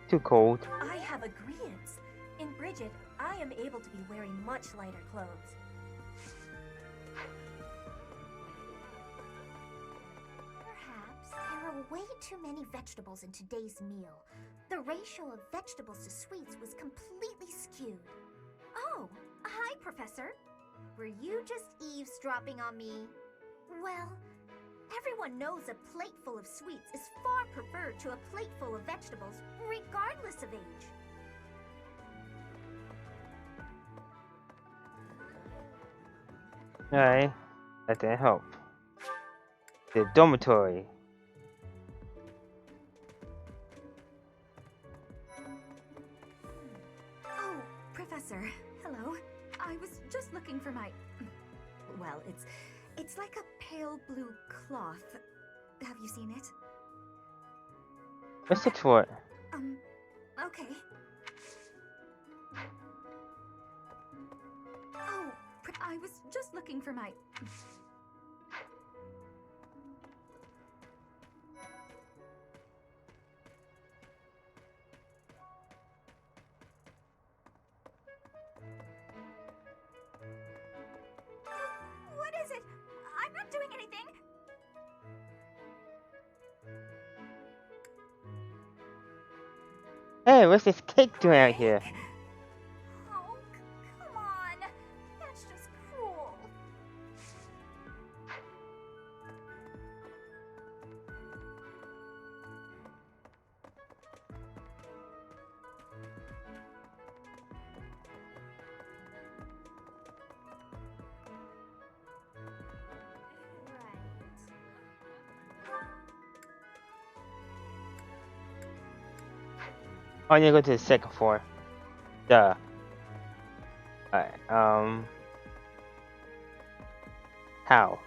Too cold. I have agreeance. In Bridget, I am able to be wearing much lighter clothes. Perhaps there are way too many vegetables in today's meal. The ratio of vegetables to sweets was completely skewed. Oh, hi, Professor. Were you just eavesdropping on me? Well, everyone knows a plate full of sweets is far preferred to a plate full of vegetables, regardless of age. Alright, that didn't help. The dormitory. Oh, Professor, hello. I was just looking for my... Well, it's like a pale blue cloth. Have you seen it? Let's look for it. Okay. Oh, I was just looking for my... What is it? I'm not doing anything. Hey, what's this cake doing out here? Oh, come on. That's just cruel. Oh, I need to go to the second floor. Duh. Alright, how?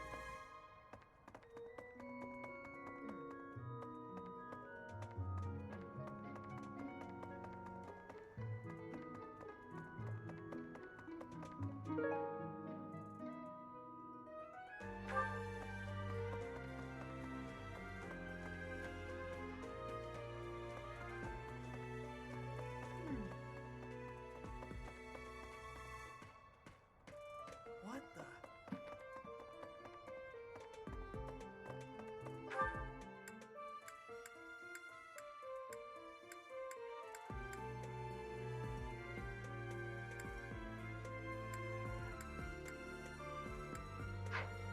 What the?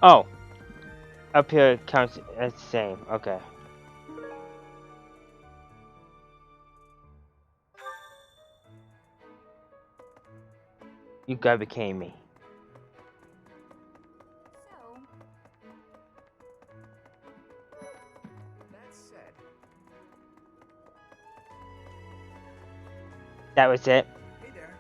Oh! Up here counts as the same. Okay. You guys became me. So, That said, That was it. hey there.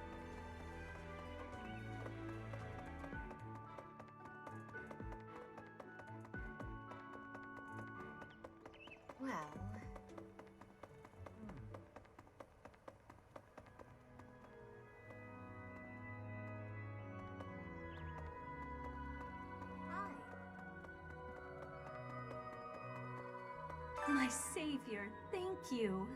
well, My savior, thank you.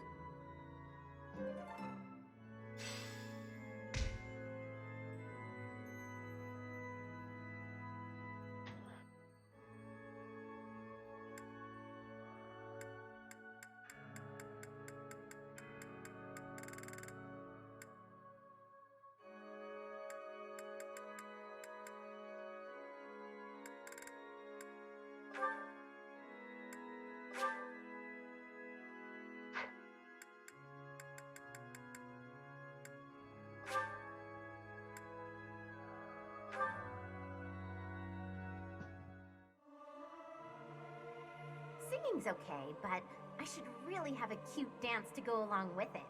Singing's okay, but I should really have a cute dance to go along with it.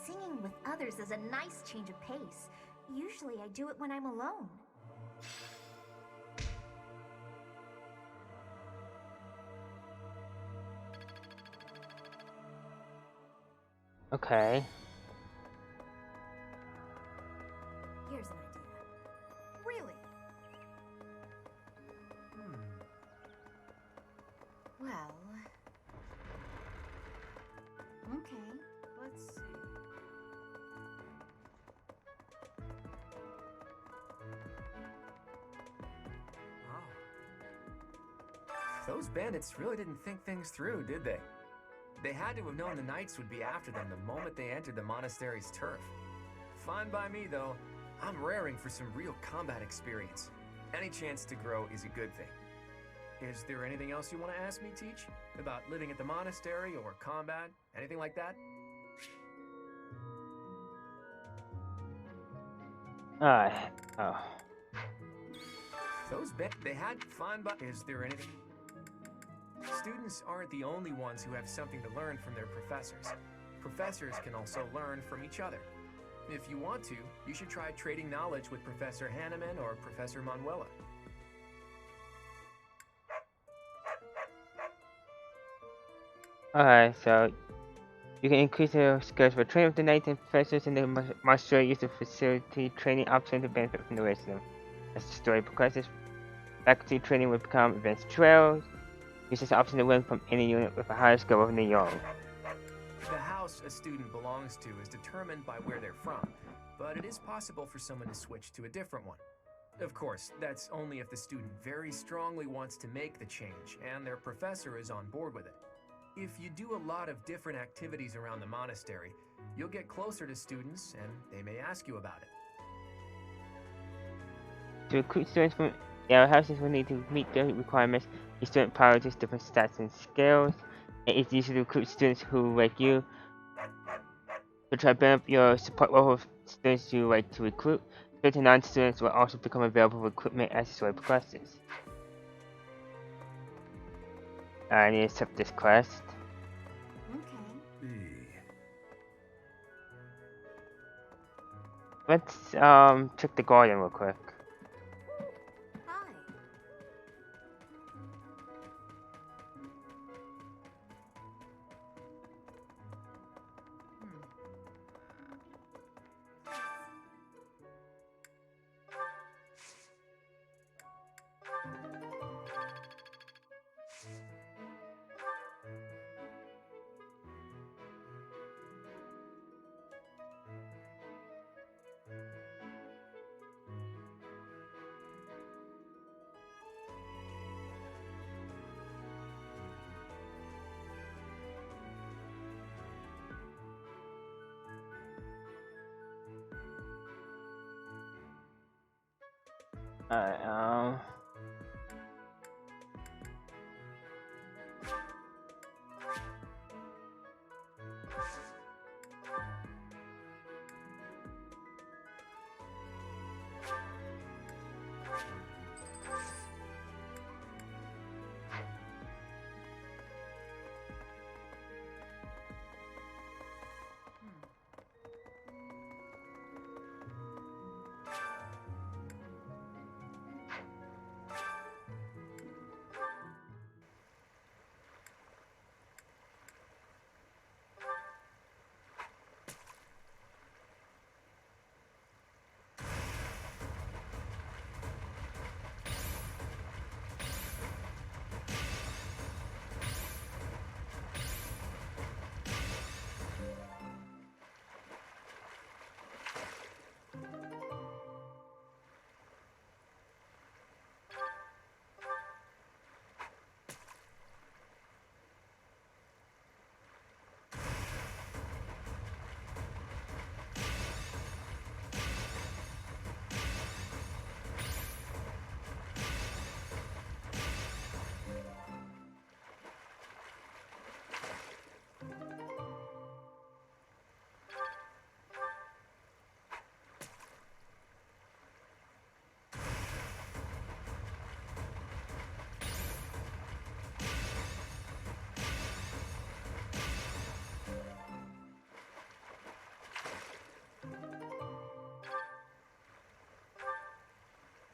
Singing with others is a nice change of pace. Usually I do it when I'm alone. Okay. here's an idea. Really? Well, okay, let's see. Those bandits really didn't think things through, did they? They had to have known the knights would be after them the moment they entered the monastery's turf. Fine by me, though. I'm raring for some real combat experience. Any chance to grow is a good thing. Is there anything else you want to ask me, Teach? About living at the monastery or combat? Anything like that? Oh. Those they had fine by. Is there anything? Students aren't the only ones who have something to learn from their professors. Professors can also learn from each other. If you want to, you should try trading knowledge with Professor Hanneman or Professor Manuela. Alright, so you can increase your skills for training with the knights and professors in the monastery. Use the facility training option to benefit from the wisdom. As the story progresses, faculty training will become advanced trails. Use this option to win from any unit with a higher skill within the young. The house a student belongs to is determined by where they're from, but it is possible for someone to switch to a different one. Of course, that's only if the student very strongly wants to make the change and their professor is on board with it. If you do a lot of different activities around the monastery, you'll get closer to students and they may ask you about it. To recruit students from our houses will need to meet the requirements. Each student prioritizes different stats and skills. And it's easy to recruit students who like you. To try to build up your support level of students you like to recruit, 39 students will also become available for recruitment as the story progresses. I need to accept this quest. B. Let's check the garden real quick. Hi. Alright,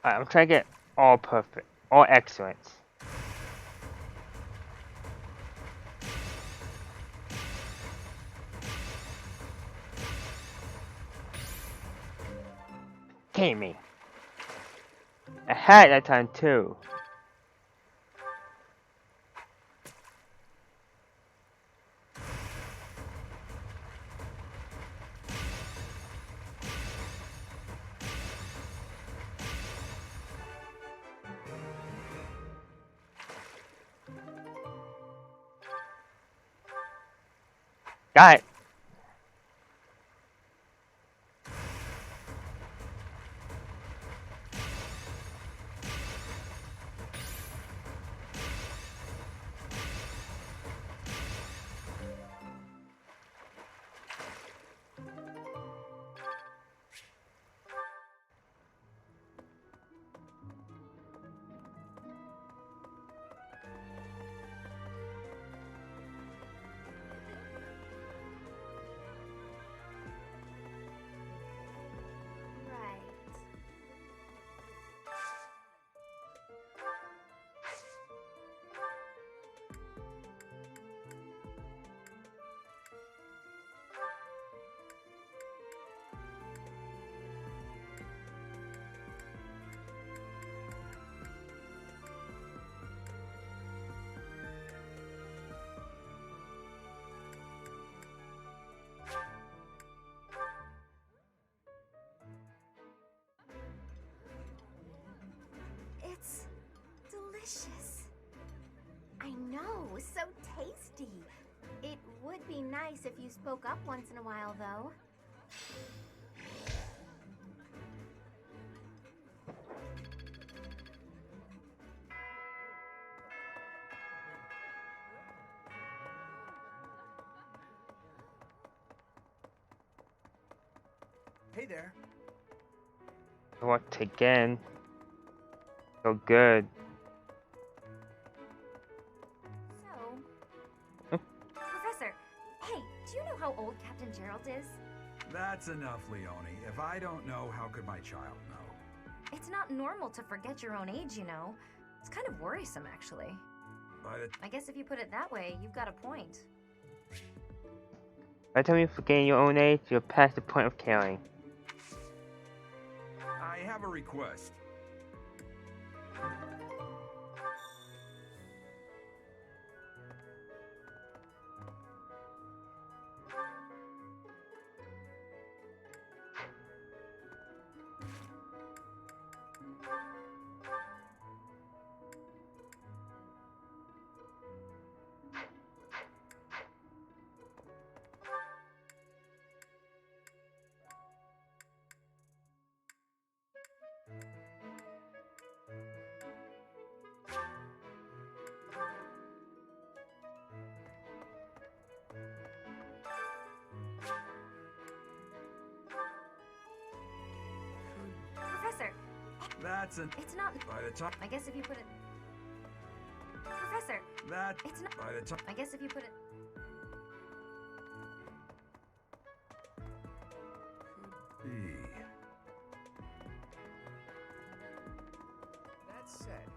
Alright, I'm trying to get all perfect, all excellence. Kidding me. I had that time too. Got it. It's delicious. I know, so tasty. It would be nice if you spoke up once in a while, though. Hey there. What again? So good. So, Professor, hey, do you know how old Captain Gerald is? That's enough, Leonie. If I don't know, how could my child know? It's not normal to forget your own age, you know. It's kind of worrisome, actually. I guess if you put it that way, you've got a point. By the time you forget your own age, you're past the point of caring. I have a request. Professor! That's an. It's not. By the time. I guess if you put it. Professor! That. It's not. By the time. I guess if you put it. E. That said,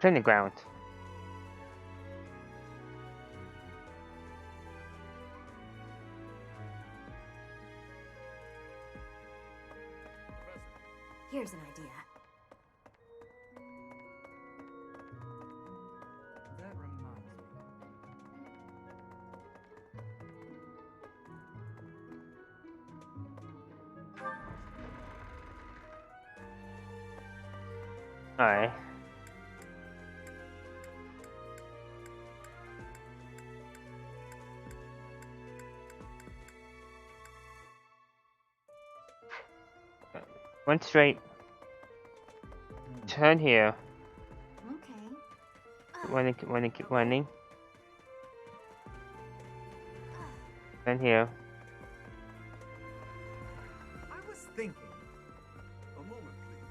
Turn the ground. Here's an idea. That reminds me. Alright. One straight. Turn here. Okay. Keep running. Turn here. I was thinking. A moment, please.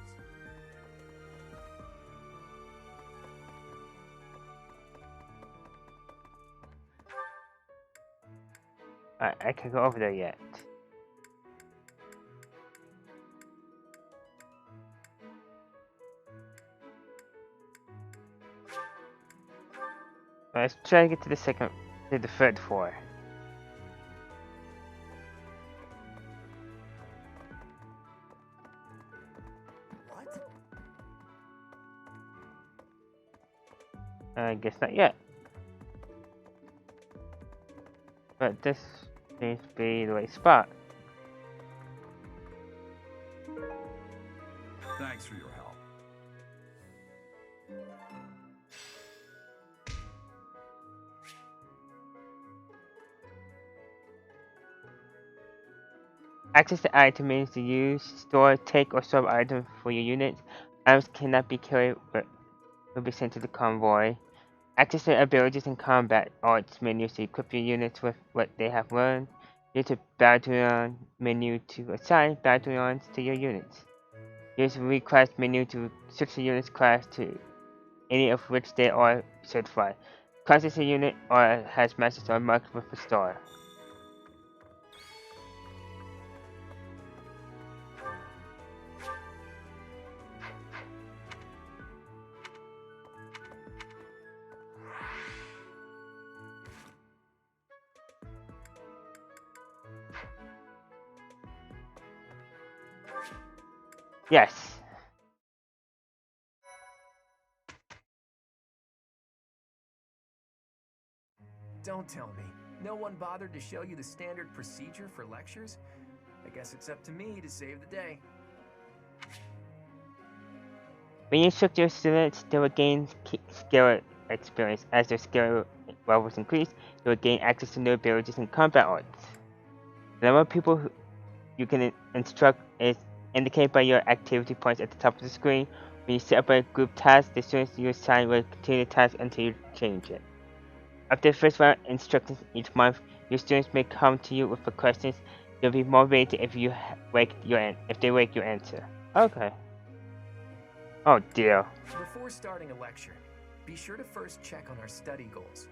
I can't go over there yet. Let's try to get to the third floor. What? I guess not yet. But this seems to be the right spot. Thanks for your help. Access the item means to use, store, take, or swap items for your unit. Items cannot be carried but will be sent to the convoy. Access the abilities and combat arts menus to equip your units with what they have learned. Use the battalion menu to assign battalions to your units. Use the request menu to switch the unit's class to any of which they are certified. Classes a unit or has master star marked with a star. Yes. don't tell me. No one bothered to show you the standard procedure for lectures? I guess it's up to me to save the day. When you instruct your students, they will gain skill experience. As their skill levels increase, they will gain access to new abilities and combat arts. The number of people you can instruct is indicated by your activity points at the top of the screen. When you set up a group task, the students you assign will continue the task until you change it. After the first round of instructions each month, your students may come to you with questions. They'll be motivated if they wake your answer. Okay. Oh dear. Before starting a lecture, be sure to first check on our study goals.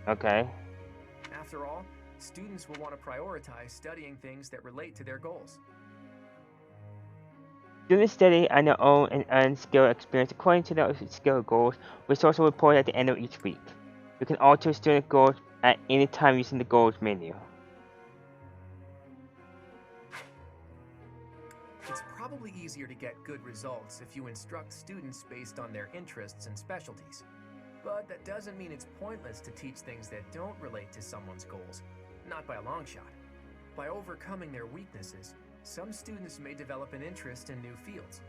Okay. After all, students will want to prioritize studying things that relate to their goals. Students study on their own and earn skill experience according to their skill goals, which also reported at the end of each week. You can alter student goals at any time using the goals menu. It's probably easier to get good results if you instruct students based on their interests and specialties. But that doesn't mean it's pointless to teach things that don't relate to someone's goals. Not by a long shot. By overcoming their weaknesses, some students may develop an interest in new fields.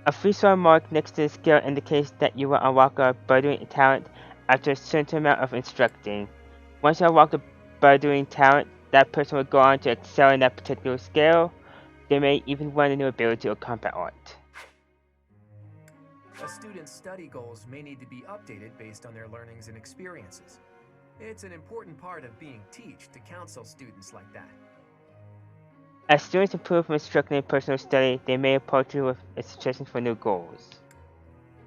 A 3-star mark next to the skill indicates that you will unlock a budding talent after a certain amount of instructing. Once you unlock the budding talent, that person will go on to excel in that particular skill. They may even learn a new ability or combat art. A student's study goals may need to be updated based on their learnings and experiences. It's an important part of being teach to counsel students like that. As students improve from instructing in personal study, they may approach you with suggestions for new goals.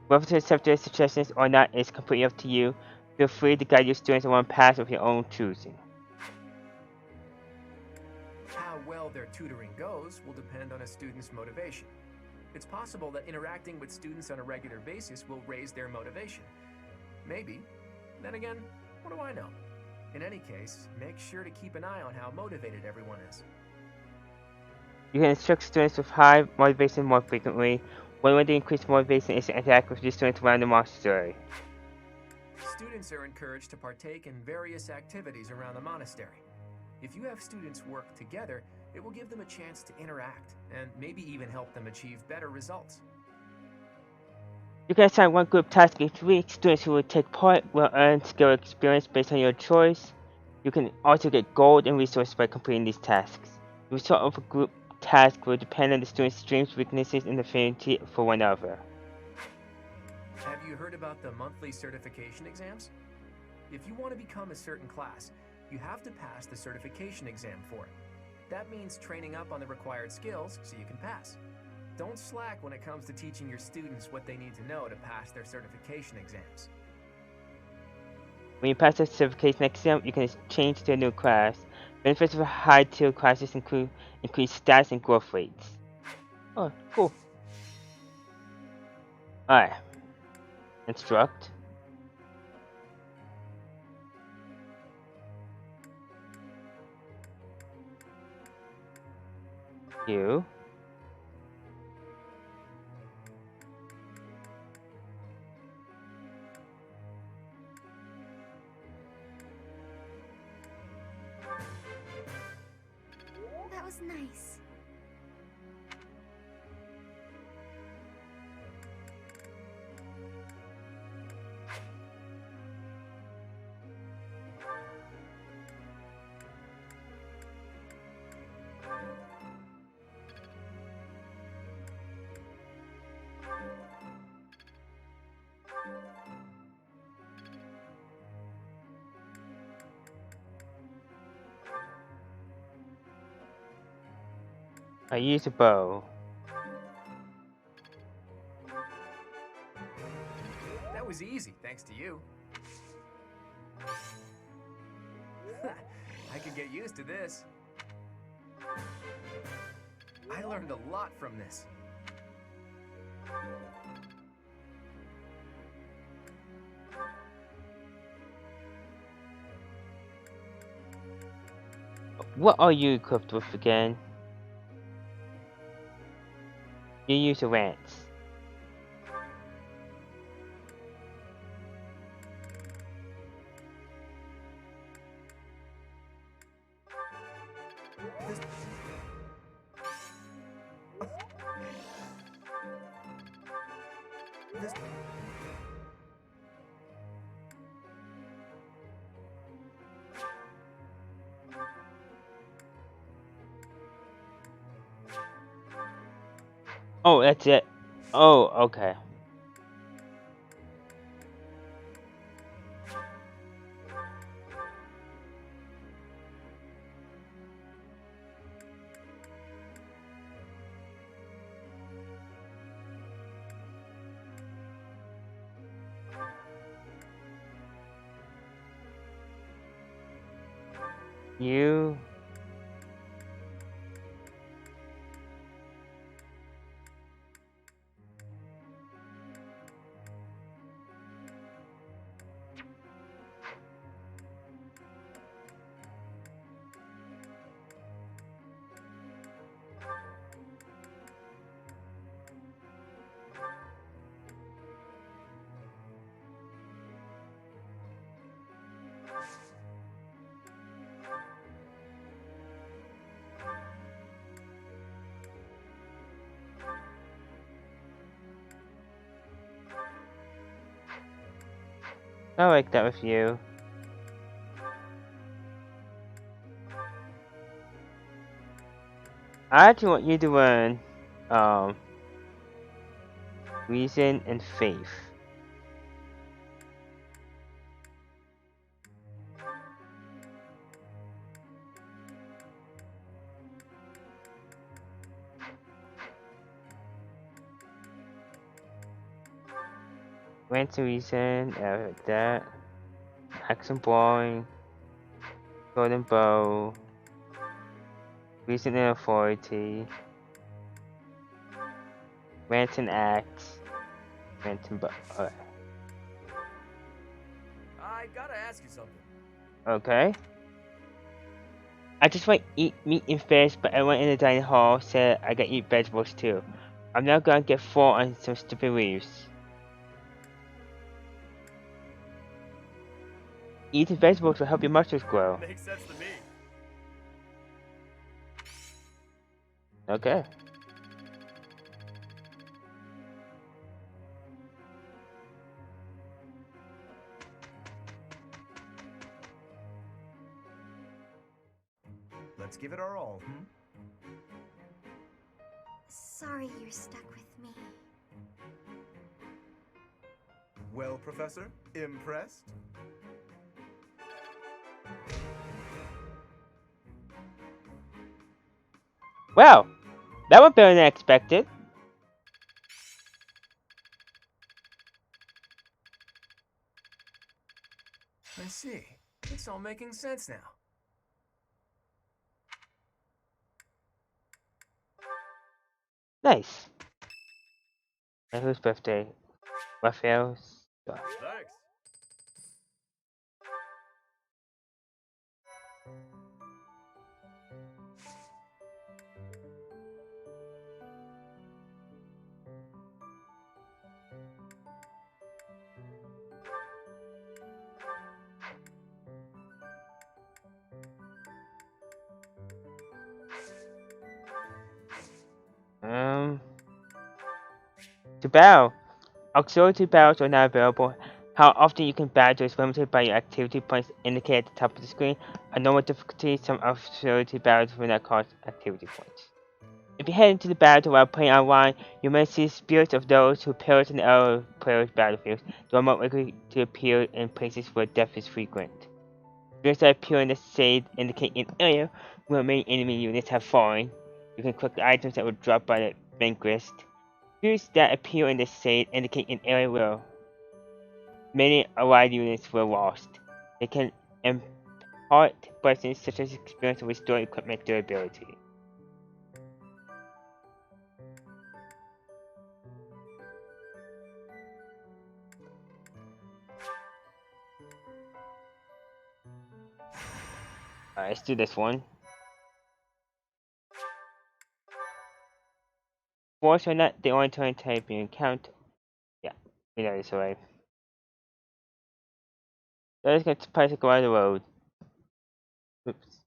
Whether to accept their suggestions or not is completely up to you. Feel free to guide your students on one path of your own choosing. How well their tutoring goes will depend on a student's motivation. It's possible that interacting with students on a regular basis will raise their motivation. Maybe. Then again, what do I know? In any case, make sure to keep an eye on how motivated everyone is. You can instruct students with high motivation more frequently. One way to increase motivation is to interact with your students around the monastery. Students are encouraged to partake in various activities around the monastery. If you have students work together, it will give them a chance to interact and maybe even help them achieve better results. You can assign one group task each week. Students who will take part will earn skill experience based on your choice. You can also get gold and resources by completing these tasks. The result of a group task will depend on the student's strengths, weaknesses, and affinity for one another. Have you heard about the monthly certification exams? If you want to become a certain class, you have to pass the certification exam for it. That means training up on the required skills so you can pass. Don't slack when it comes to teaching your students what they need to know to pass their certification exams. When you pass the certification exam, you can change to a new class. Benefits of high-tier classes include increased stats and growth rates. Oh, cool. Alright. Instruct. You. That was nice. I use a bow. That was easy, thanks to you. I could get used to this. I learned a lot from this. What are you equipped with again? You use a lance. Oh, that's it. Oh, okay. You. I like that with you. I actually want you to learn reason and faith. Grant and reason, like that. Action blowing. Golden bow. Reason and authority. Grant and axe. Grant and bow. Alright. I gotta ask you something. Okay. I just want to eat meat and fish, but everyone in the dining hall said I gotta eat vegetables too. I'm not gonna get full on some stupid leaves. Eating vegetables will help your muscles grow. Makes sense to me. Okay. Let's give it our all, hmm? Sorry you're stuck with me. Well, Professor, impressed? Well, that was better than expected. I see. It's all making sense now. Nice. And whose birthday? Raphael's. Thanks. To battle. Auxiliary battles are not available. How often you can battle is limited by your activity points indicated at the top of the screen. A normal difficulty, some auxiliary battles will not cost activity points. If you head into the battle while playing online, you may see spirits of those who perish in the other players' battlefields. They are more likely to appear in places where death is frequent. Spirits that appear in the shade indicate an area where many enemy units have fallen. You can collect the items that were dropped by the vanquished. Spirits that appear in the shade indicate an area where many allied units were lost. They can impart blessings such as experience and restore equipment durability. Alright, let's do this one. Force are not the only turn type you encounter. Yeah, we know this already. So let's get to place go on the road. Oops.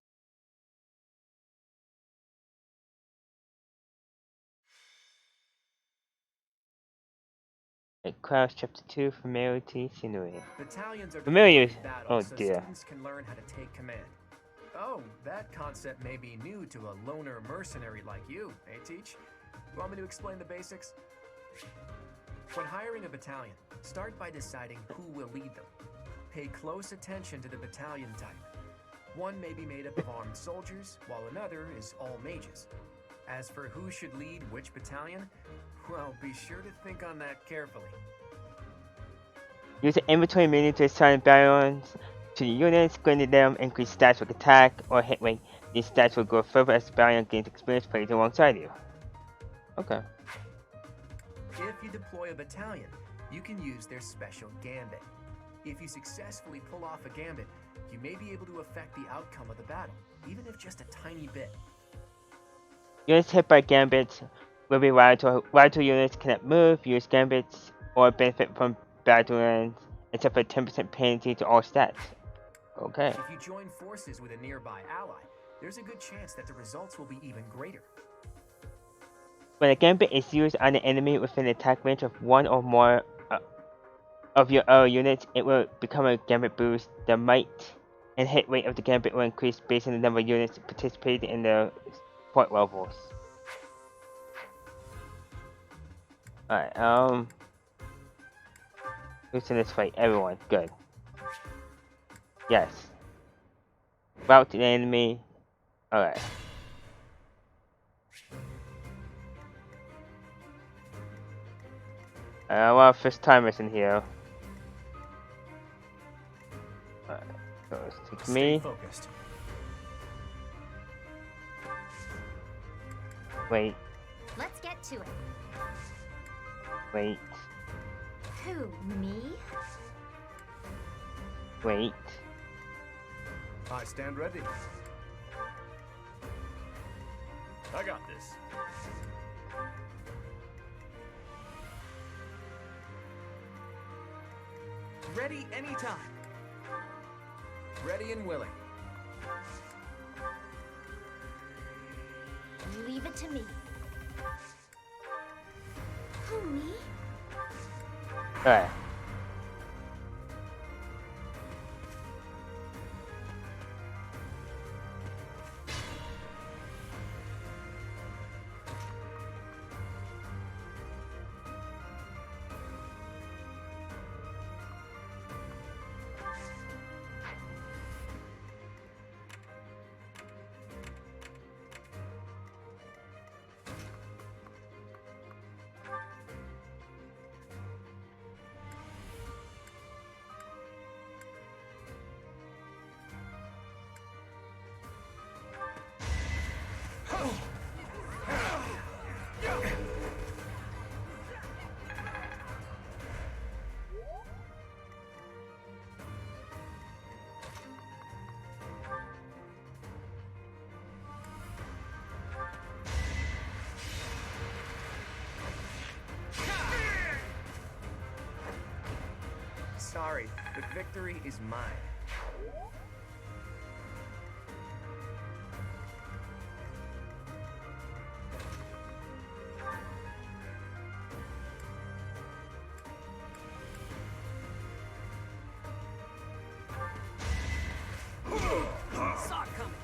Class Chapter 2, Familiarity Scenery. Battalions are Familiar. deployed in battle Oh so dear. students can learn how to take command. Oh, that concept may be new to a loner mercenary like you, eh, Teach? Want me to explain the basics? When hiring a battalion, start by deciding who will lead them. Pay close attention to the battalion type. One may be made up of armed soldiers, while another is all mages. As for who should lead which battalion, well, be sure to think on that carefully. Use the inventory menu to assign battalions to units, granting them increased stats with attack or hit rate. These stats will grow further as the battalion gains experience playing alongside you. Okay. If you deploy a battalion, you can use their special gambit. If you successfully pull off a gambit, you may be able to affect the outcome of the battle, even if just a tiny bit. Units hit by gambits will be routed to units cannot move, use gambits, or benefit from battalions, except for 10% penalty to all stats. Okay. If you join forces with a nearby ally, there's a good chance that the results will be even greater. When a gambit is used on an enemy within attack range of one or more of your other units, it will become a gambit boost. The might and hit rate of the gambit will increase based on the number of units participating in the support levels. Alright, who's in this fight? Everyone. Good. Yes. Route to the enemy. Alright. A lot of first timers in here. Alright, so let's take me. Focused. Wait, Let's get to it. wait, Who, me? wait. I stand ready. I got this. Ready anytime. Ready and willing. Leave it to me. Who, me? Alright. Sorry, but victory is mine. Saw it coming.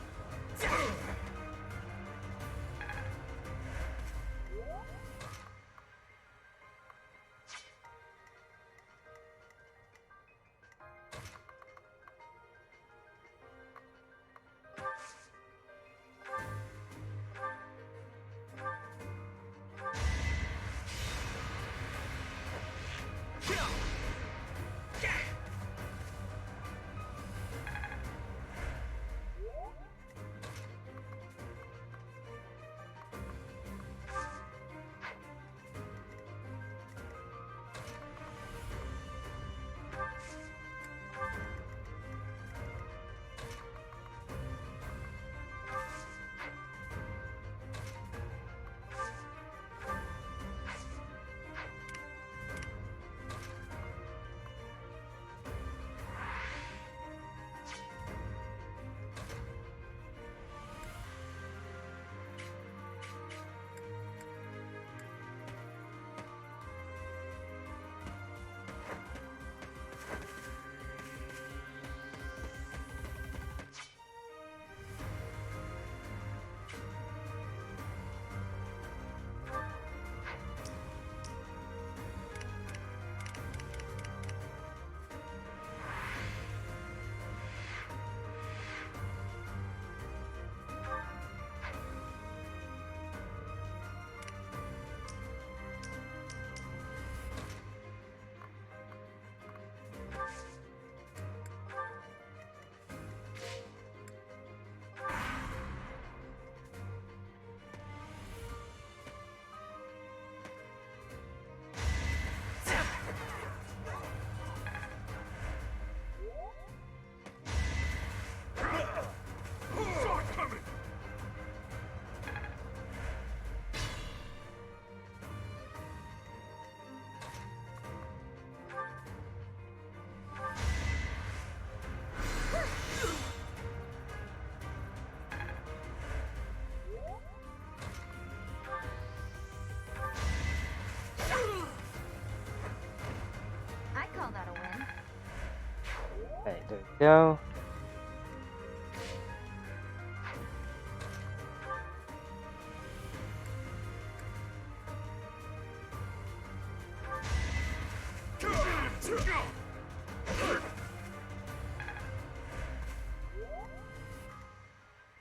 go.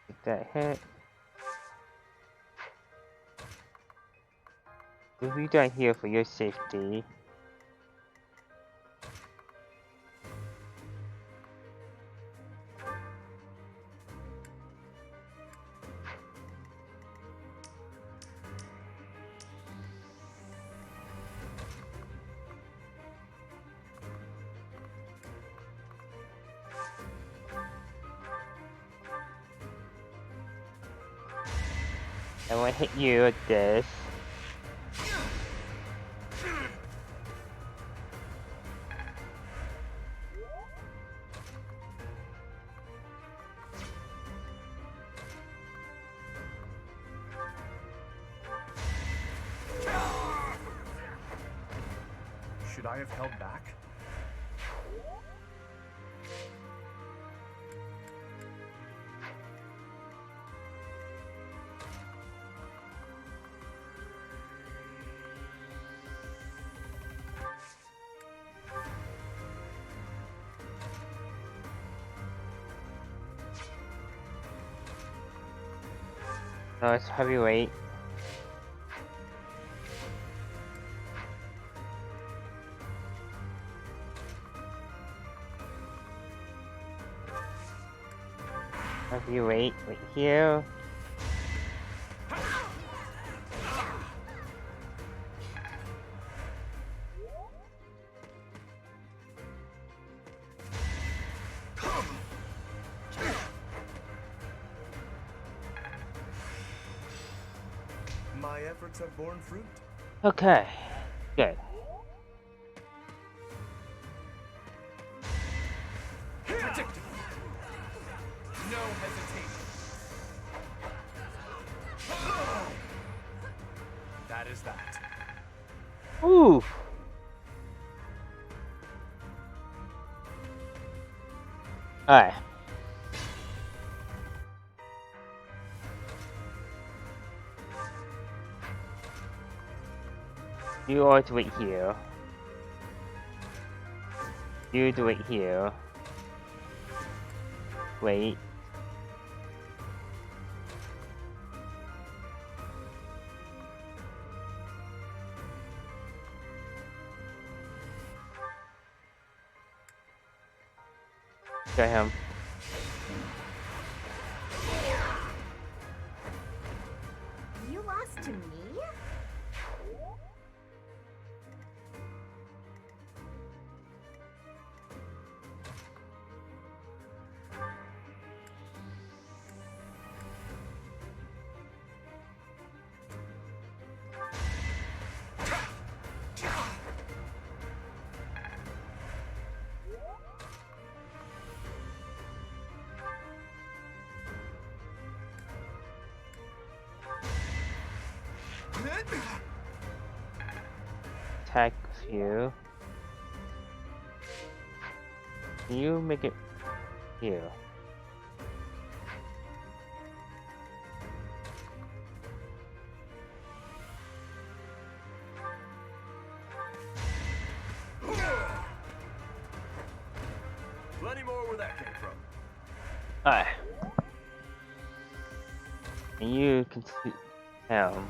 Take that hit. We'll be down here for your safety. I want to hit you with this. Should I have held back? No, it's heavyweight. Heavyweight right here. My efforts have borne fruit. Okay, good. Predictable. No hesitation. That is that. Ooh. Alright. You are to wait here. You to wait here. Wait. Got him. You lost to me? Attack you. You make it here. Plenty more where that came from. Alright. And you can see him.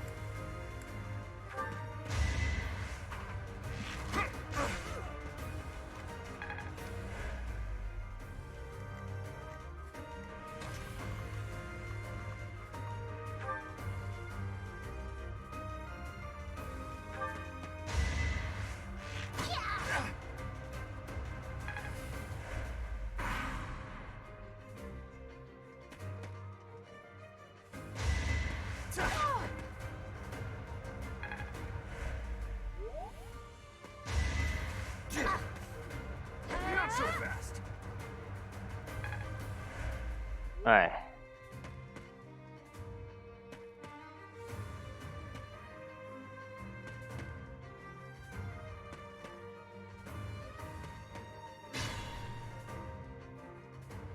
Not so fast. Alright.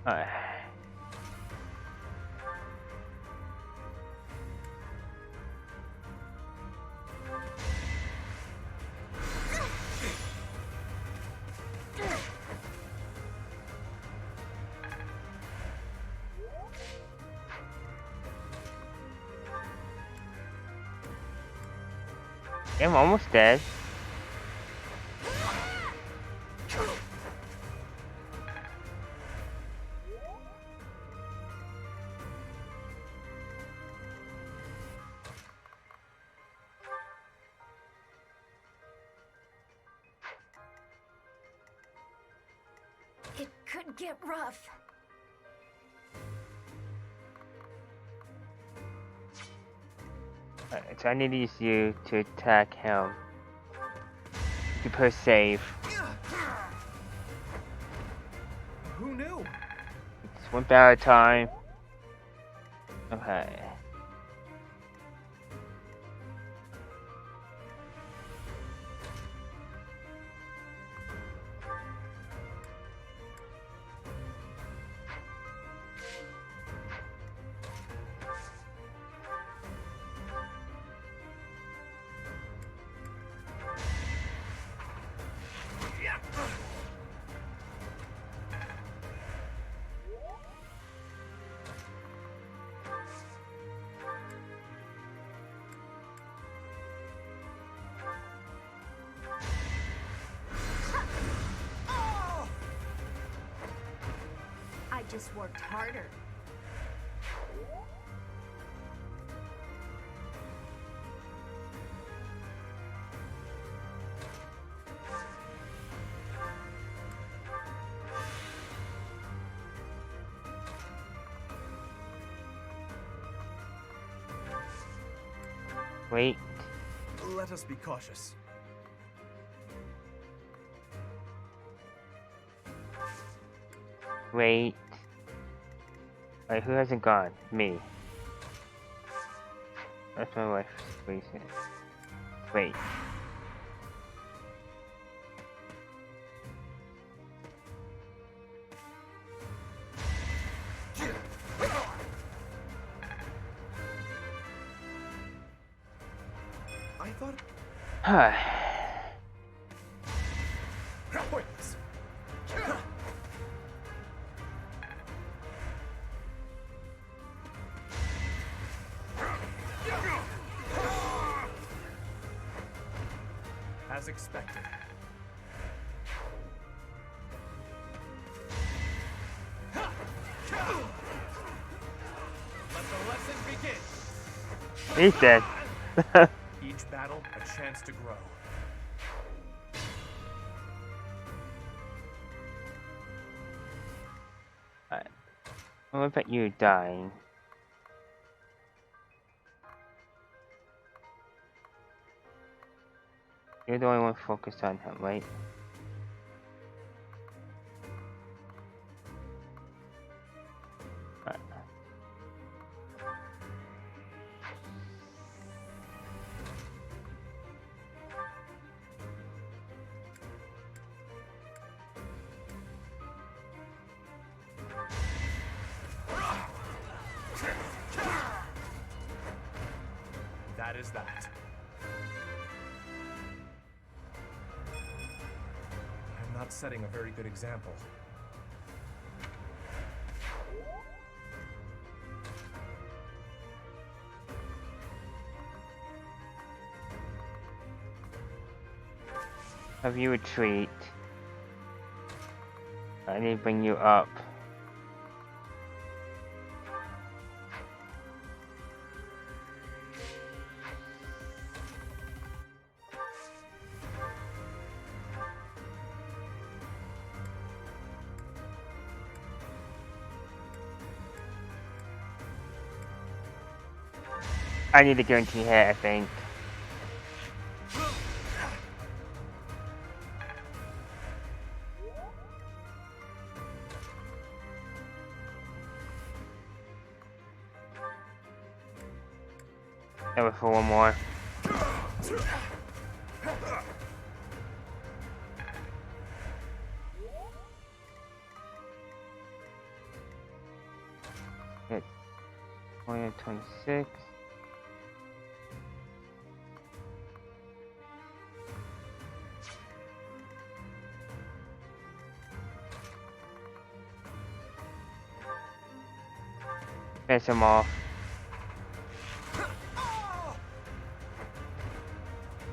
Alright. I'm almost dead. It could get rough. Alright, so I need to use you to attack him. To push save. Who knew? It's one battle at a time. Okay. I just worked harder. Wait. Let us be cautious. Wait. Alright, who hasn't gone? Me. That's my wife's reason. Wait. I thought. Pointless. As expected. Let the lesson begin. He's dead. Each battle, a chance to grow. Alright. What about you dying? You're the only one focused on him, right? Alright. That is that. I'm not setting a very good example. Have you retreat? I need to bring you up. I need a guarantee hit, I think. That was for one more. 126. Finish him off.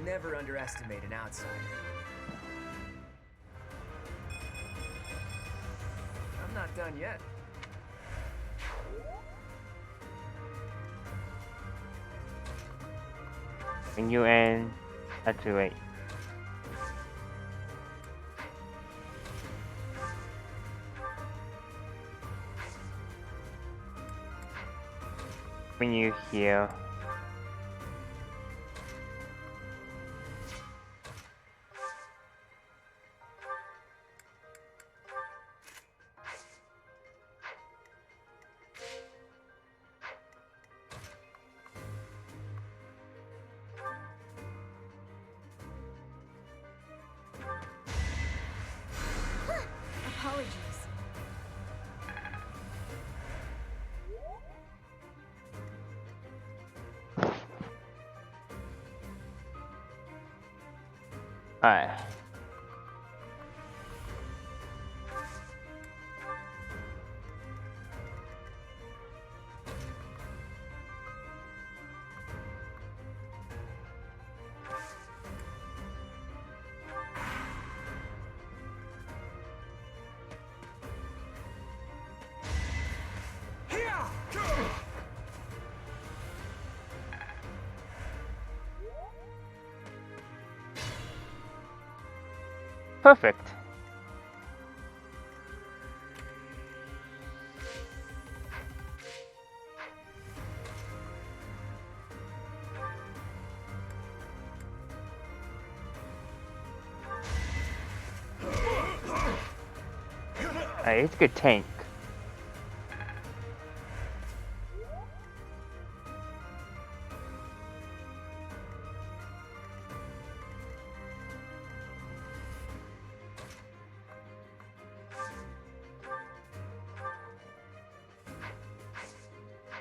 Never underestimate an outsider. I'm not done yet. When you end, actually wait. When you heal. Apologies. Alright. Perfect. Alright, it's a good tank.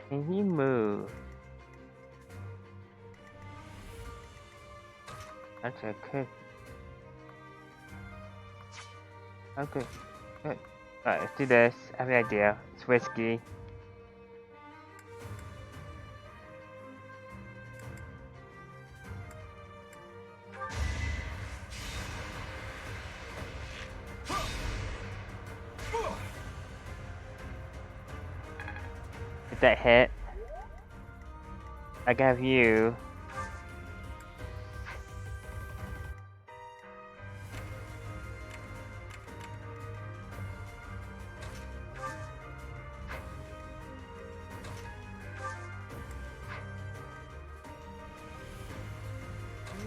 Can he move? Actually, I could. Okay, good. Alright, let's do this. I have an idea. It's risky. If that hit, I can have you.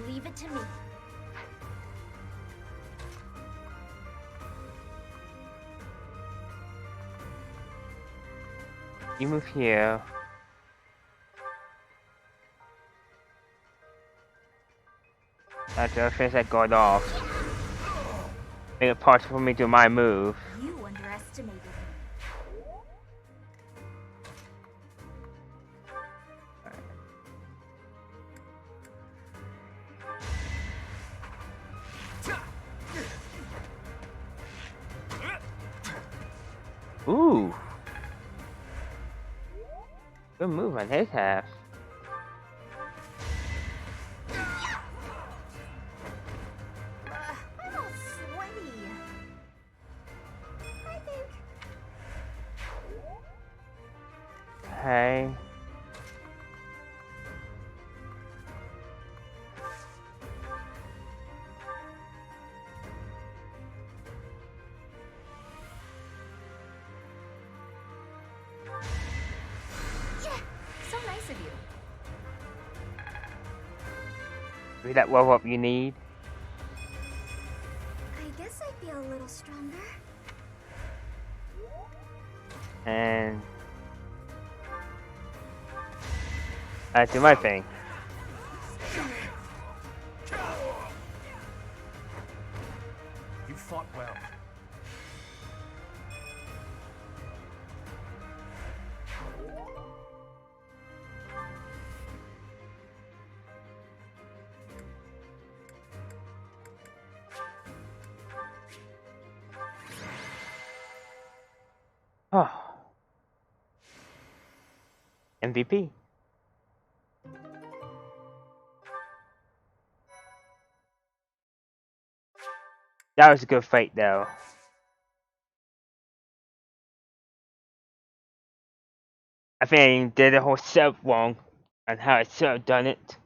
Leave it to me. You move here. After I finish that guard off, make it possible for me to do my move. You underestimated me. Ooh. Good move on his half. I'm all sweaty. I think. Hey. So nice of you. Is that level up you need? I guess I feel a little stronger. And I do my thing. You fought well. MVP. That was a good fight, though. I think I did the whole setup wrong on how I should have done it.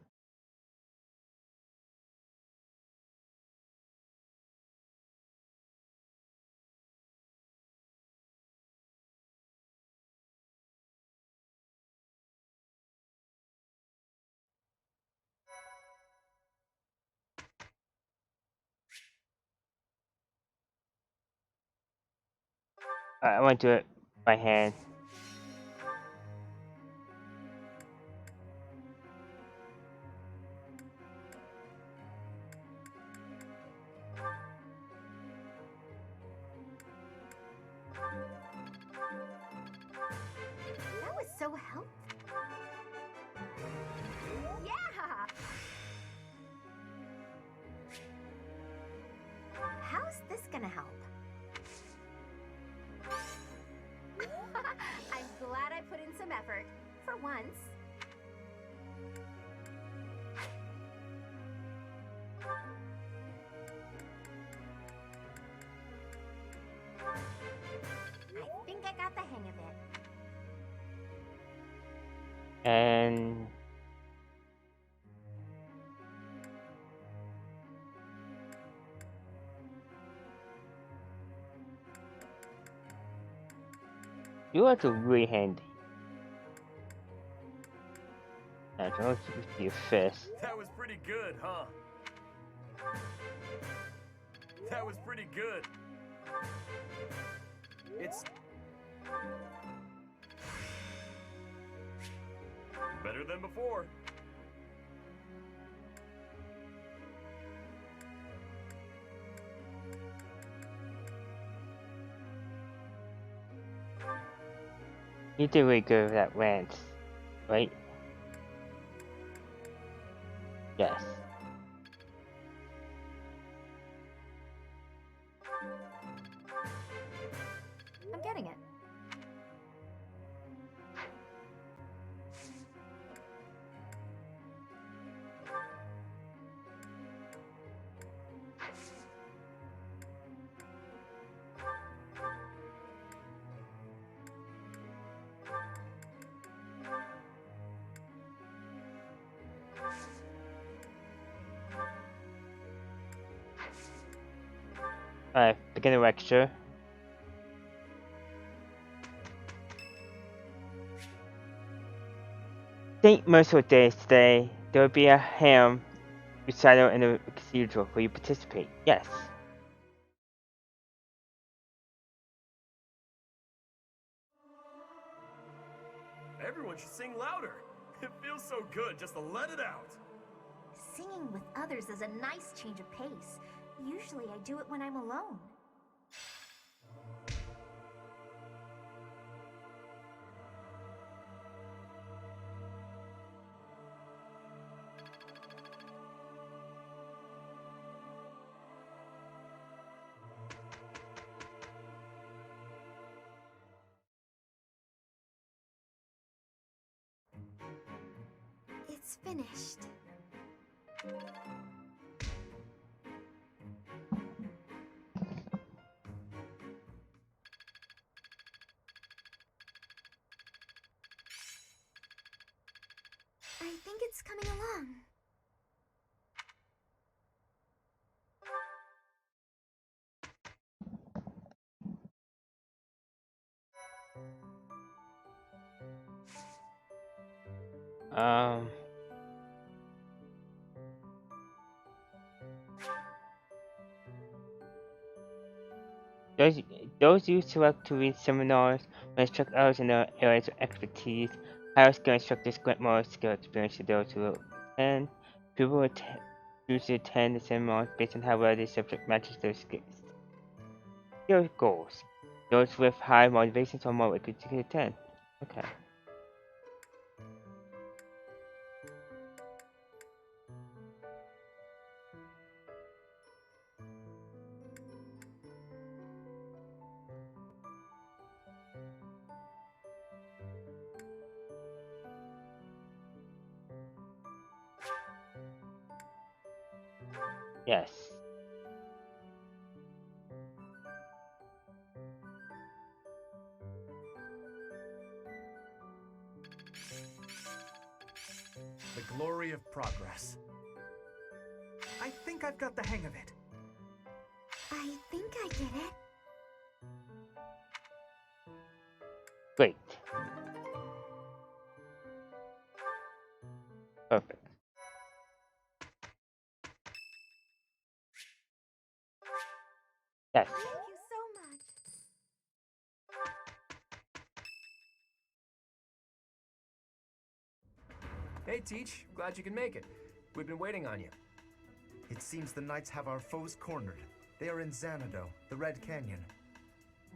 I want to do it by hand. That was so helpful. Yeah! How's this gonna help? I'm glad I put in some effort. For once. I think I got the hang of it. And you are really handy. I can also use your fist. That was pretty good, huh? That was pretty good. It's better than before. You did really good with that lance, right? Yes. I'm getting it. Alright, beginner lecture. St. Merciful Day is today. There will be a hymn recital in the cathedral. Will you participate? Yes. Everyone should sing louder. It feels so good just to let it out. Singing with others is a nice change of pace. Usually I do it when I'm alone. It's finished. I think it's coming along. Um. Those, those you select to lead seminars will instruct others in their areas of expertise. Higher skill instructors grant more skill experience to those who attend. People will choose to attend the seminars based on how well the subject matches their skills. Skill goals. Those with high motivations are more likely to attend. Okay. Yes. The glory of progress. I think I've got the hang of it. I think I get it. Great. Perfect. Yes. Thank you so much. Hey, Teach. Glad you can make it. We've been waiting on you. It seems the knights have our foes cornered. They are in Xanadu, the Red Canyon.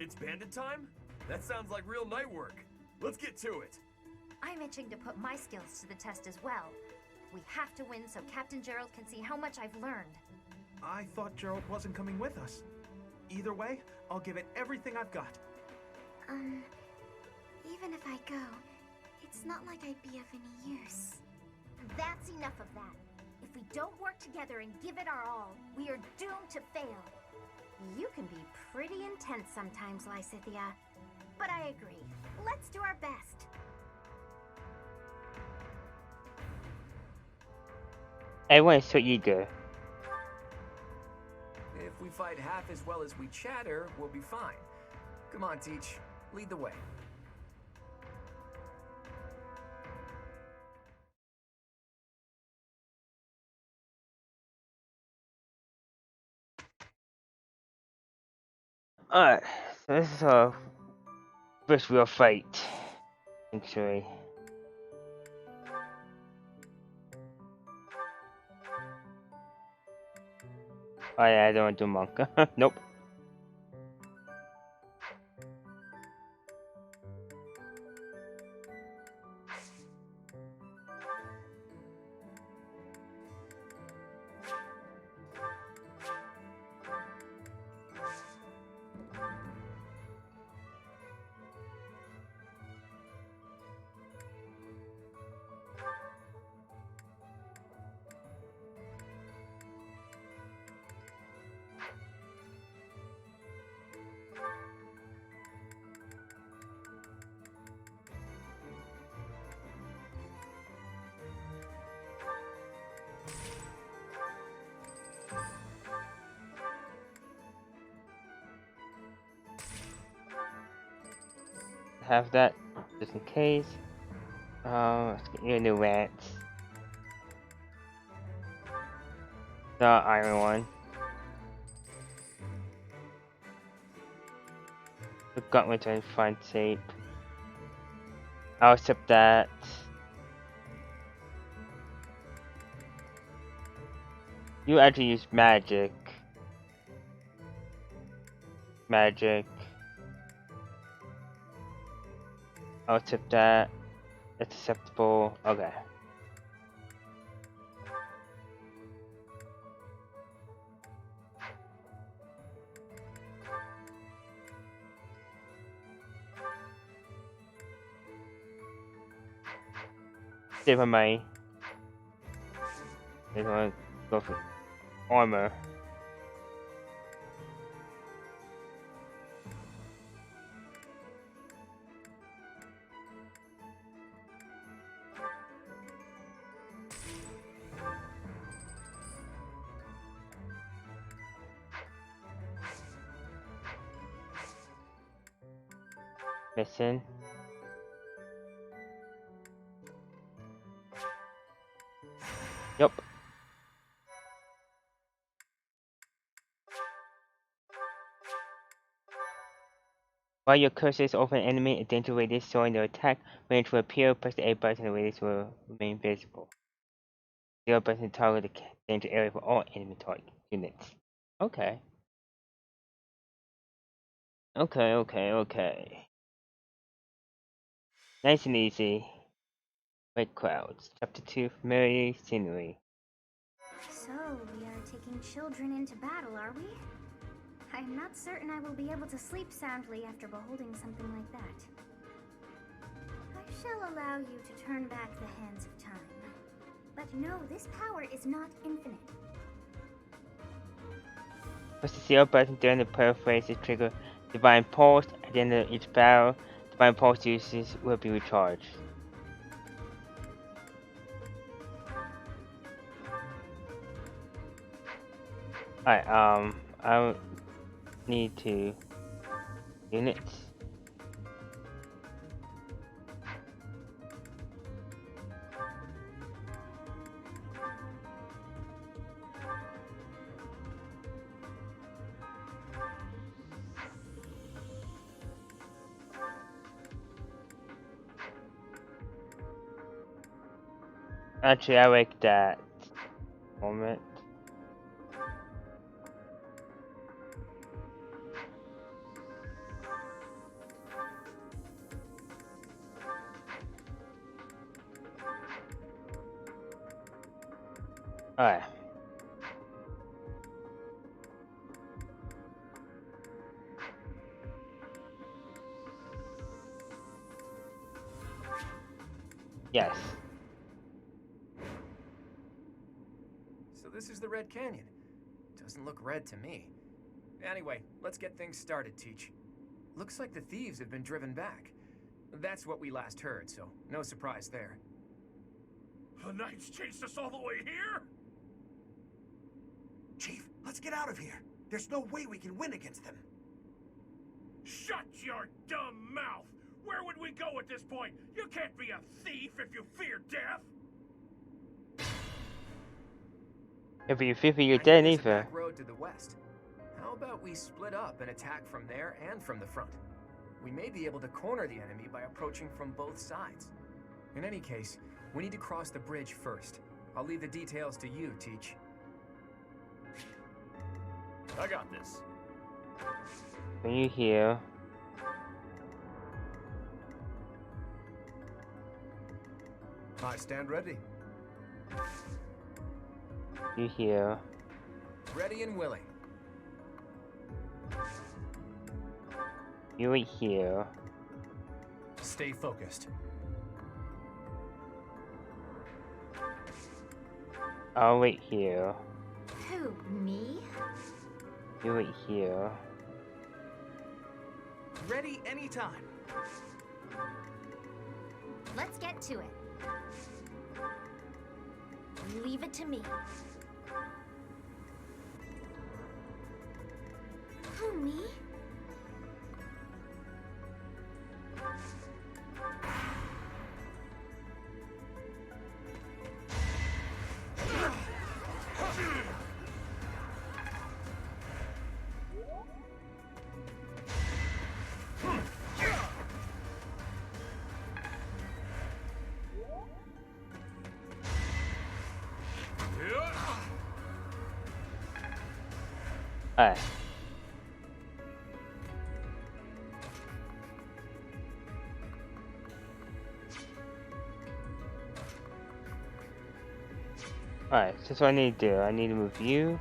It's bandit time? That sounds like real night work. Let's get to it. I'm itching to put my skills to the test as well. We have to win so Captain Gerald can see how much I've learned. I thought Gerald wasn't coming with us. Either way, I'll give it everything I've got. Even if I go, it's not like I'd be of any use. That's enough of that. If we don't work together and give it our all, we are doomed to fail. You can be pretty intense sometimes, Lysithia. But I agree. Let's do our best. Everyone is so eager. If we fight half as well as we chatter, we'll be fine. Come on, Teach. Lead the way. Alright, so this is our first real fight. Actually. Oh yeah, I don't want to do monk. Nope. Have that just in case. Let's get you a new lance. The iron one. The gauntlets are in fine shape. I'll accept that. You actually use magic. Magic. I'll accept that. That's acceptable. Okay. Save my money. They want to go for armor. Missing. Yup. While your cursor is over an enemy, a danger radius showing their attack range will appear. Press the A button and the radius will remain visible. 0 button to target the danger area for all enemy target units. Okay. Okay. Nice and easy. Red Clouds. Chapter 2, Familiar Scenery. So, we are taking children into battle, are we? I'm not certain I will be able to sleep soundly after beholding something like that. I shall allow you to turn back the hands of time. But no, this power is not infinite. Press the zero button during the prayer phrase to trigger Divine Pulse. At the end of each battle, Divine Pulse uses will be recharged. Alright, I need to units. Actually, I like that moment. Alright. Yes. So this is the Red Canyon. Doesn't look red to me. Anyway, let's get things started, Teach. Looks like the thieves have been driven back. That's what we last heard, so no surprise there. The Knights chased us all the way here? Chief, let's get out of here. There's no way we can win against them. Shut your dumb mouth! Where would we go at this point? You can't be a thief if you fear death! If you feel you're dead, There's a either. back road to the west. How about we split up and attack from there and from the front? We may be able to corner the enemy by approaching from both sides. In any case, we need to cross the bridge first. I'll leave the details to you, Teach. I got this. When you heal, I stand ready. you heal. Ready and willing. You wait here. Stay focused. I'll wait here. Who, me? You wait here. Ready anytime. Let's get to it. Leave it to me. Who, me? Alright. Alright, so that's what I need to do. I need to move you.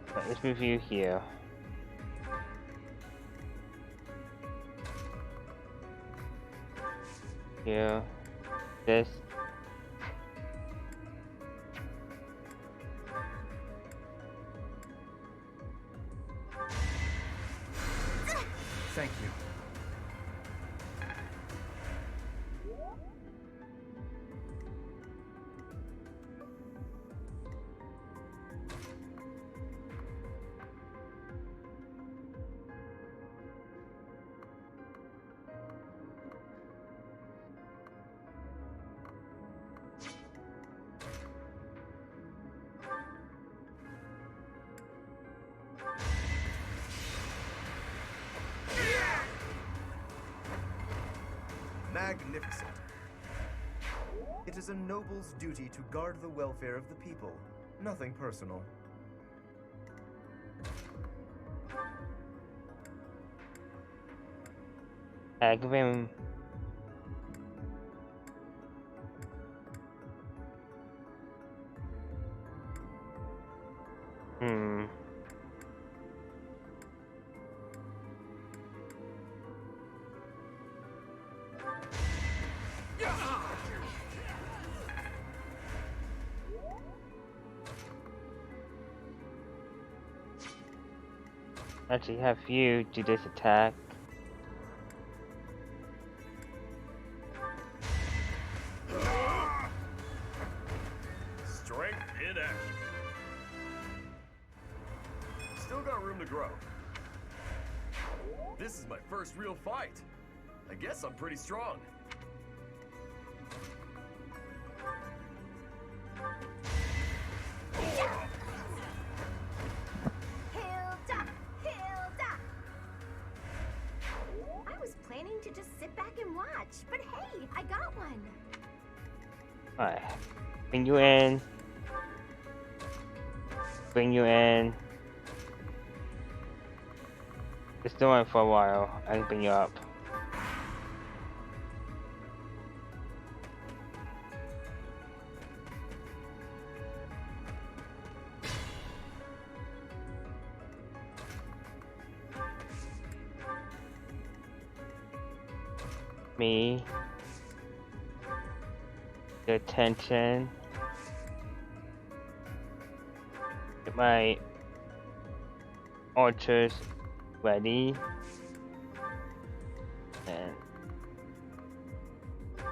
Alright, let's move you here. Here. This. Thank you. Magnificent. It is a noble's duty to guard the welfare of the people. Nothing personal. Give him. Actually, have you do this attack. Strength in action. Still got room to grow. This is my first real fight. I guess I'm pretty strong. Hilda! Hilda! I was planning to just sit back and watch, but hey, I got one. Alright. Bring you in. Bring you in. Just do it for a while. I can bring you up. Me. The attention. Get my archers ready. And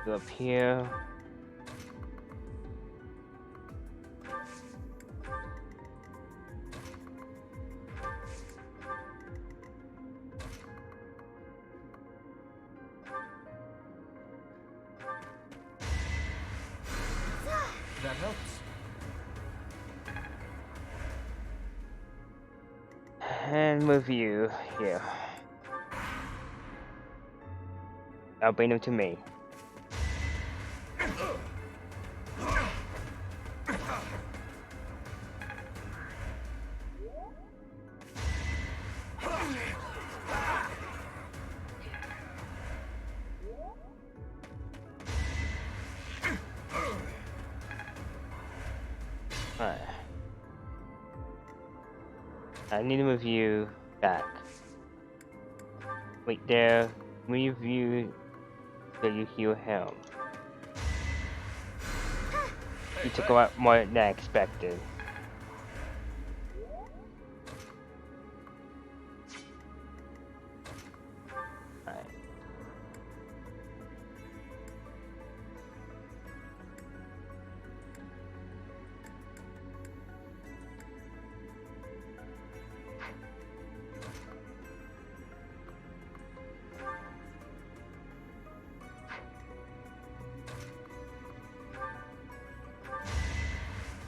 go up here. That helps. And move you here. I'll bring them to me. Alright. I need to move you back. Wait there. Move you so you heal him. He took a lot more than I expected. Alright.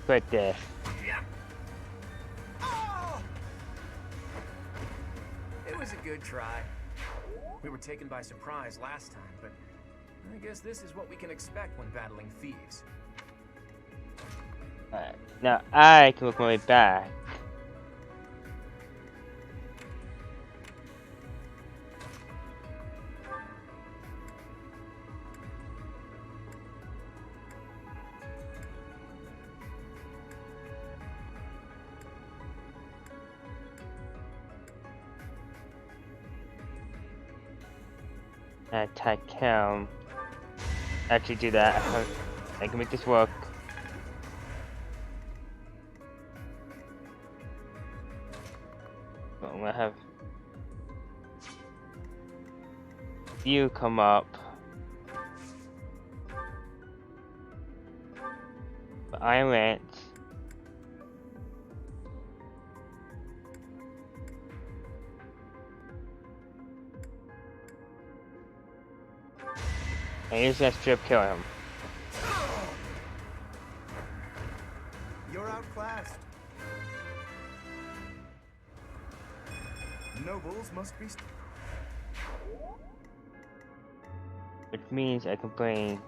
Right there. It was a good try. We were taken by surprise last time, but I guess this is what we can expect when battling thieves. Alright. Now I can work my way back. Attack him. Actually do that. I can make this work. I'm gonna have you come up. But I went. And he's gonna strip kill him. You're outclassed. Nobles must be. Which means I can bring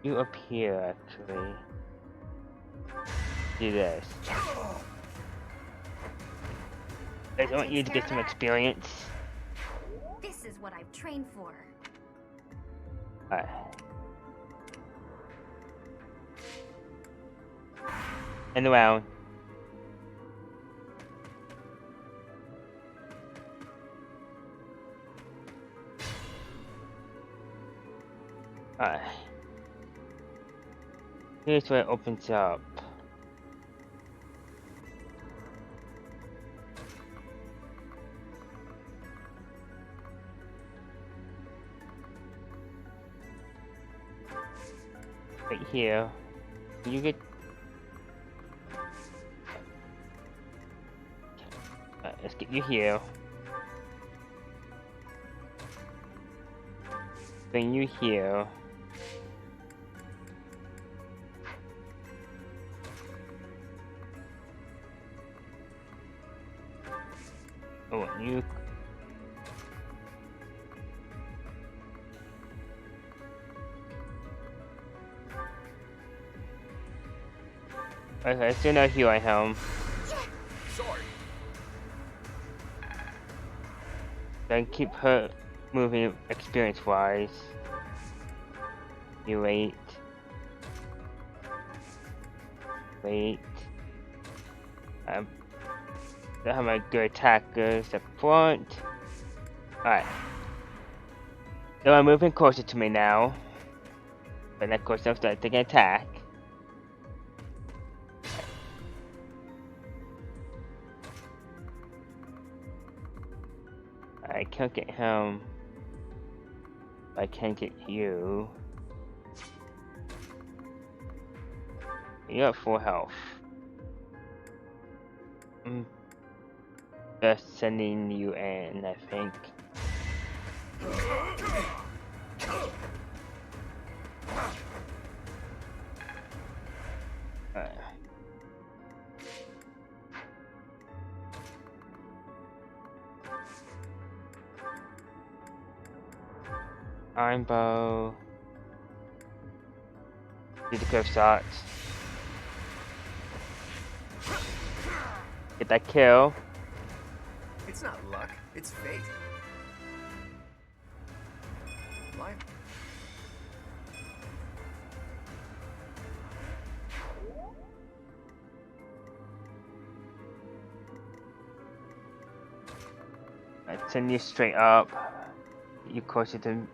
you up here actually. Do this. I want you to get some experience. This is what I've trained for. Alright. End the round. Alright. Here's where it opens up. Right here. You get... let's get you here. Bring you here. Oh, you... Okay, so now here I am. Sorry. Then keep her moving experience-wise. You wait. Wait. Don't have my good attackers up front. Alright. So I'm moving closer to me now. But of course I'm starting to attack. I can't get him. I can't get you. You're at full health. Just sending you in, I think. Iron bow. Do the curve shots. Get that kill. It's not luck, it's fate. Life. I send you straight up. You closer to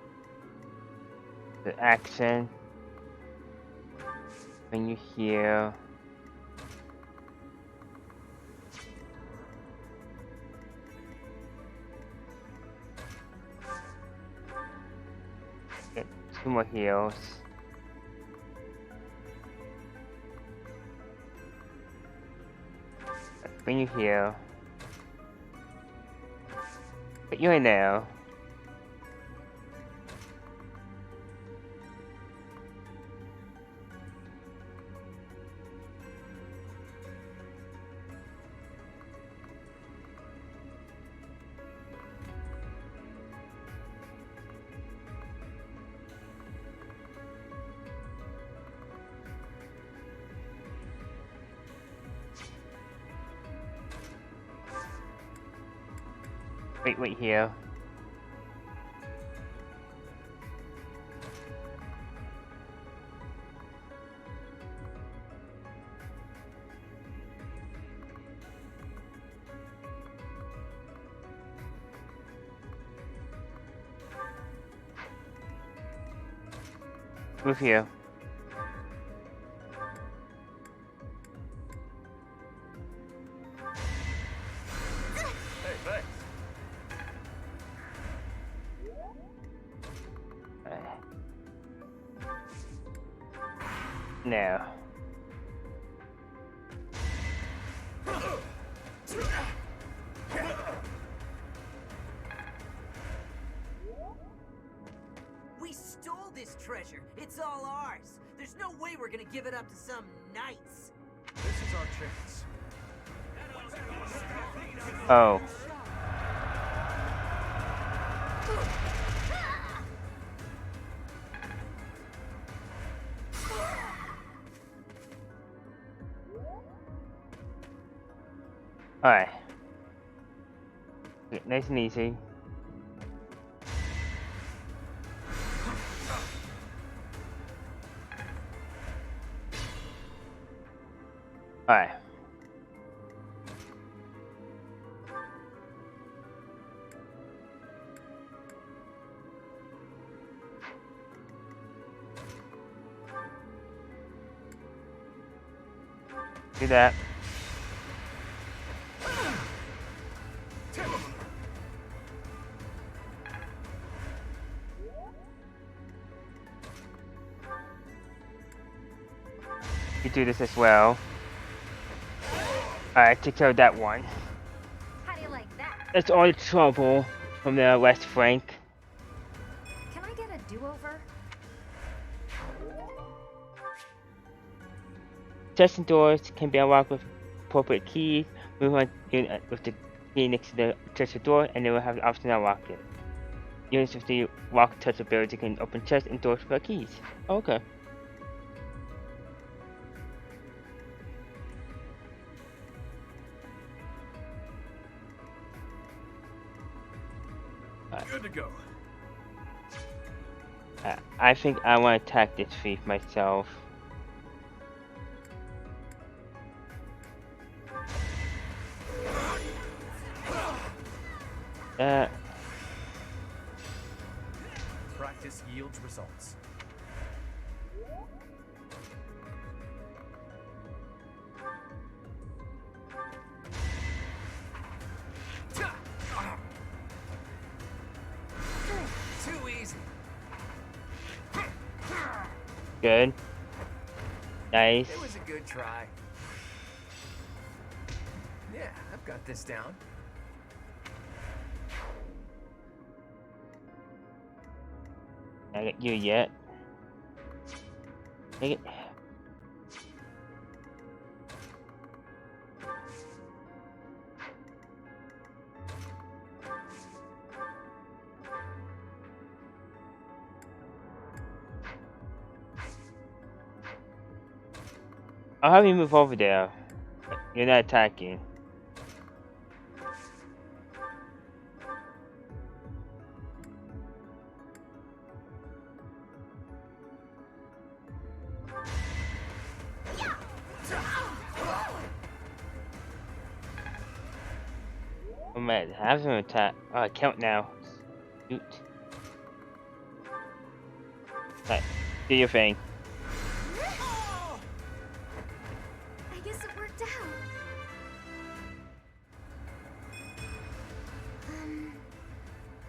the action. Bring you here. Get 2 more heals. Bring you here. Put you in there. Wait here. Move here. Hey, thanks. No. We stole this treasure. It's all ours. There's no way we're gonna give it up to some knights. This is our chance. Oh. Alright. Nice and easy. Alright. Do that. You do this as well. Alright, take care of that one. How do you like that? That's all the trouble from the West Frank. Can I get a do-over? Chests and doors can be unlocked with appropriate keys. Move on with the key next to the chest or door, and they will have the option to unlock it. Units with the lock touch ability can open chests and doors with keys. Oh, okay. Good to go. I think I want to attack this thief myself. Practice yields results. Too easy. Good. Nice. It was a good try. Yeah, I've got this down. I get you yet. Take it. I'll have you move over there. You're not attacking. Oh man, have an attack. Count now. Shoot. Alright, do your thing. I guess it worked out.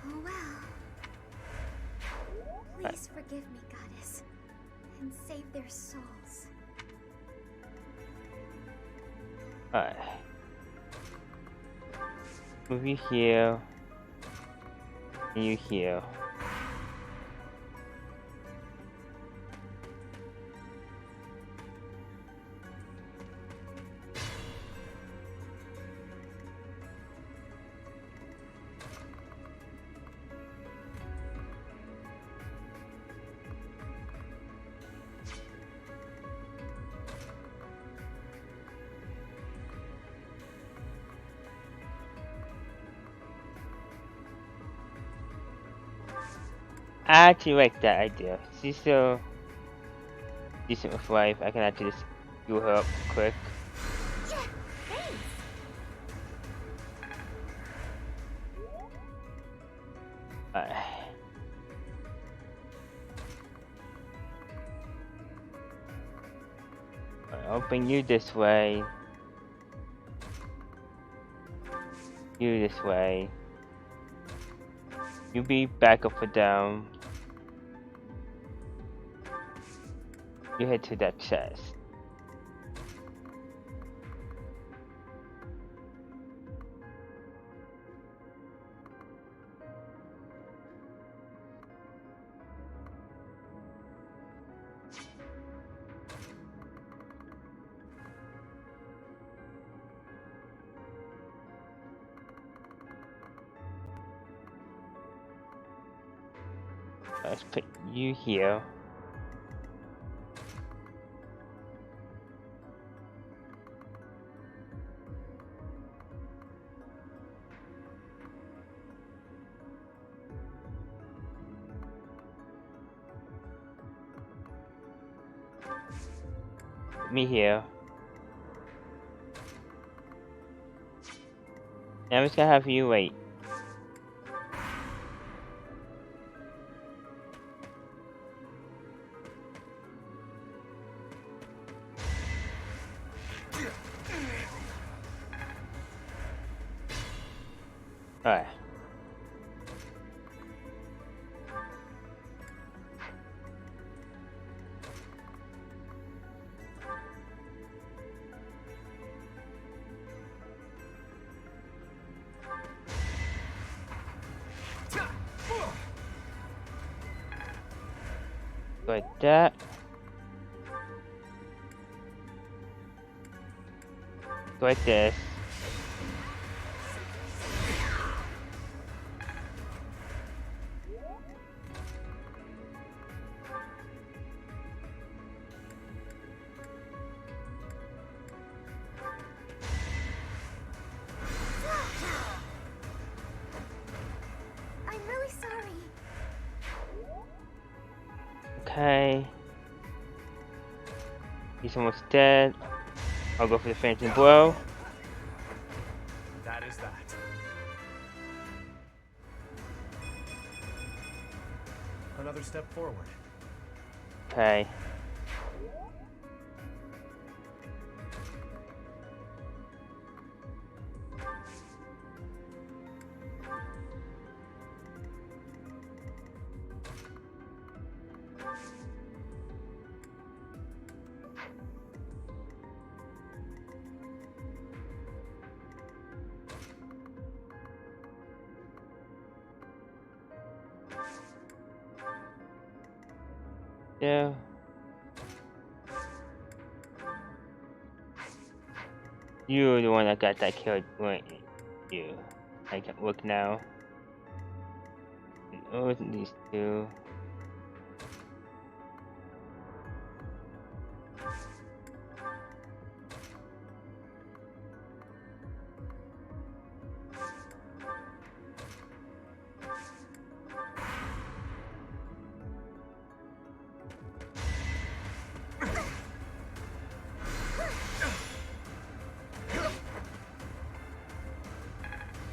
Oh well. Please forgive me, goddess, and save their souls. Alright. Move you here. And you here. I actually like that idea. She's so decent with life. I can actually just do her up quick. Yeah, thanks. I'll bring you this way. You this way. You be back up or down. You head to that chest. Let's put you here. Put me here. Now I'm just gonna have you wait. Alright. Like that. Like this. I'm really sorry. Okay. He's almost dead. I'll go for the phantom blow. That is that. Another step forward. Okay. Yeah. You're the one that got that killed, weren't you? I can look now. It wasn't these two.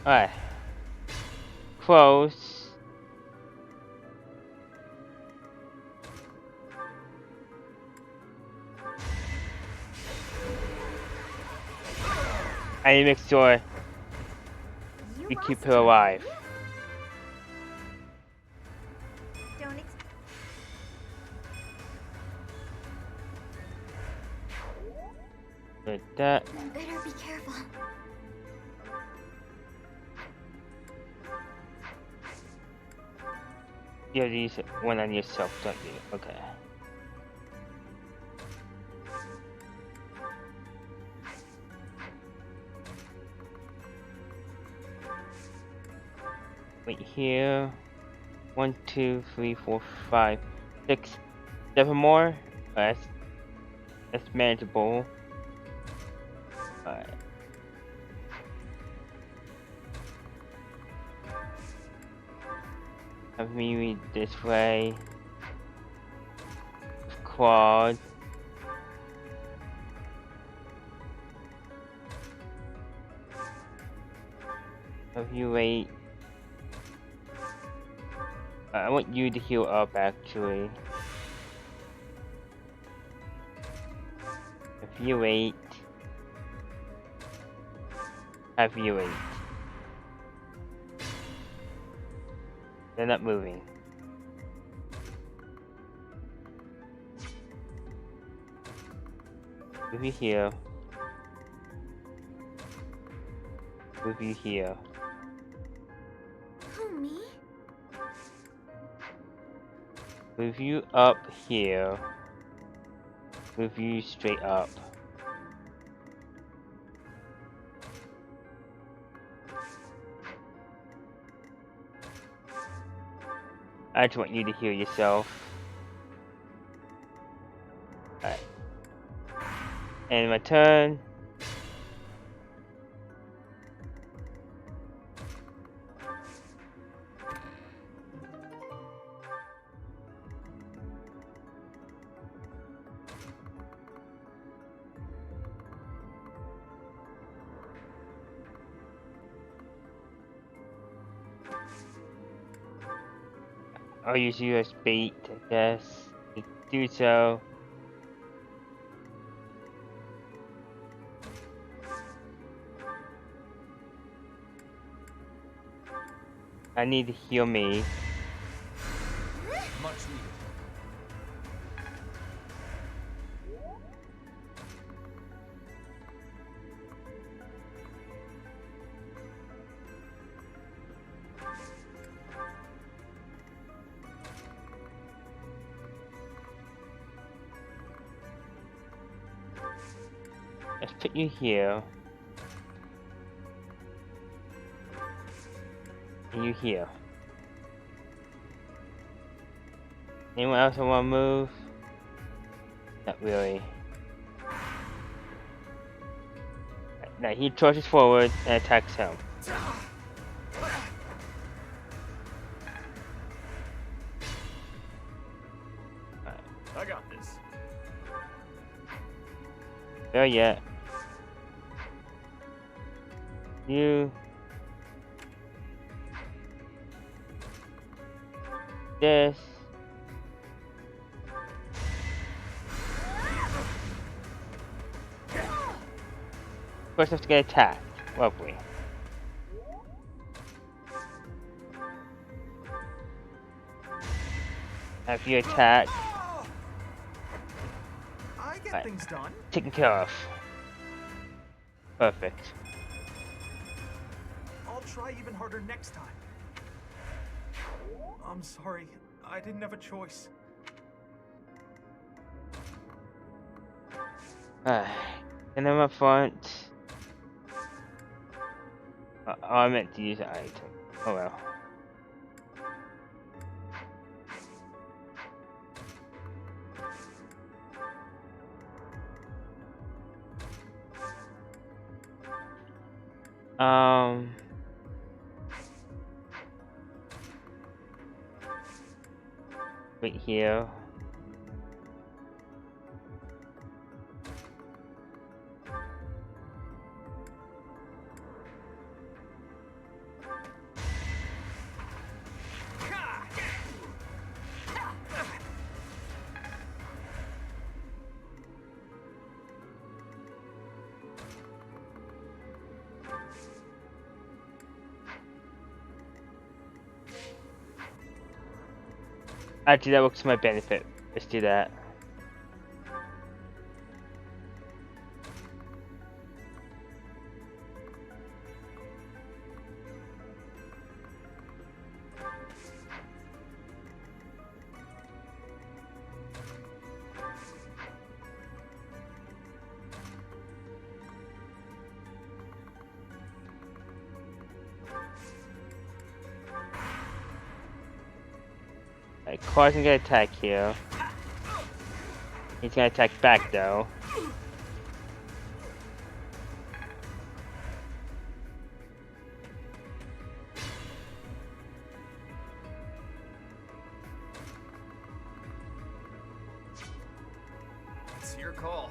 Alright. Close. I need to make sure we keep her alive. Don't Like that. Better be careful. You have these one on yourself, don't you? Okay. Wait here. 1, 2, 3, 4, 5, 6, 7 more. That's manageable. Alright. Have me read this way. Quad. Have you wait. I want you to heal up actually. If you wait. Have you wait. They're not moving. Move you here. Move you here. Who, me? Move you up here. Move you straight up. I just want you to heal yourself. Alright. And my turn. I'll use you as bait, I guess. To do so. I need to heal me. Much needed. Let's put you here. And you here. Anyone else want to move? Not really. Now he charges forward and attacks him. I got this. There yet. You. This. First, have to get attacked. Lovely. Have you attacked? I get things done. Taken care of. Perfect. I'll try even harder next time. I'm sorry. I didn't have a choice. And then up front. Oh, I meant to use an item. Oh well. Wait here. Actually, that works to my benefit. Let's do that. Claw's gonna attack here. He's gonna attack back though. It's your call.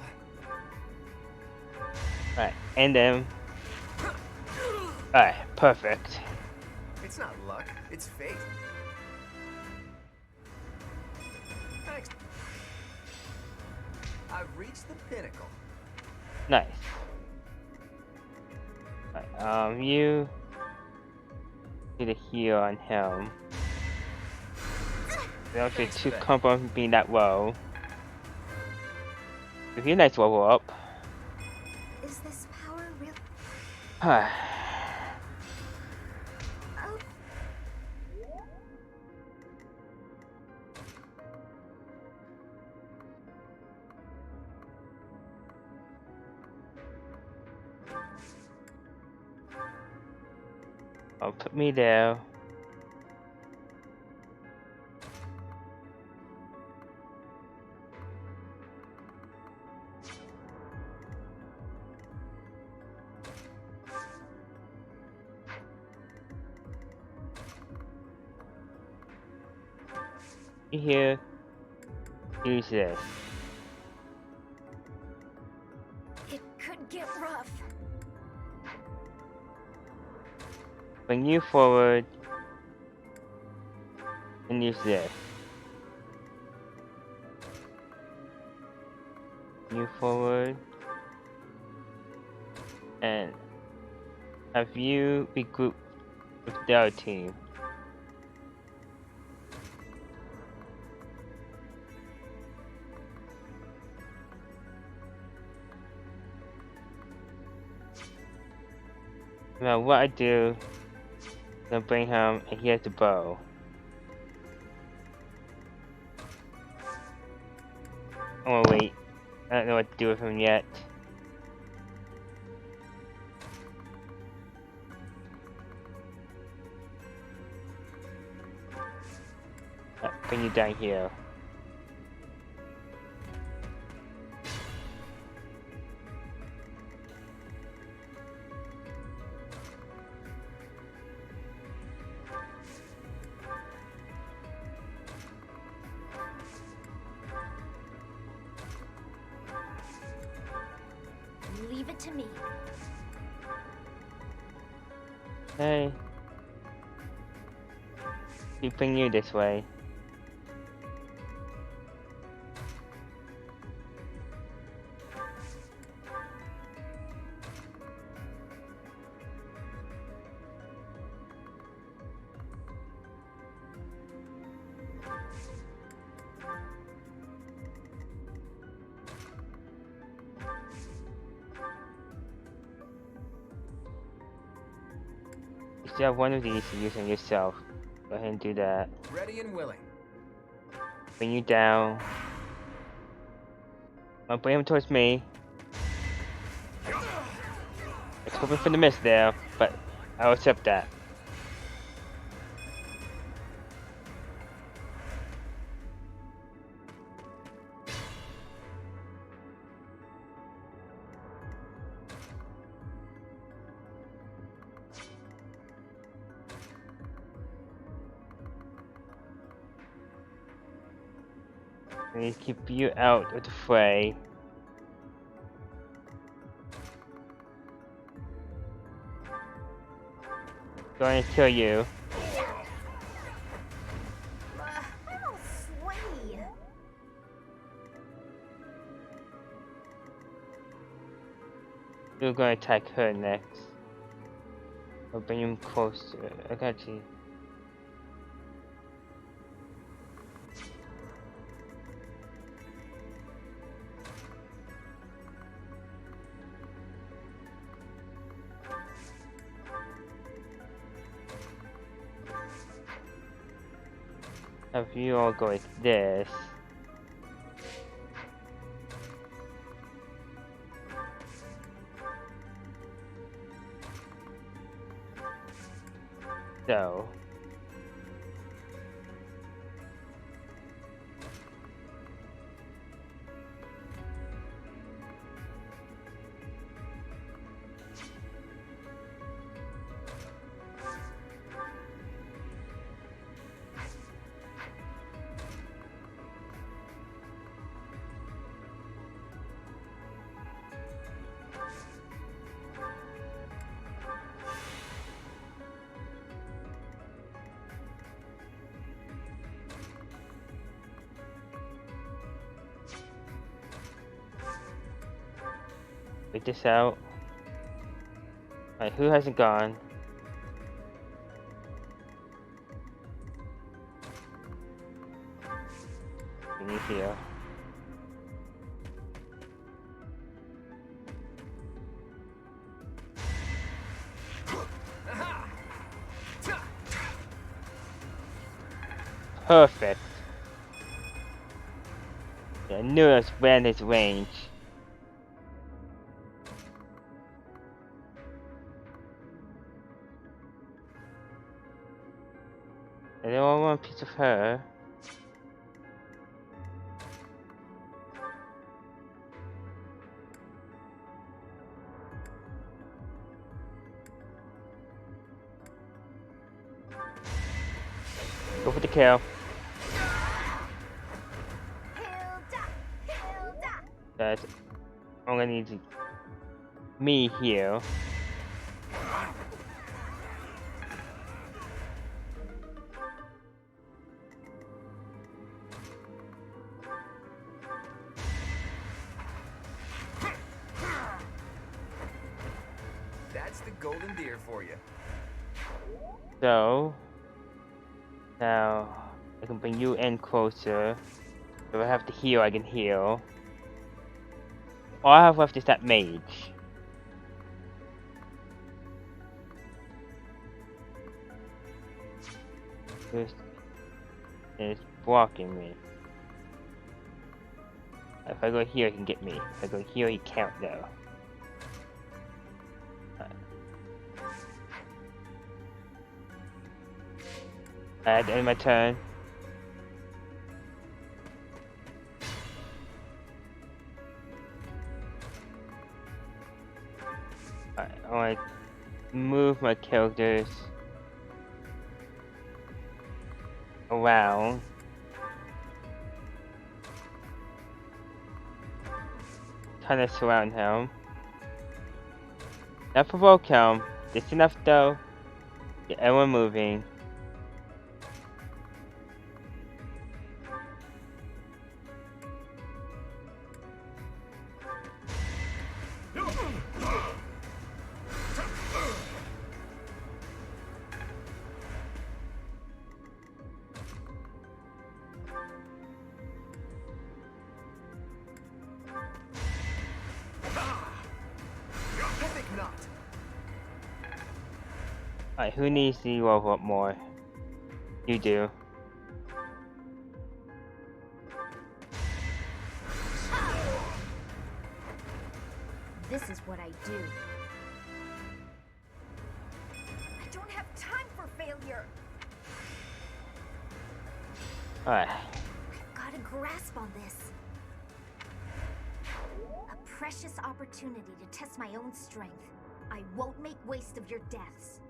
Alright, and then. Alright, perfect. It's not luck, it's fate. Thanks. I've reached the pinnacle. Nice. Right, you get a heal on him. They don't get too comfortable from being that low. If you're nice level up. Is this power real? Oh, put me there. Here, use this. It could get rough. Bring you forward and use this. You forward and have you regroup with the other team. No matter what I do, I'm gonna bring him, and he has the bow. Oh wait, I don't know what to do with him yet. Bring you down here. Leave it to me. Hey. Keep bringing you this way. You still have one of these to use on yourself. Go ahead and do that. Ready and willing. Bring you down. I'll bring him towards me. It's hoping for the miss there, but I'll accept that. I need to keep you out of the fray. Going to kill you. I'm all sweaty. You're going to attack her next. I'll bring him closer. I got you. Have you all go like this. So. Wait this out. Alright, who hasn't gone? Me here. Perfect. Yeah, I knew it was within his range. I don't want a piece of her. Go for the kill. That's all I need to me here. That's the golden deer for you. So now I can bring you in closer. If I have to heal, I can heal. All I have left is that mage. This is blocking me. If I go here, he can get me. If I go here, he can't though. Alright, end my turn. Alright, I want to move my characters around. Kind of surround him. Not provoke him. Just enough though. Get everyone moving. Alright, who needs to level up more? You do. This is what I do. I don't have time for failure. Alright. I've got a grasp on this. A precious opportunity to test my own strength. I won't make waste of your deaths.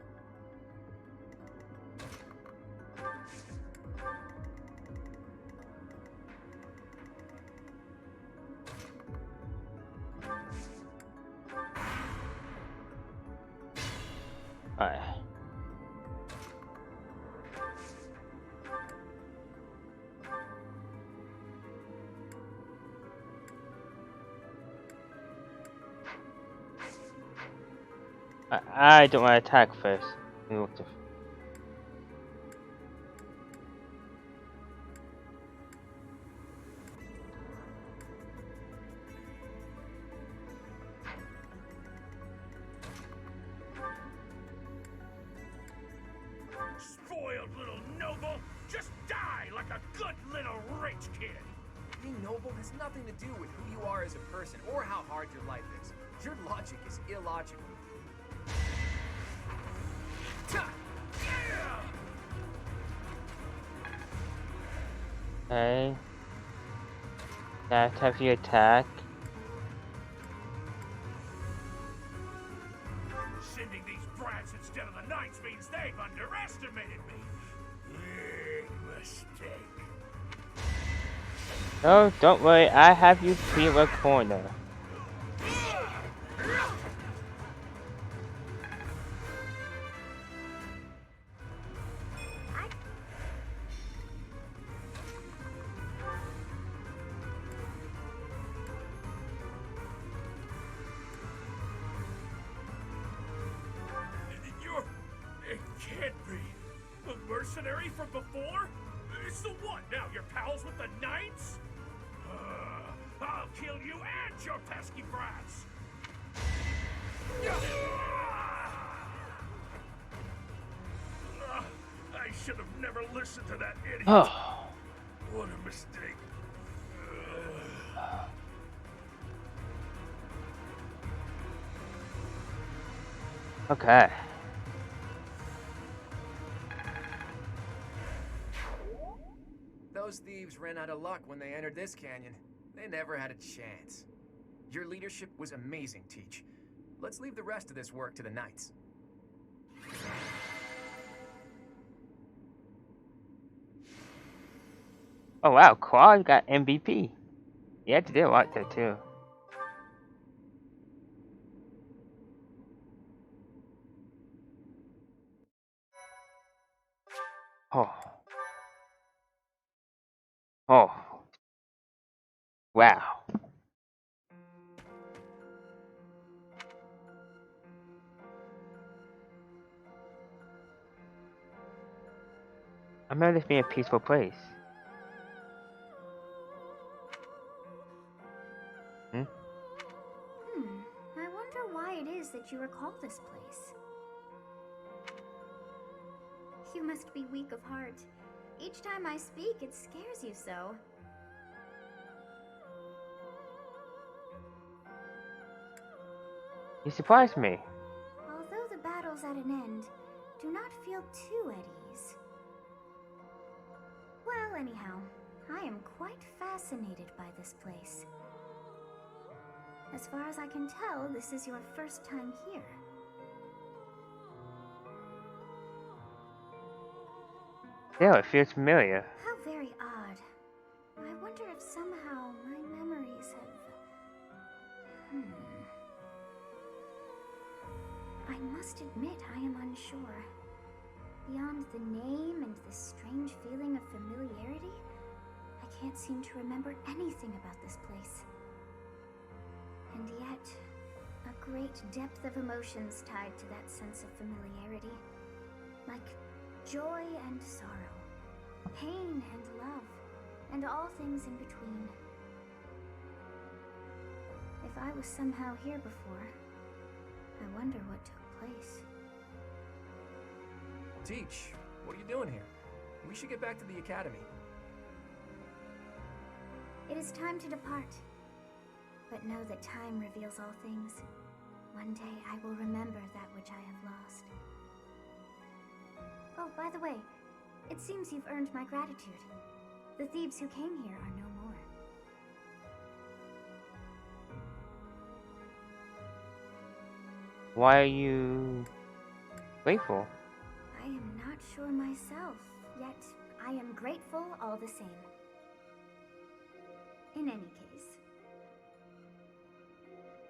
Alright. I don't want to attack first. Let me look to... Spoiled little noble! Just die like a good little rich kid! Being noble has nothing to do with who you are as a person or how hard your life is. Your logic is illogical. Okay. Now have you attack. Sending these brats instead of the knights means they've underestimated me. Big mistake. No, don't worry, I have you clear a corner. It can't be. The mercenary from before? It's the one now, you're pals with the knights? I'll kill you and your pesky brats! I should have never listened to that idiot. Oh. What a mistake. Okay. Those thieves ran out of luck when they entered this canyon. They never had a chance. Your leadership was amazing, Teach. Let's leave the rest of this work to the knights. Oh wow, Claude got MVP. He had to do a lot there too. Oh. Oh. Wow. I remember this being a peaceful place. I wonder why it is that you recall this place. You must be weak of heart. Each time I speak, it scares you so. You surprised me. Although the battle's at an end, do not feel too at ease. Well, anyhow, I am quite fascinated by this place. As far as I can tell, this is your first time here. Yeah, it feels familiar. How very odd. I wonder if somehow my memories have... I must admit I am unsure. Beyond the name and this strange feeling of familiarity, I can't seem to remember anything about this place. And yet, a great depth of emotions tied to that sense of familiarity. Like joy and sorrow, pain and love, and all things in between. If I was somehow here before, I wonder what took place. Teach, what are you doing here? We should get back to the academy. It is time to depart. But know that time reveals all things. One day I will remember that which I have lost. Oh, by the way, it seems you've earned my gratitude. The thieves who came here are no more. Why are you grateful? I am not sure myself, yet I am grateful all the same. In any case,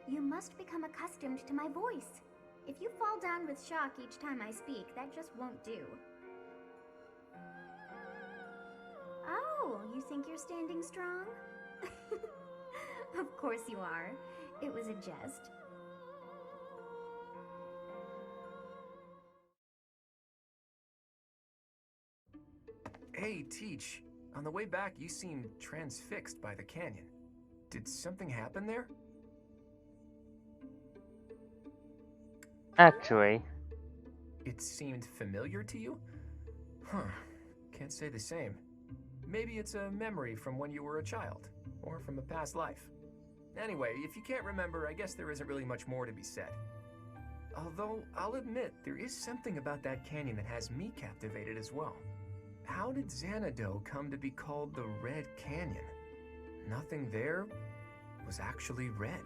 you must become accustomed to my voice. If you fall down with shock each time I speak, that just won't do. Oh, you think you're standing strong? Of course you are. It was a jest. Hey, Teach. On the way back, you seemed transfixed by the canyon. Did something happen there? Actually, It seemed familiar to you? Huh. Can't say the same. Maybe it's a memory from when you were a child, or from a past life. Anyway, if you can't remember, I guess there isn't really much more to be said. Although, I'll admit, there is something about that canyon that has me captivated as well. How did Xanadu come to be called the Red Canyon? Nothing there was actually red.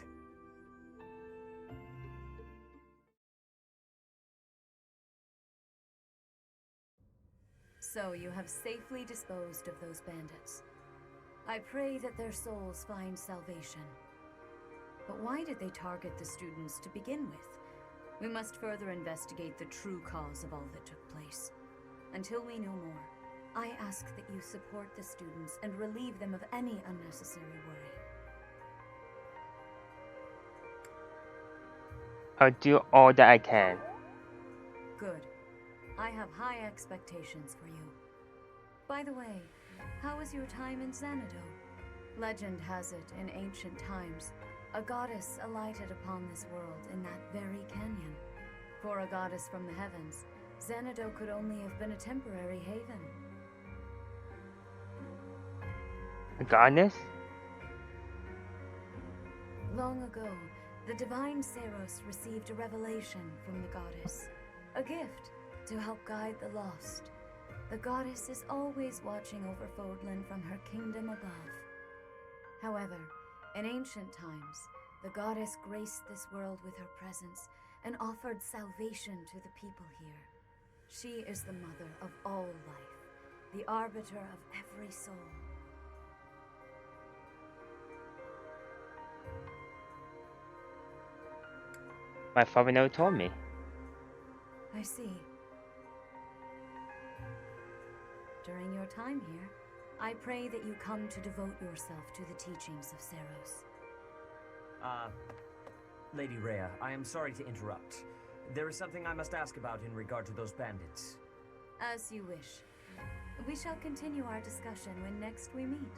So you have safely disposed of those bandits. I pray that their souls find salvation. But why did they target the students to begin with? We must further investigate the true cause of all that took place. Until we know more, I ask that you support the students and relieve them of any unnecessary worry. I'll do all that I can. Good. I have high expectations for you. By the way, how was your time in Xanadu? Legend has it, in ancient times, a goddess alighted upon this world in that very canyon. For a goddess from the heavens, Xanadu could only have been a temporary haven. A goddess? Long ago, the divine Seros received a revelation from the goddess, a gift to help guide the lost. The goddess is always watching over Fodlan from her kingdom above. However, in ancient times, the goddess graced this world with her presence and offered salvation to the people here. She is the mother of all life, the arbiter of every soul. My father never told me. I see. During your time here, I pray that you come to devote yourself to the teachings of Seros. Lady Rhea, I am sorry to interrupt. There is something I must ask about in regard to those bandits. As you wish. We shall continue our discussion when next we meet.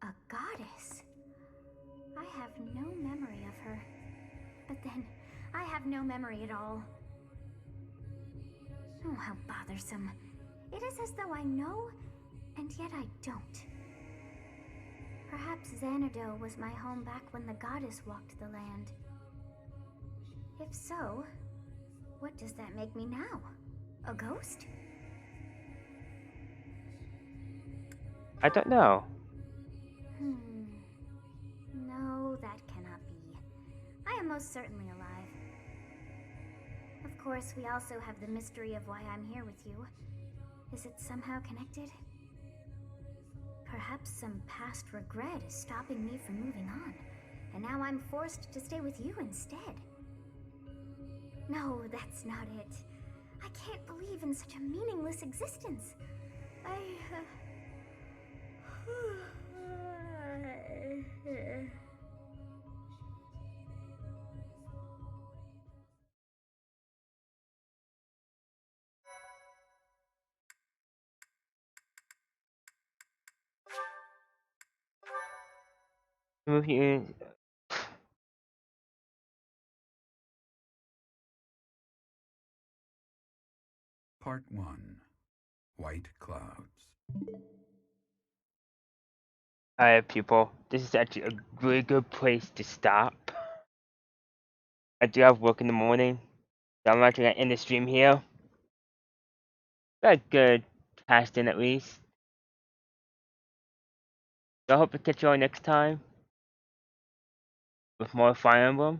A goddess? I have no memory of her. But then, I have no memory at all. Oh, how bothersome. It is as though I know, and yet I don't. Perhaps Xanadu was my home back when the goddess walked the land. If so, what does that make me now? A ghost? I don't know. No, that cannot be. I am most certainly alive. Of course, we also have the mystery of why I'm here with you. Is it somehow connected? Perhaps some past regret is stopping me from moving on, and now I'm forced to stay with you instead. No, that's not it. I can't believe in such a meaningless existence. Movie. Part 1. White Clouds. Alright, people. This is actually a really good place to stop. I do have work in the morning, so I'm actually gonna end the stream here. Got a good past in at least. So I hope to catch you all next time with more Fire Emblem.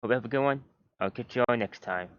Hope you have a good one. I'll catch you all next time.